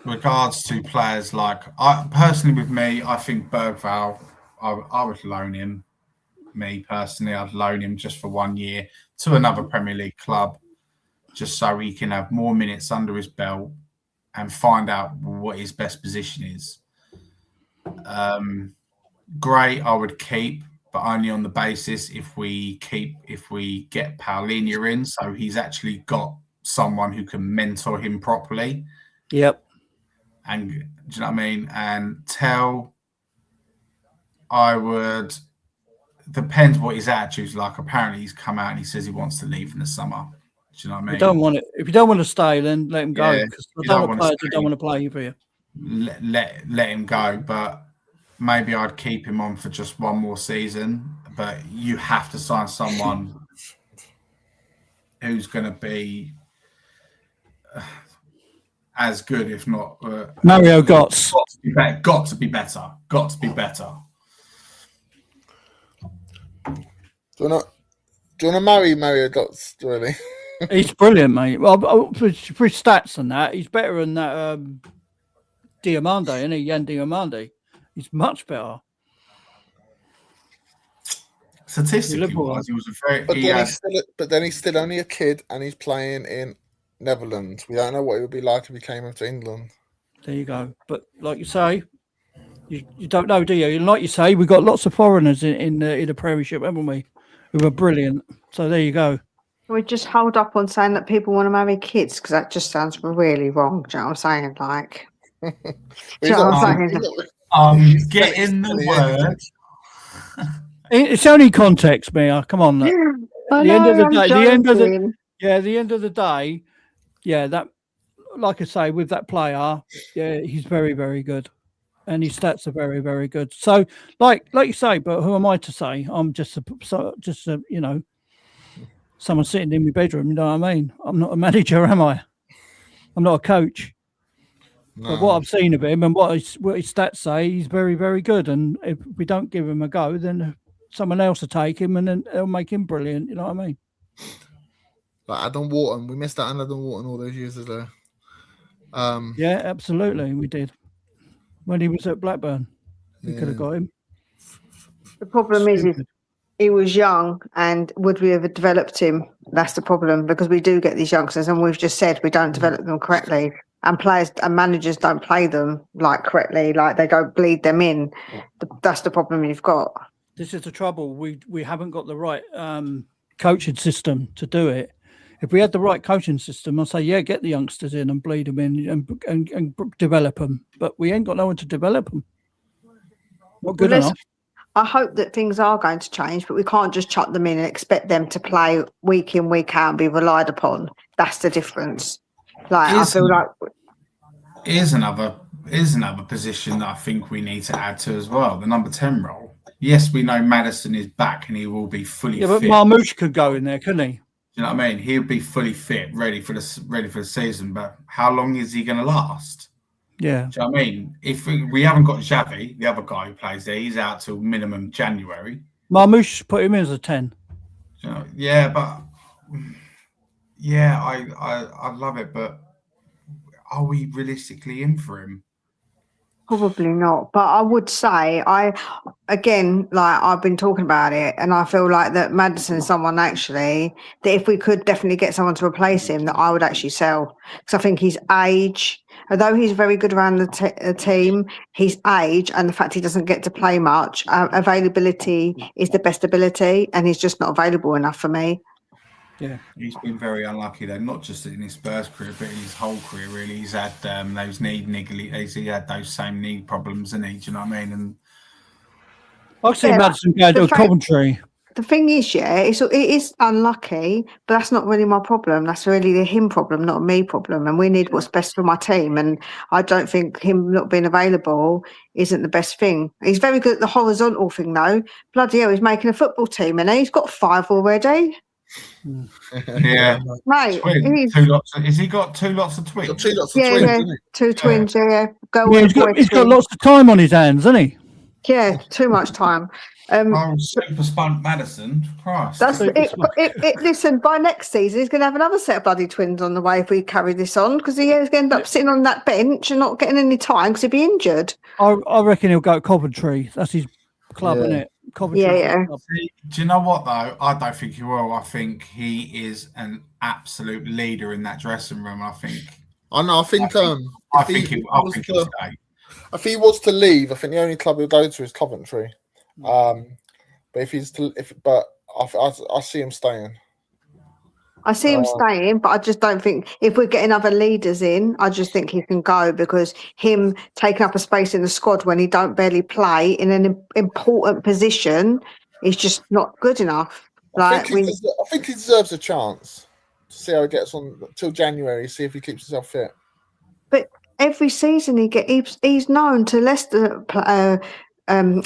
regards to players personally with me, I think Bergval, I would loan him. Me personally, I'd loan him just for 1 year to another Premier League club, just so he can have more minutes under his belt and find out what his best position is. Gray, I would keep, but only on the basis if we get Paulinho in, so he's actually got someone who can mentor him properly. Yep. And do you know what I mean? And Tell, I would. Depends what his attitude's like. Apparently, he's come out and he says he wants to leave in the summer. Do you know what I mean? If you don't want to stay, then let him go. Because the don't want to play for you. Let him go. But maybe I'd keep him on for just one more season. But you have to sign someone who's going to be as good, if not Mario Götze. Got to be better. Do you want to marry Mario Götze, really? He's brilliant, mate. Well, for his stats and that, he's better than that Diamande, isn't he? Yan Diamande. He's much better. Statistically wise, he was a very. But then he's still only a kid, and he's playing in Netherlands. We don't know what it would be like if he came into England. There you go. But like you say, you don't know, do you? And like you say, we've got lots of foreigners in the Premiership, haven't we? Who are brilliant. So there you go. We just hold up on saying that people want to marry kids, because that just sounds really wrong. Do you know what I'm saying? Like, do you know what I'm saying? Get in the word. It's only context, Mia. Come on. At the end of the day, the end of the day, that, like I say, with that player, he's very, very good, and his stats are very, very good. So, like you say, but who am I to say? I'm just someone sitting in my bedroom. You know what I mean? I'm not a manager, am I? I'm not a coach. No. But what I've seen of him and what his stats say, he's very, very good. And if we don't give him a go, then someone else will take him, and then they'll make him brilliant. You know what I mean? Like Adam Wharton, we missed out on Adam Wharton all those years ago. Yeah, absolutely, we did. When he was at Blackburn, we could have got him. The problem is he was young, and would we have developed him? That's the problem, because we do get these youngsters, and we've just said we don't develop them correctly, and players and managers don't play them correctly, like they don't bleed them in. That's the problem you've got. This is the trouble. We haven't got the right coaching system to do it. If we had the right coaching system, I'd say, get the youngsters in and bleed them in and develop them. But we ain't got no one to develop them. Not good enough. I hope that things are going to change, but we can't just chuck them in and expect them to play week in, week out and be relied upon. That's the difference. I feel like here's another position that I think we need to add to as well, the number 10 role. Yes, we know Maddison is back and he will be fully fit. But Marmoush could go in there, couldn't he? Do you know what I mean? He'll be fully fit, ready for the season. But how long is he going to last? Yeah. Do you know what I mean? If we haven't got Xavi, the other guy who plays there, he's out till minimum January. Marmoush put him in as a 10. You know, I love it, but are we realistically in for him? Probably not, but I would say I've been talking about it, and I feel like that Maddison's someone actually that if we could definitely get someone to replace him, that I would actually sell, because I think his age, although he's very good around the team, his age and the fact he doesn't get to play much, availability is the best ability, and he's just not available enough for me. Yeah, he's been very unlucky though, not just in his Spurs career, but in his whole career. Really, he's had those he had those same knee problems, and do you know what I mean? And I've seen Maddison go to Coventry. The thing is, it is unlucky, but that's not really my problem. That's really the him problem, not a me problem. And we need what's best for my team. And I don't think him not being available isn't the best thing. He's very good at the horizontal thing, though. Bloody hell, he's making a football team, and he's got 5 already. Yeah, mate. Has he got 2 lots of twins? Two lots of twins, isn't he? 2 twins. Yeah, he's got lots of time on his hands, hasn't he? Yeah, too much time. Super Spunt Maddison, Christ. That's it. Listen, by next season, he's going to have another set of bloody twins on the way if we carry this on, because he's going to end up sitting on that bench and not getting any time because he'll be injured. I reckon he'll go to Coventry. That's his club, isn't it? Coventry. Yeah. Do you know what though? I don't think he will. I think he is an absolute leader in that dressing room. I think if he was to leave, I think the only club he'll go to is Coventry. But I see him staying. I see him staying, but I just don't think if we're getting other leaders in, I just think he can go, because him taking up a space in the squad when he don't barely play in an important position is just not good enough. I think he deserves a chance to see how he gets on till January, see if he keeps himself fit. But every season he's known to Leicester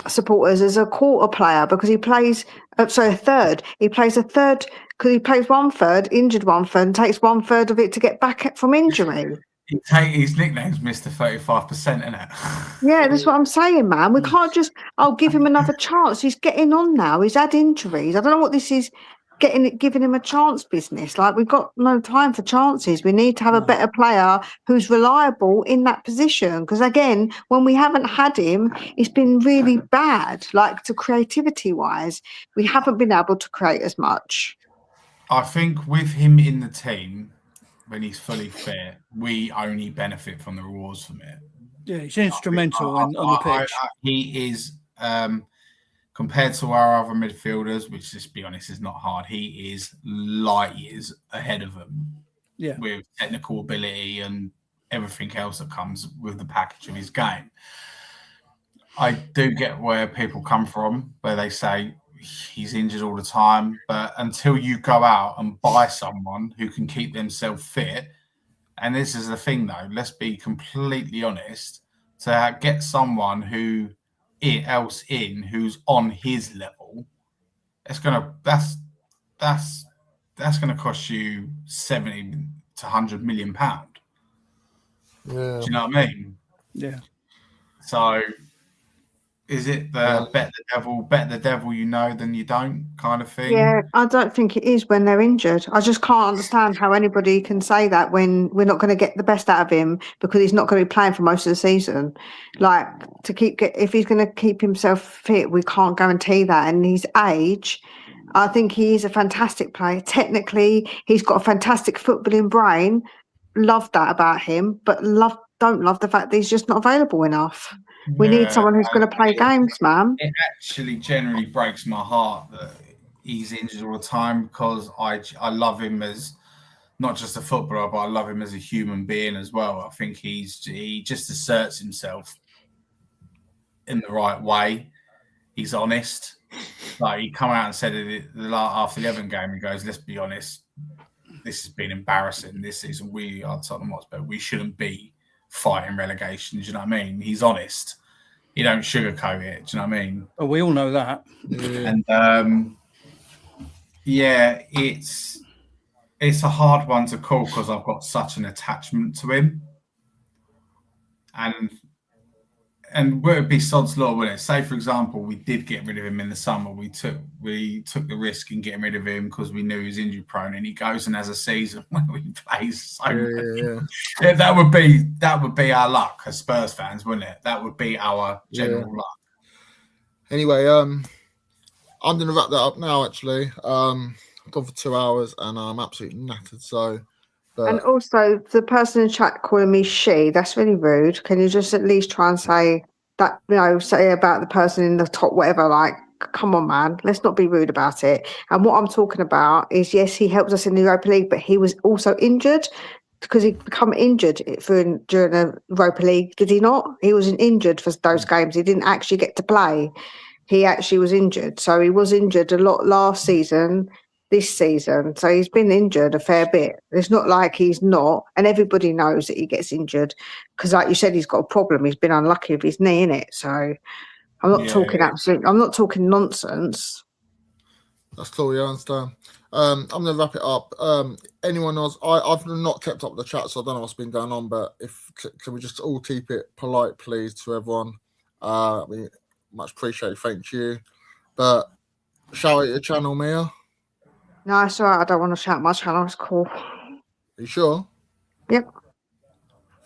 supporters as a quarter player, because he plays a third. He plays a third because he plays 1/3, injured 1/3, and takes 1/3 of it to get back from injury. His nickname's Mr. 35%, isn't it? Yeah, that's what I'm saying, man. We can't just give him another chance. He's getting on now. He's had injuries. I don't know what this is. Giving him a chance business. Like, we've got no time for chances. We need to have a better player who's reliable in that position, because again, when we haven't had him, it's been really bad. Like, to creativity wise, we haven't been able to create as much. I think with him in the team, when he's fully fit, we only benefit from the rewards from it. Yeah, he's instrumental on the pitch. He is compared to our other midfielders, which, let's be honest, is not hard. He is light years ahead of them. Yeah, with technical ability and everything else that comes with the package of his game. I do get where people come from, where they say he's injured all the time. But until you go out and buy someone who can keep themselves fit, and this is the thing though, let's be completely honest, to get someone who's on his level, that's gonna cost you 70 to 100 million pound. Yeah. Do you know what I mean? Yeah. So is it the bet the devil you know than you don't kind of thing? Yeah, I don't think it is when they're injured. I just can't understand how anybody can say that when we're not going to get the best out of him because he's not going to be playing for most of the season. Like if he's going to keep himself fit, we can't guarantee that. And his age, I think he is a fantastic player. Technically, he's got a fantastic footballing brain. Love that about him, but don't love the fact that he's just not available enough. We need someone who's going to play games, man. It actually generally breaks my heart that he's injured all the time because I love him as not just a footballer, but I love him as a human being as well. I think he just asserts himself in the right way. He's honest. Like he come out and said it after the Everton game. He goes, "Let's be honest. This has been embarrassing this season. We are Tottenham Hotspur. We shouldn't be fighting relegation." Do you know what I mean? He's honest. He don't sugarcoat it. Do you know what I mean? Oh, we all know that. And it's a hard one to call because I've got such an attachment to him. And would it be sod's law, wouldn't it? Say, for example, we did get rid of him in the summer. We took the risk in getting rid of him because we knew he was injury prone, and he goes and has a season where he plays so yeah, that would be our luck as Spurs fans, wouldn't it? That would be our general luck. Anyway, I'm gonna wrap that up now. Actually, gone for 2 hours and I'm absolutely knackered. So. And also, the person in chat calling me she, that's really rude. Can you just at least try and say that, say about the person in the top, whatever, like, come on, man, let's not be rude about it. And what I'm talking about is, yes, he helped us in the Europa League, but he was also injured because he'd become injured during the Europa League, did he not? He was injured for those games. He didn't actually get to play. He actually was injured. So he was injured a lot last season. This season, so he's been injured a fair bit. It's not like he's not, and everybody knows that he gets injured because, like you said, he's got a problem. He's been unlucky with his knee, innit? So I'm not talking I'm not talking nonsense. That's cool. Yeah, I understand. I'm gonna wrap it up. Anyone else? I've not kept up with the chat, so I don't know what's been going on. But can we just all keep it polite, please, to everyone? We much appreciated. Thank you. But shout out your channel, Mia. No, it's all right. I don't want to shout my channel. It's cool. Are you sure? Yep.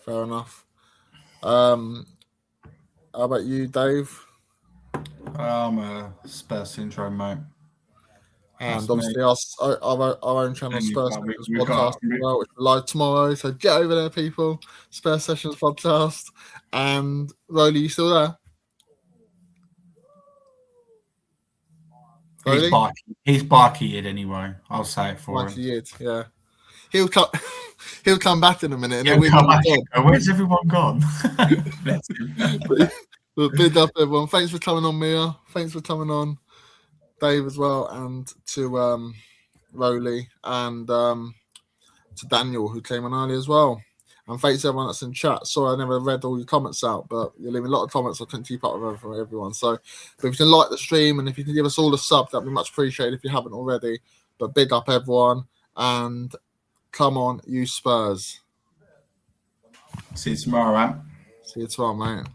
Fair enough. How about you, Dave? I'm a Spurs syndrome, mate. And obviously our own channel, Spurs Sessions Podcast, which we're live tomorrow. So get over there, people. Spurs Sessions Podcast. And Rolly, you still there? He's barky anyway. I'll say it for him. Yeah. He'll come back in a minute. Where's everyone gone? But big up, everyone. Thanks for coming on, Mia. Thanks for coming on, Dave, as well, and to Rolly and to Daniel, who came on early as well. And thanks to everyone that's in chat. Sorry, I never read all your comments out, but you're leaving a lot of comments. I couldn't keep up with everyone. So if you can like the stream and if you can give us all a sub, that'd be much appreciated if you haven't already. But big up, everyone. And come on, you Spurs. See you tomorrow, man. See you tomorrow, mate.